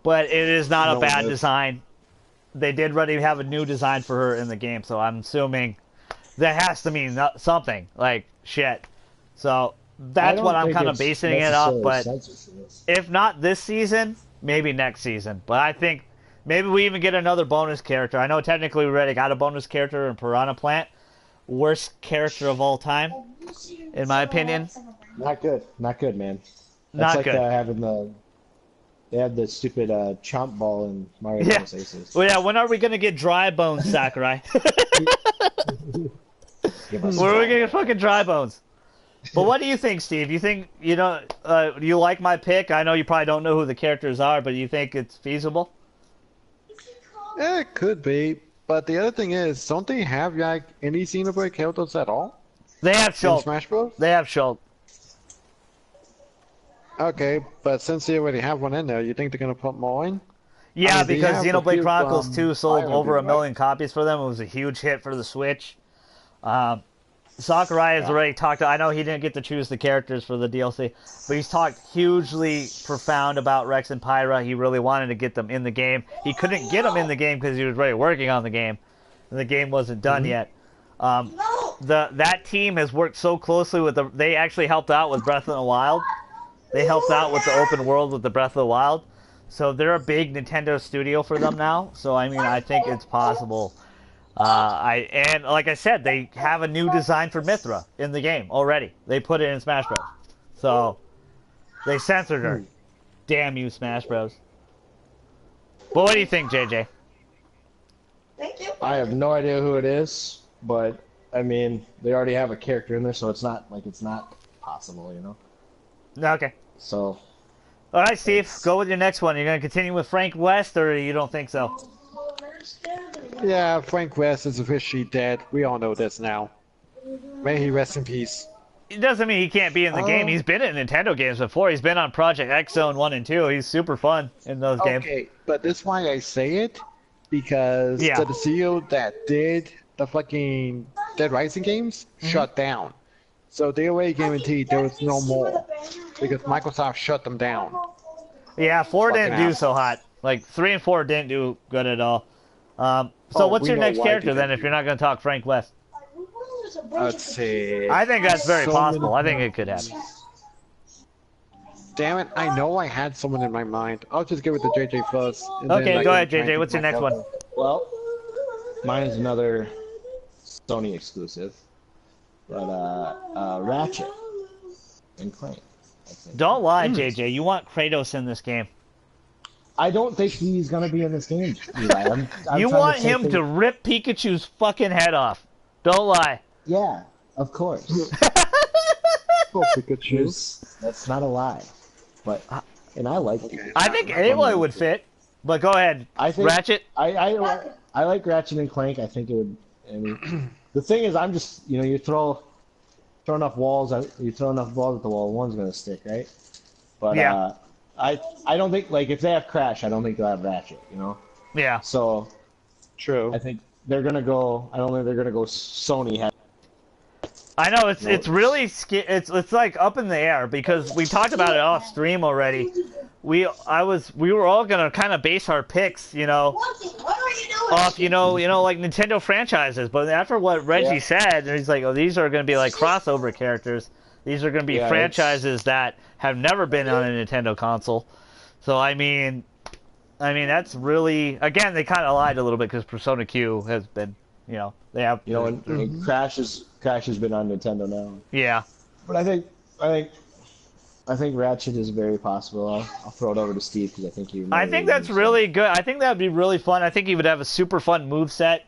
But it is not a bad design. They did already have a new design for her in the game, so I'm assuming that has to mean something, like shit. So that's what I'm kind of basing it off, but if not this season, maybe next season. But I think maybe we even get another bonus character. I know technically we already got a bonus character in Piranha Plant. Worst character of all time, in my opinion. Not good, man. That's Not like good. Having they had the stupid chomp ball in Mario Bros. Aces. Well, yeah, when are we gonna get dry bones, Sakurai? Give us Where are we gonna get fucking dry bones? But what do you think, Steve? You think you like my pick? I know you probably don't know who the characters are, but you think it's feasible? Yeah, it could be. But the other thing is, don't they have like any Xenoblade characters at all? They have In Shulk. Smash Bros? They have Shulk. Okay, but since they already have one in there, you think they're gonna put more in? Yeah, I mean, they because have a Xenoblade few Chronicles from 2 sold Fire over 1 Emblem, million copies for them. It was a huge hit for the Switch. Sakurai has already talked. I know he didn't get to choose the characters for the DLC, but he's talked hugely profound about Rex and Pyra. He really wanted to get them in the game. He couldn't get them in the game because he was already working on the game, and the game wasn't done yet. That team has worked so closely with they actually helped out with Breath of the Wild. They helped out with the open world with the Breath of the Wild. So they're a big Nintendo studio for them now. So I mean, I think it's possible. And like I said, they have a new design for Mithra in the game already. They put it in Smash Bros. So they censored her. Damn you, Smash Bros. But what do you think, JJ? Thank you. I have no idea who it is, but I mean, they already have a character in there, so it's not possible, Okay. So. All right, Steve, go with your next one. You're going to continue with Frank West, or you don't think so? Yeah, Frank West is officially dead. We all know this now. May he rest in peace. It doesn't mean he can't be in the game. He's been in Nintendo games before. He's been on Project X Zone 1 and 2. He's super fun in those games. Okay, but this is why I say it, because the studio that did the fucking Dead Rising games shut down. So they already guaranteed there was no more, because Microsoft shut them down. Yeah, 4 didn't do so hot. Like, 3 and 4 didn't do good at all. So what's your next character, then, if you're not going to talk Frank West? Let's see. I think that's very possible. I think it could happen. Damn it, I know I had someone in my mind. I'll just give it to JJ first. Okay, go ahead, JJ. What's your next one? Well, mine is another Sony exclusive, but Ratchet and Clank. I think. Don't lie, JJ. You want Kratos in this game. I don't think he's gonna be in this game, Eli. I'm You trying want to say him things- to rip Pikachu's fucking head off. Don't lie. Yeah, of course. Oh, Pikachu. That's not a lie, but and I like. I think Aloy would fit, but go ahead. I think Ratchet? I like Ratchet and Clank. I think it would. I mean, the thing is, I'm just you throw throw enough walls, you throw enough balls at the wall, one's gonna stick, right? But Yeah. I don't think like if they have Crash, I don't think they'll have Ratchet, you know. Yeah. So True. I think they're gonna go. I don't think they're gonna go Sony. I know it's really it's like up in the air because we talked about it off stream already. We were all gonna kind of base our picks, you know, What are you doing? off like Nintendo franchises. But after what Reggie said, he's like, oh, these are gonna be like crossover characters. These are gonna be franchises that have never been on a Nintendo console. So I mean that's really again they kind of lied a little bit because Persona Q has been. They have. And Crash has been on Nintendo now. Yeah. But I think Ratchet is very possible. I'll throw it over to Steve because I think you. I think that's really good. I think that would be really fun. I think he would have a super fun moveset.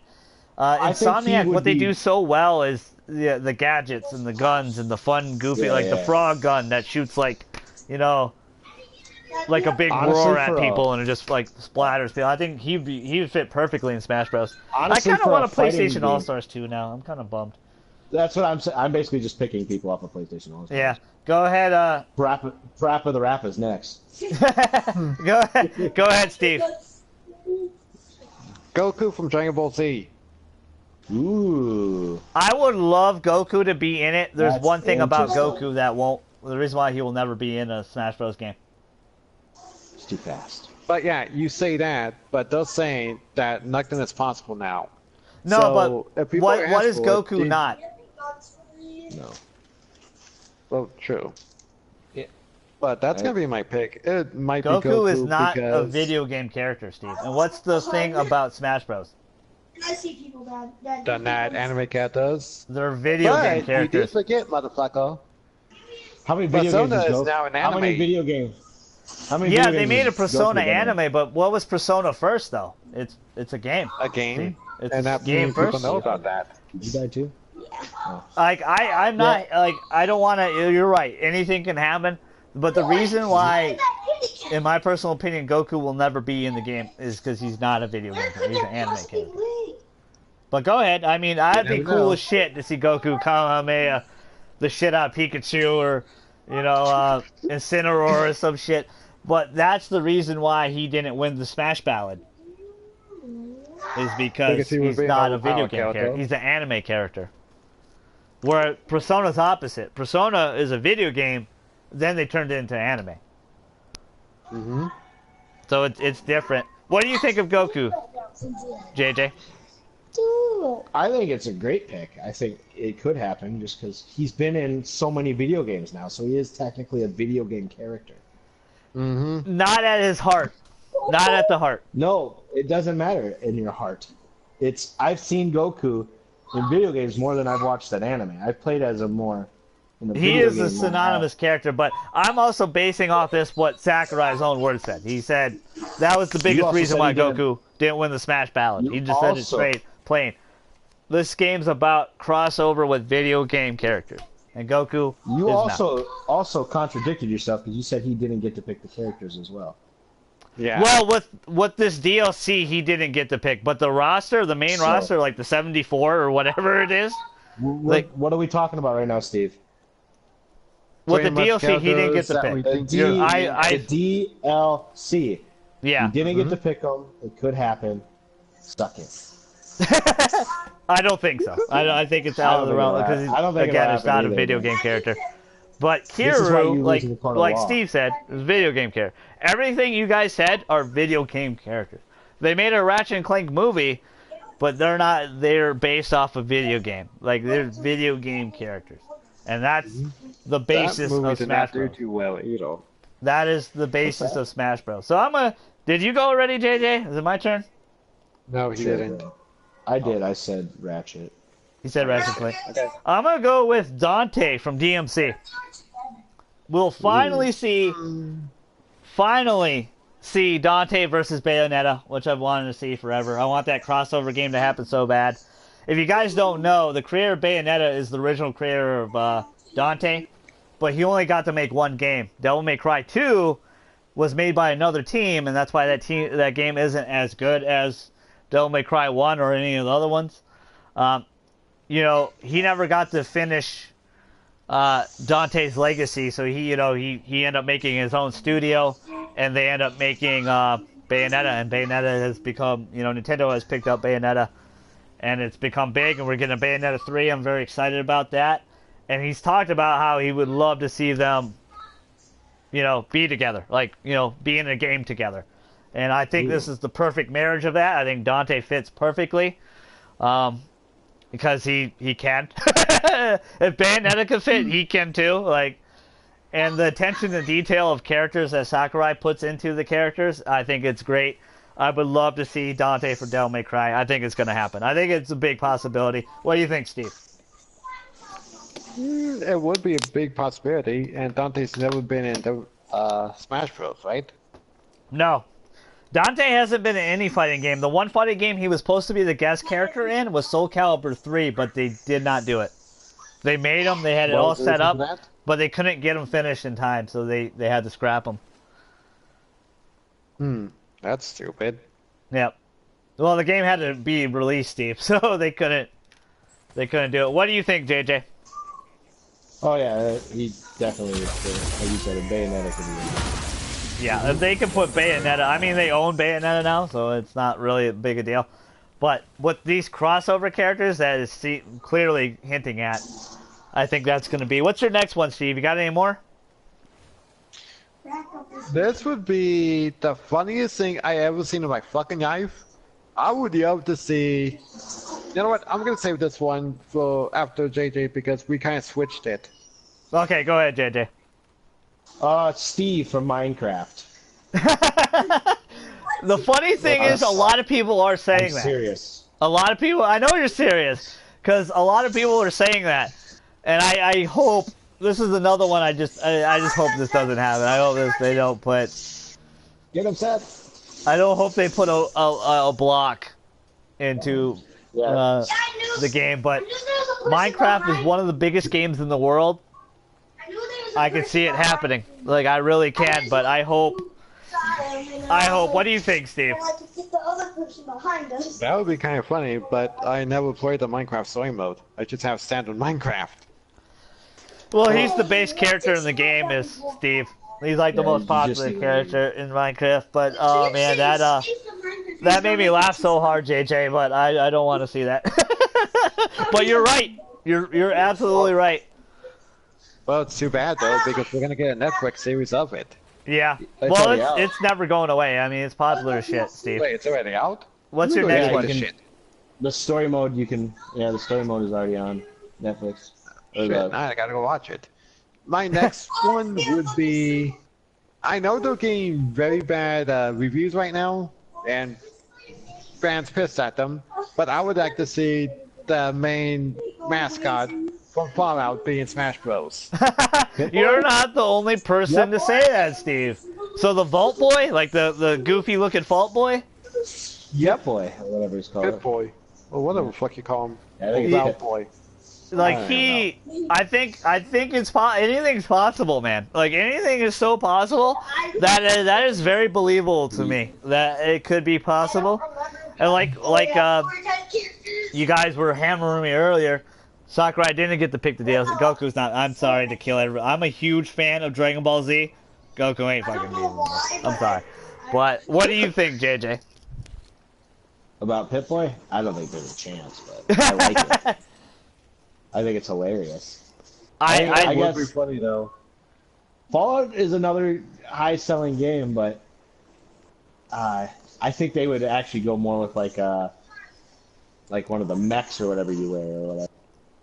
Insomniac, what they do so well is the gadgets and the guns and the fun, goofy, the frog gun that shoots like a big roar at people and it just like splatters people. I think he would fit perfectly in Smash Bros. Honestly, I kind of want a PlayStation game, All Stars 2 now. I'm kind of bummed. That's what I'm saying. I'm basically just picking people off of PlayStation All Stars. Yeah. Go ahead. Parappa the Rappa's next. Go ahead, Steve. Goku from Dragon Ball Z. Ooh. I would love Goku to be in it. There's That's one thing about interesting. Goku that won't. The reason why he will never be in a Smash Bros. Game. It's too fast. But yeah, you say that, but they're saying that nothing is possible now. No, So, if but people what ask is for it, Goku they- not? No. Well, true. Yeah. But that's gonna be my pick. It might be Goku Goku is not a because video game character, Steve. And what's the thing about Smash Bros? I see people that the Nat Anime Cat does. They're video game But you did characters. forget, motherfucker. How many video Persona games is now an How many anime. video games? How many Yeah, video they games made a has Persona Goku been in? anime, but what was Persona first though? It's a game. A game, It's and a not game many people first. know about that. Did you die too? Like I'm not like I don't want to. You're right. Anything can happen. But the reason why, in my personal opinion, Goku will never be in the game is because he's not a video game character. He's an anime character. But go ahead. I mean, I'd be never cool know. as shit to see Goku Kamehameha the shit out of Pikachu or, Incineroar or some shit. But that's the reason why he didn't win the Smash Ballad. Is because Because he would he's be an not a overpowered video game character. character. He's an anime character. Where Persona's opposite. Persona is a video game, then they turned it into anime. Mm-hmm. So it's different. What do you think of Goku, JJ? I think it's a great pick. I think it could happen just because he's been in so many video games now, so he is technically a video game character. Mm-hmm. Not at his heart. Not at the heart. No, it doesn't matter in your heart. I've seen Goku in video games more than I've watched that anime. I've played as him more. In the He video is a game than I have. synonymous character, but I'm also basing off this what Sakurai's own words said. He said that was the biggest also reason said why he didn't- Goku didn't win the Smash Ballad. You He just said it also- straight, plain. This game's about crossover with video game characters, and Goku You is not. also contradicted yourself because you said he didn't get to pick the characters as well. Yeah. Well, with this DLC, he didn't get to pick, but the roster, the main So- roster, like the 74 or whatever it is, What are we talking about right now, Steve? with the Pretty much DLC, he didn't get characters to that we pick. think The DLC. Yeah. You didn't get to pick them. It could happen. Suck it. I don't think so. I think it's I out don't of the think realm it'll because happen. I don't think again, it'll it's not happen a either, video but- game character. But This is why you Kiru, lose in the corner of like the wall. Steve said, is a video game character. Everything you guys said are video game characters. They made a Ratchet and Clank movie, but they're not. They're based off a video game. Like they're video game characters, and that's the that basis movie of did Smash not do Bros. too well either. That is the basis of Smash Bros. So I'm gonna. Did you go already, JJ? Is it my turn? No, he Sure, didn't. bro. I did. I said Ratchet. He said Ratchet and Clank. Okay. I'm gonna go with Dante from DMC. We'll finally see Dante versus Bayonetta, which I've wanted to see forever. I want that crossover game to happen so bad. If you guys don't know, the creator of Bayonetta is the original creator of Dante, but he only got to make one game. Devil May Cry 2 was made by another team, and that's why that game isn't as good as Devil May Cry 1 or any of the other ones. He never got to finish Dante's legacy. So he ended up making his own studio, and they end up making Bayonetta, and Bayonetta has become, Nintendo has picked up Bayonetta, and it's become big, and we're getting a Bayonetta 3. I'm very excited about that. And he's talked about how he would love to see them, be together, like, be in a game together. And I think this is the perfect marriage of that. I think Dante fits perfectly, because he can. If Bayonetta can fit, he can too. Like, and the attention to detail of characters that Sakurai puts into the characters, I think it's great. I would love to see Dante for Devil May Cry. I think it's going to happen. I think it's a big possibility. What do you think, Steve? It would be a big possibility, and Dante's never been in the Smash Bros, right? No. Dante hasn't been in any fighting game. The one fighting game he was supposed to be the guest character in was Soul Calibur 3, but they did not do it. They made him, they had it all set up, but they couldn't get him finished in time, so they had to scrap him. That's stupid. Yep. Well, the game had to be released, Steve, so they couldn't do it. What do you think, JJ? Oh yeah, he definitely, like you said, a Bayonetta could be. Yeah, if they can put Bayonetta, I mean, they own Bayonetta now, so it's not really a big a deal. But with these crossover characters that is clearly hinting at, I think that's going to be. What's your next one, Steve? You got any more? This would be the funniest thing I ever seen in my fucking life. I would love to see. You know what? I'm gonna save this one for after JJ because we kind of switched it. Okay, go ahead, JJ. Steve from Minecraft. The funny thing is, a lot of people are saying that. Serious. A lot of people. I know you're serious, because a lot of people are saying that, and I hope this is another one. I just hope this doesn't happen. I hope they don't put. Get upset. I don't hope they put a block into the game, but Minecraft is one of the biggest games in the world. I can see it happening. Like, I really can, but I hope. What do you think, Steve? That would be kind of funny, but I never played the Minecraft story mode. I just have standard Minecraft. Well, he's the base character in the game, is Steve. He's like the most popular character in Minecraft, but oh man, that made me laugh so hard, JJ. But I don't want to see that. But you're right. You're absolutely right. Well, it's too bad though, because we're gonna get a Netflix series of it. Yeah. Well, it's never going away. I mean, it's popular as shit, Steve. Wait, it's already out? What's your next one? The story mode you can. Yeah, the story mode is already on Netflix. Shit, I gotta go watch it. My next one would be, I know they're getting very bad reviews right now, and fans pissed at them, but I would like to see the main mascot from Fallout be in Smash Bros. You're not the only person to say that, Steve. So the Vault Boy, like the goofy looking Vault Boy? Yep, boy, or whatever it's called. Pit Boy, or whatever the fuck you call him. I think Vault Boy. Like I think it's anything's possible, man. Like anything is so possible that is very believable to me that it could be possible. And like you guys were hammering me earlier, Sakurai didn't get to pick the deals. Goku's not. I'm sorry to kill everyone. I'm a huge fan of Dragon Ball Z. Goku ain't fucking beating me. I'm sorry. But what do you think, JJ? About Pip-Boy? I don't think there's a chance, but I like it. I think it's hilarious. I guess would be funny though. Fallout is another high-selling game, but I think they would actually go more with like one of the mechs or whatever you wear or whatever.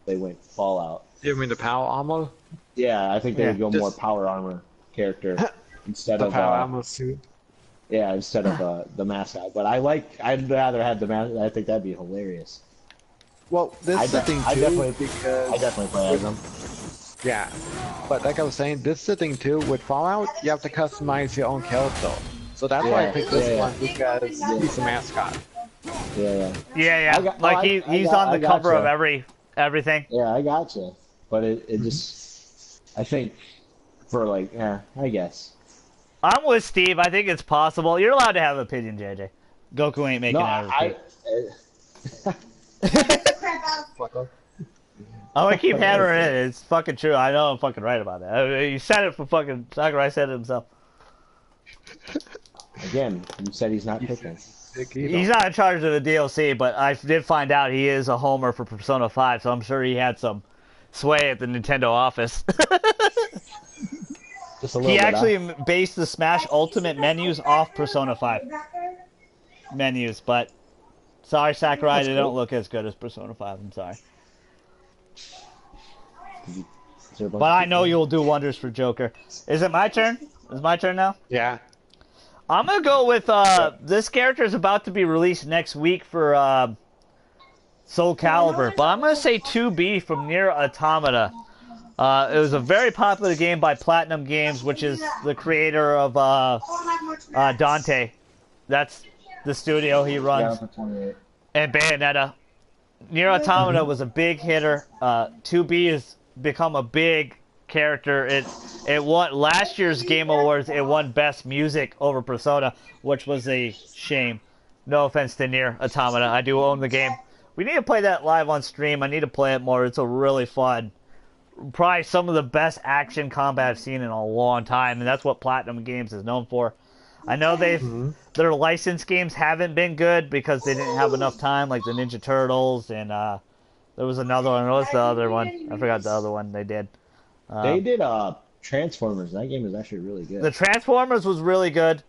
They went Fallout. You mean the power armor? Yeah, I think they would go more power armor character instead of power armor suit. Yeah, instead of the mascot. But I'd rather have the mascot. I think that'd be hilarious. Well, this is the thing too, because I definitely play as them. Yeah, but like I was saying, this is the thing too. With Fallout, you have to customize your own character, so that's why I picked this one because he's a mascot. Like he's on the cover of everything. Yeah, I gotcha. But it just, I think, for like, I guess. I'm with Steve. I think it's possible. You're allowed to have an opinion, JJ. Goku ain't making out of it. I'm gonna keep hammering it. It's fucking true. I know I'm fucking right about that. I mean, you said it for fucking Sakurai said it himself. Again, you said he's not picking. He's not in charge of the DLC, but I did find out he is a homer for Persona 5, so I'm sure he had some sway at the Nintendo office. Just a little He bit, actually based the Smash Ultimate menus off Persona 5 menus, but sorry, Sakurai, they don't look as good as Persona 5. I'm sorry. But I know you'll do wonders for Joker. Is it my turn? Is it my turn now? Yeah. I'm gonna go with this character is about to be released next week for Soul Calibur, but I'm gonna say 2B from Nier Automata. It was a very popular game by Platinum Games, which is the creator of Dante. That's the studio he runs. And Bayonetta. Nier Automata was a big hitter. 2B has become a big character. It won last year's Game Awards. It won Best Music over Persona, which was a shame. No offense to Nier Automata. I do own the game. We need to play that live on stream. I need to play it more. It's a really fun, probably some of the best action combat I've seen in a long time, and that's what Platinum Games is known for. I know their licensed games haven't been good because they didn't have enough time, like the Ninja Turtles, and there was another one. What was the other one? I forgot the other one they did. They did Transformers. That game was actually really good. The Transformers was really good,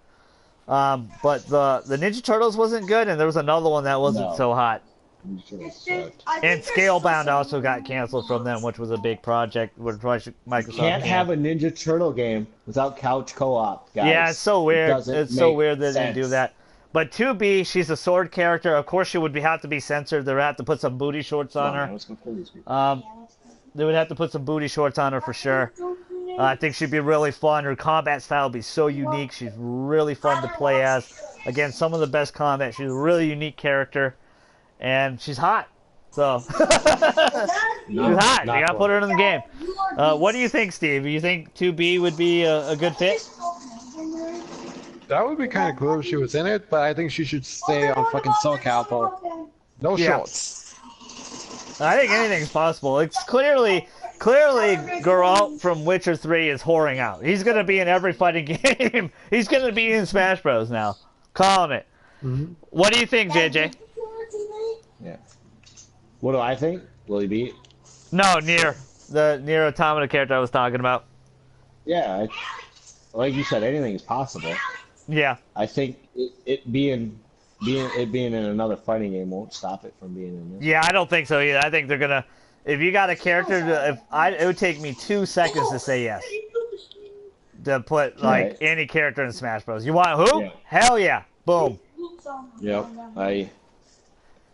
but the Ninja Turtles wasn't good, and there was another one that wasn't so hot. And Scalebound also got canceled from them, which was a big project. Which Microsoft can't have a Ninja Turtle game without couch co-op, guys. Yeah, it's so weird. It's so weird that they do that. But 2B, she's a sword character. Of course, she would have to be censored. They would have to put some booty shorts on her. They would have to put some booty shorts on her for sure. I think she'd be really fun. Her combat style would be so unique. She's really fun to play as. Again, some of the best combat. She's a really unique character. And she's hot. So, she's hot. You gotta put her in the game. What do you think, Steve? Do you think 2B would be a good fit? That would be kind of cool if she was in it, but I think she should stay on fucking Soul Calibur. No shorts. I think anything's possible. It's clearly Geralt from Witcher 3 is whoring out. He's gonna be in every fighting game. He's gonna be in Smash Bros. Now. Calling it. What do you think, JJ? Yeah. What do I think? Will he be? No, Nier. The Nier Automata character I was talking about. Yeah, like you said, anything is possible. Yeah. I think it being in another fighting game won't stop it from being in this. Yeah, I don't think so either. I think they're gonna. If you got a character, it would take me 2 seconds to say yes. To put any character in Smash Bros. You want who? Yeah. Hell yeah! Boom. Yep.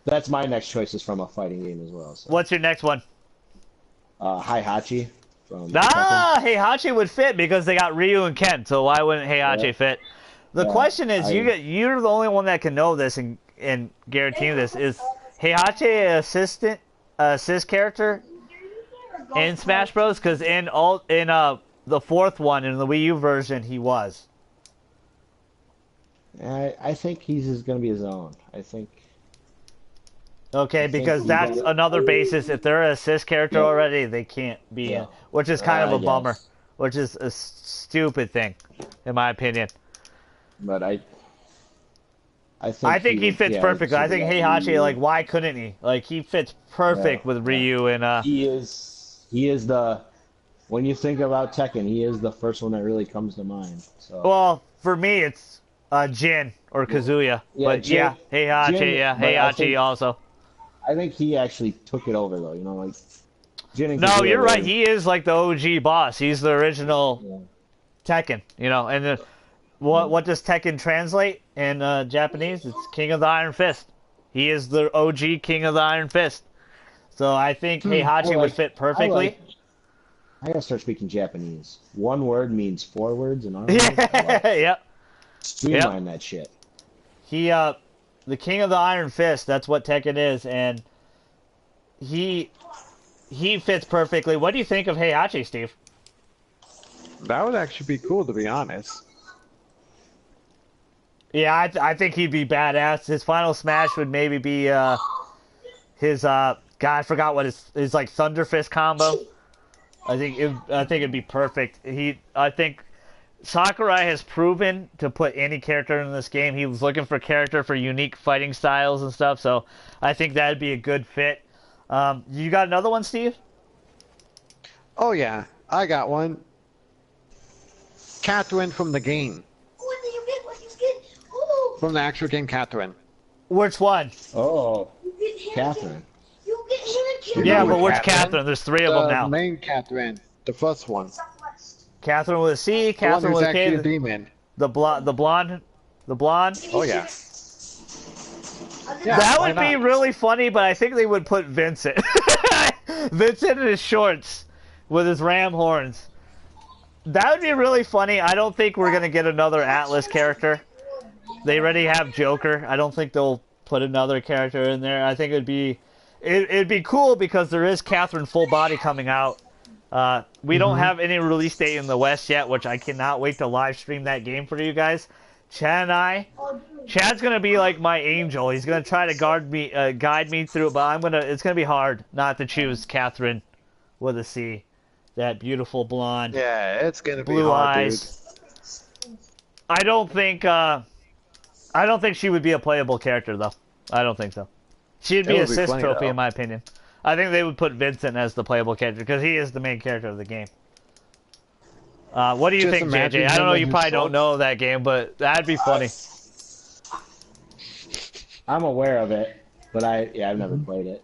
That's my next choice is from a fighting game as well. So. What's your next one? Heihachi. Heihachi would fit because they got Ryu and Ken, so why wouldn't Heihachi fit? The question is, you're the only one that can know this and guarantee this. Is Heihachi an assist character in Smash Bros? Because in the fourth one, in the Wii U version, he was. I think he's going to be his own. I think. Okay, because that's another basis. If they're an assist character already, they can't be in, which is kind of a bummer, which is a stupid thing, in my opinion. But I think he fits perfectly. I think Heihachi, why couldn't he? He fits perfect with Ryu and. He is the. When you think about Tekken, he is the first one that really comes to mind. So. Well, for me, it's Jin or Kazuya. But Jin, Heihachi, Heihachi also. I think he actually took it over, though. Jin and No, you're right. He is the OG boss. He's the original Tekken, And what does Tekken translate in Japanese? It's King of the Iron Fist. He is the OG King of the Iron Fist. So I think Heihachi would fit perfectly. I gotta start speaking Japanese. One word means 4 words in our Yep. Streamline that shit. He the King of the Iron Fist, that's what Tekken is, and he fits perfectly. What do you think of Heihachi, Steve? That would actually be cool, to be honest. Yeah, I think he'd be badass. His final smash would maybe be his God, God, I forgot what his like Thunder Fist combo. I think it'd be perfect. I think Sakurai has proven to put any character in this game. He was looking for a character for unique fighting styles and stuff, so I think that'd be a good fit. You got another one, Steve? Oh yeah, I got one. Catherine from the game. What did you get? What did you get? Oh, From the actual game, Catherine. Which one? Oh, you get him. Catherine. You get him and Catherine. Yeah, Remember but which Catherine? Catherine? There's three of them The now. main Catherine, the first one. Southwest. Catherine with a C, The one Catherine who's with a actually a K, demon. the blonde. Oh yeah. Yeah, That why would be not? really funny, but I think they would put Vincent. Vincent in his shorts with his ram horns. That would be really funny. I don't think we're gonna get another Atlas character. They already have Joker. I don't think they'll put another character in there. I think it'd be cool because there is Catherine full body coming out. We don't have any release date in the West yet, which I cannot wait to live stream that game for you guys. Chad and Chad's gonna be like my angel. He's gonna try to guide me through it, but it's gonna be hard not to choose Catherine with a C. That beautiful blonde, Yeah, it's gonna be blue hard, eyes. I don't think she would be a playable character though. I don't think so. She'd be It a would be assist funny, trophy though. in my opinion. I think they would put Vincent as the playable character because he is the main character of the game. What do you Just think, imagine JJ? I don't him know. in You his probably don't shorts. know that game, but that'd be funny. I'm aware of it, but I've never played it.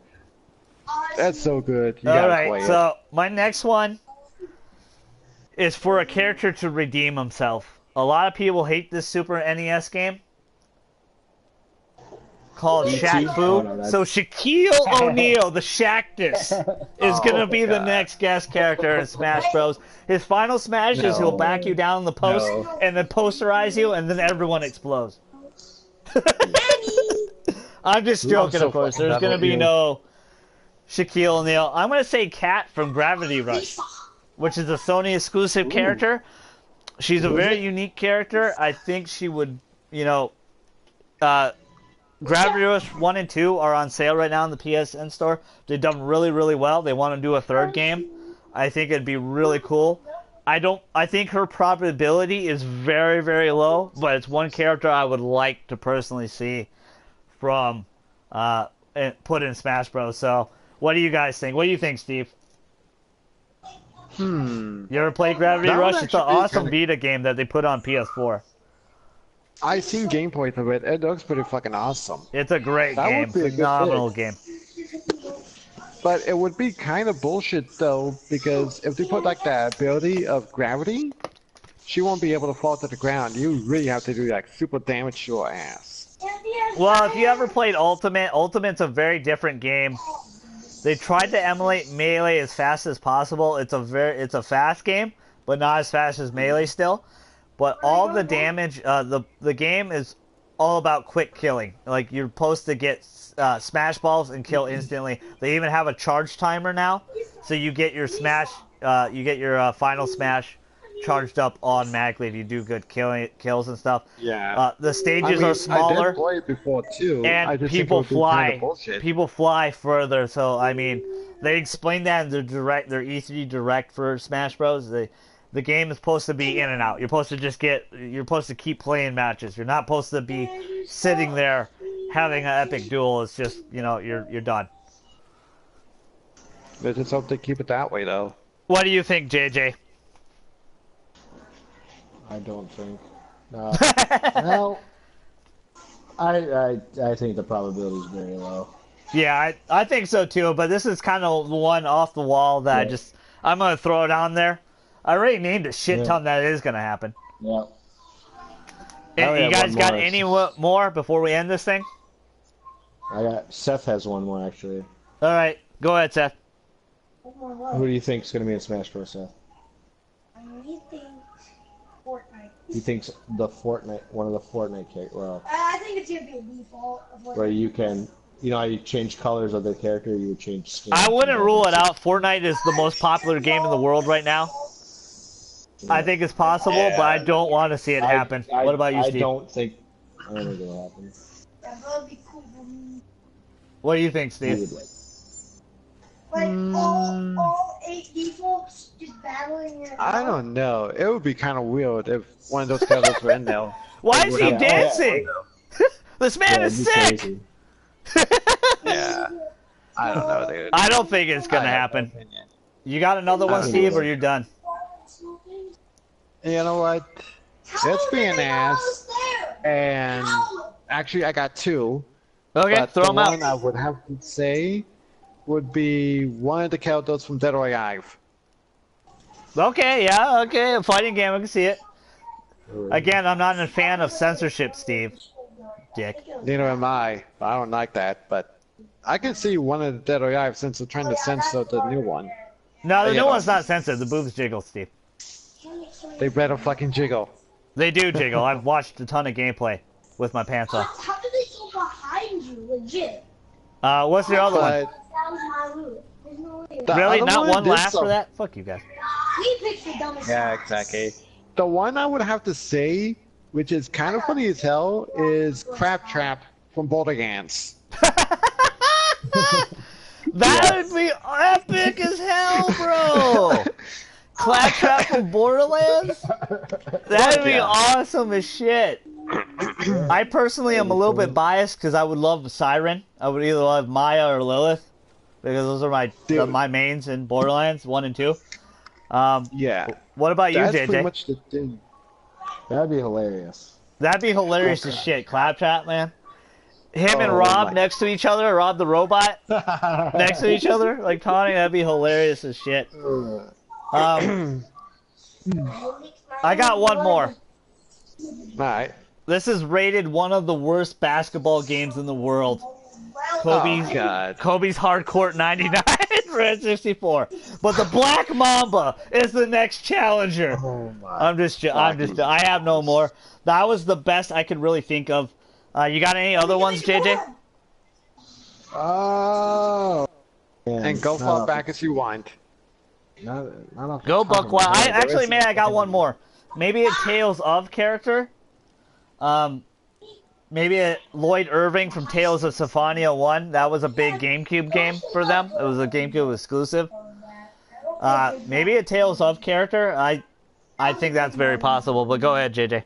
That's so good. You All gotta right, play so my next one is for a character to redeem himself. A lot of people hate this Super NES game called Shaq Fu. Oh, no, that's- So Shaquille O'Neal, the Shaqtus, is gonna be the God. next guest character in Smash Bros. His final smash is he'll No. back you down in the post No. and then posterize you, and then everyone explodes. I'm just joking, so of course. fucking There's gonna be you. no Shaquille O'Neal. I'm gonna say Kat from Gravity Rush, which is a Sony exclusive character. She's a very unique character. I think she would, Gravity Rush 1 and 2 are on sale right now in the PSN store. They've done really, really well. They want to do a third game. I think it'd be really cool. I think her probability is very, very low, but it's one character I would like to personally see from put in Smash Bros. So, what do you guys think? What do you think, Steve? You ever played Gravity That would Rush? It's an actually be awesome kinda- Vita game that they put on PS4. I've seen gameplay of it. It looks pretty fucking awesome. It's a great That game, would be a good phenomenal pick. game. But it would be kind of bullshit though, because if they put like the ability of gravity, she won't be able to fall to the ground. You really have to do like super damage to her ass. Well, if you ever played Ultimate's a very different game. They tried to emulate Melee as fast as possible. It's a fast game, but not as fast as Melee still. But all the damage, the game is all about quick killing. Like you're supposed to get smash balls and kill instantly. They even have a charge timer now, so you get your final smash charged up automatically if you do good kills and stuff. Yeah. The stages I are smaller. I did play it before too. I And just think it people would be fly. Kind of bullshit. People fly further. So I mean, they explain that in their E3 Direct for Smash Bros. The game is supposed to be in and out. You're supposed to keep playing matches. You're not supposed to be sitting there having an epic duel. It's just you're done. Let's just hope they keep it that way though. What do you think, JJ? I don't think. Well, I think the probability is very low. Yeah, I think so too. But this is kind of one off the wall that Yeah. I'm gonna throw it on there. I already named a shit Yeah. ton that is gonna happen. Yeah. And only you have guys one got more. any more before we end this thing? Seth has one more actually. All right, go ahead, Seth. Who do you think is going to be in Smash Bros. Seth? He thinks Fortnite. He thinks one of the Fortnite characters. Well, I think it's gonna be a default of where you can, how you change colors of the character, you would change skin. I wouldn't rule it out. Fortnite is the most popular game in the world right now. I think it's possible, but I don't want to see it happen. What about you, Steve? I don't think it'll happen. That would be cool for me. What do you think, Steve? Like all 8 defaults just battling it I out. don't know. It would be kind of weird if one of those characters were in there. Why is he Yeah, dancing? This man Yeah, is it'd be sick. crazy. Yeah. I don't know, dude. I don't think it's gonna I have no happen. opinion. You got another one, don't Steve, know. or you're done? You know what? Let's be an ass. And actually, I got 2. Okay, But throw the them out. one I would have to say would be one of the characters from Dead or Alive. Okay, yeah, okay. A fighting game, I can see it. Again, I'm not a fan of censorship, Steve. Dick. Neither am I. I don't like that, but I can see one of the Dead or Alive since they're trying to censor the new one. No, the Yeah. new one's not censored. The boobs jiggle, Steve. They better fucking jiggle. They do jiggle. I've watched a ton of gameplay with my pants off. How did they go behind you? Legit. What's the other one? But That was my loot. There's no way. the Really? other Not one did laugh for some- that? Fuck you guys. He picked the dumbest Yeah, one. exactly. The one I would have to say, which is kind of funny as hell, is Crab Trap from Borderlands. That would be epic as hell, bro. Claptrap from Borderlands? That would be Yeah. awesome as shit. I personally am a little bit biased because I would love Siren. I would either love Maya or Lilith because those are Dude. my mains in Borderlands 1 and 2. Yeah. What about you, That's JJ? pretty much the thing. That'd be hilarious. That'd be hilarious as shit. Claptrap, man. Him and Oh Rob my- next to each other, Rob the robot next to each other, like taunting. That'd be hilarious as shit. I got one more. Alright. This is rated one of the worst basketball games in the world. Kobe's, Oh, God. Kobe's Hardcourt 99 for N64. But the Black Mamba is the next challenger. Oh my. I have no more. That was the best I could really think of. You got any other ones, JJ? Oh. Man, And go not far off- back as you want. Not off the Go top of Buck my Wild. head. Actually, man, I got one more. Maybe a Tales of character. Maybe a Lloyd Irving from Tales of Symphonia 1. That was a big GameCube game for them. It was a GameCube exclusive. Maybe a Tales of character. I think that's very possible, but go ahead, JJ.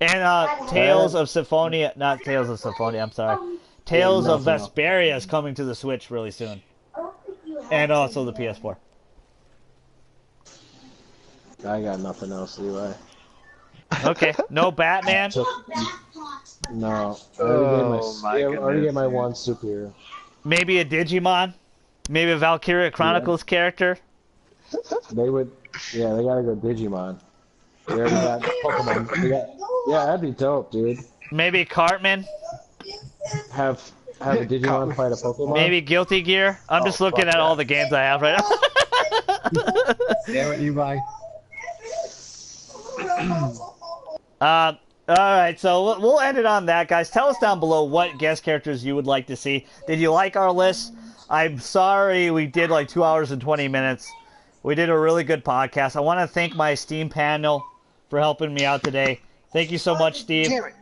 And Tales of Symphonia, not Tales of Symphonia, I'm sorry. Tales of nothing else. Vesperia is coming to the Switch really soon. And also the PS4. I got nothing else, Levi. Okay, no Batman. No. I Oh, my already goodness. gave my one superhero. Maybe a Digimon. Maybe a Valkyria Chronicles character. They would. Yeah, they gotta go Digimon. They already got Pokemon. Yeah, that'd be dope, dude. Maybe Cartman. Have a Digimon fight a Pokemon. Maybe Guilty Gear. I'm just looking fuck at all that. the games I have right now. Damn it, Levi. Alright, so we'll end it on that, guys. Tell us down below what guest characters you would like to see. Did you like our list? I'm sorry we did like 2 hours and 20 minutes. We did a really good podcast. I want to thank my esteemed panel for helping me out today. Thank you so much, Steve. Damn it.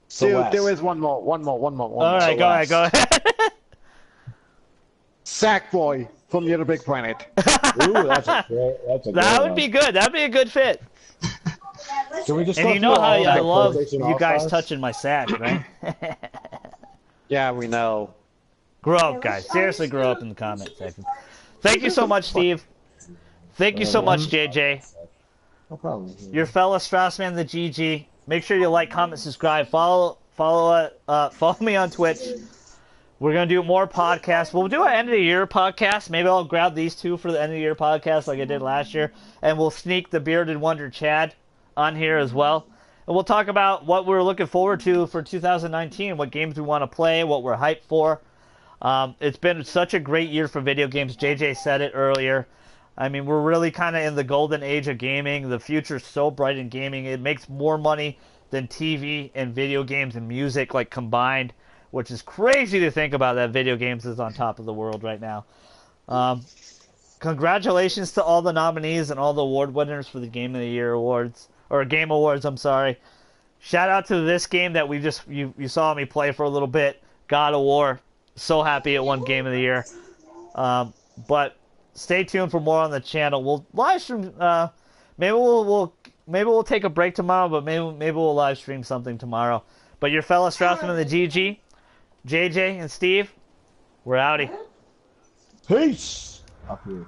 So Dude, Wes. there is one more. Alright, go ahead, go ahead. Sackboy from Little Big Planet. Ooh, that's a good That one. would be good. That would be a good fit. Can we just And go you know through how all I the love PlayStation you guys All-Stars? touching my sack, right? Yeah, we know. Grow up, guys. Seriously, grow up in the comment section. Thank you so much, Steve. Thank you so much, JJ. No problem. Your fellow StraussMan, the GG. Make sure you like, comment, subscribe. Follow me on Twitch. We're gonna do more podcasts. We'll do an end of the year podcast. Maybe I'll grab these two for the end of the year podcast, like I did last year, and we'll sneak the Bearded Wonder Chad on here as well. And we'll talk about what we're looking forward to for 2019, what games we want to play, what we're hyped for. It's been such a great year for video games. JJ said it earlier. I mean, we're really kind of in the golden age of gaming. The future's so bright in gaming. It makes more money than TV and video games and music like combined, which is crazy to think about that video games is on top of the world right now. Congratulations to all the nominees and all the award winners for the Game of the Year awards, or Game Awards, I'm sorry. Shout out to this game that you saw me play for a little bit, God of War. So happy it won Game of the Year. But stay tuned for more on the channel. We'll live stream. Maybe we'll take a break tomorrow, but maybe we'll live stream something tomorrow. But your fellow StraussMan, the GG, JJ, and Steve, we're outie. Peace. Up here.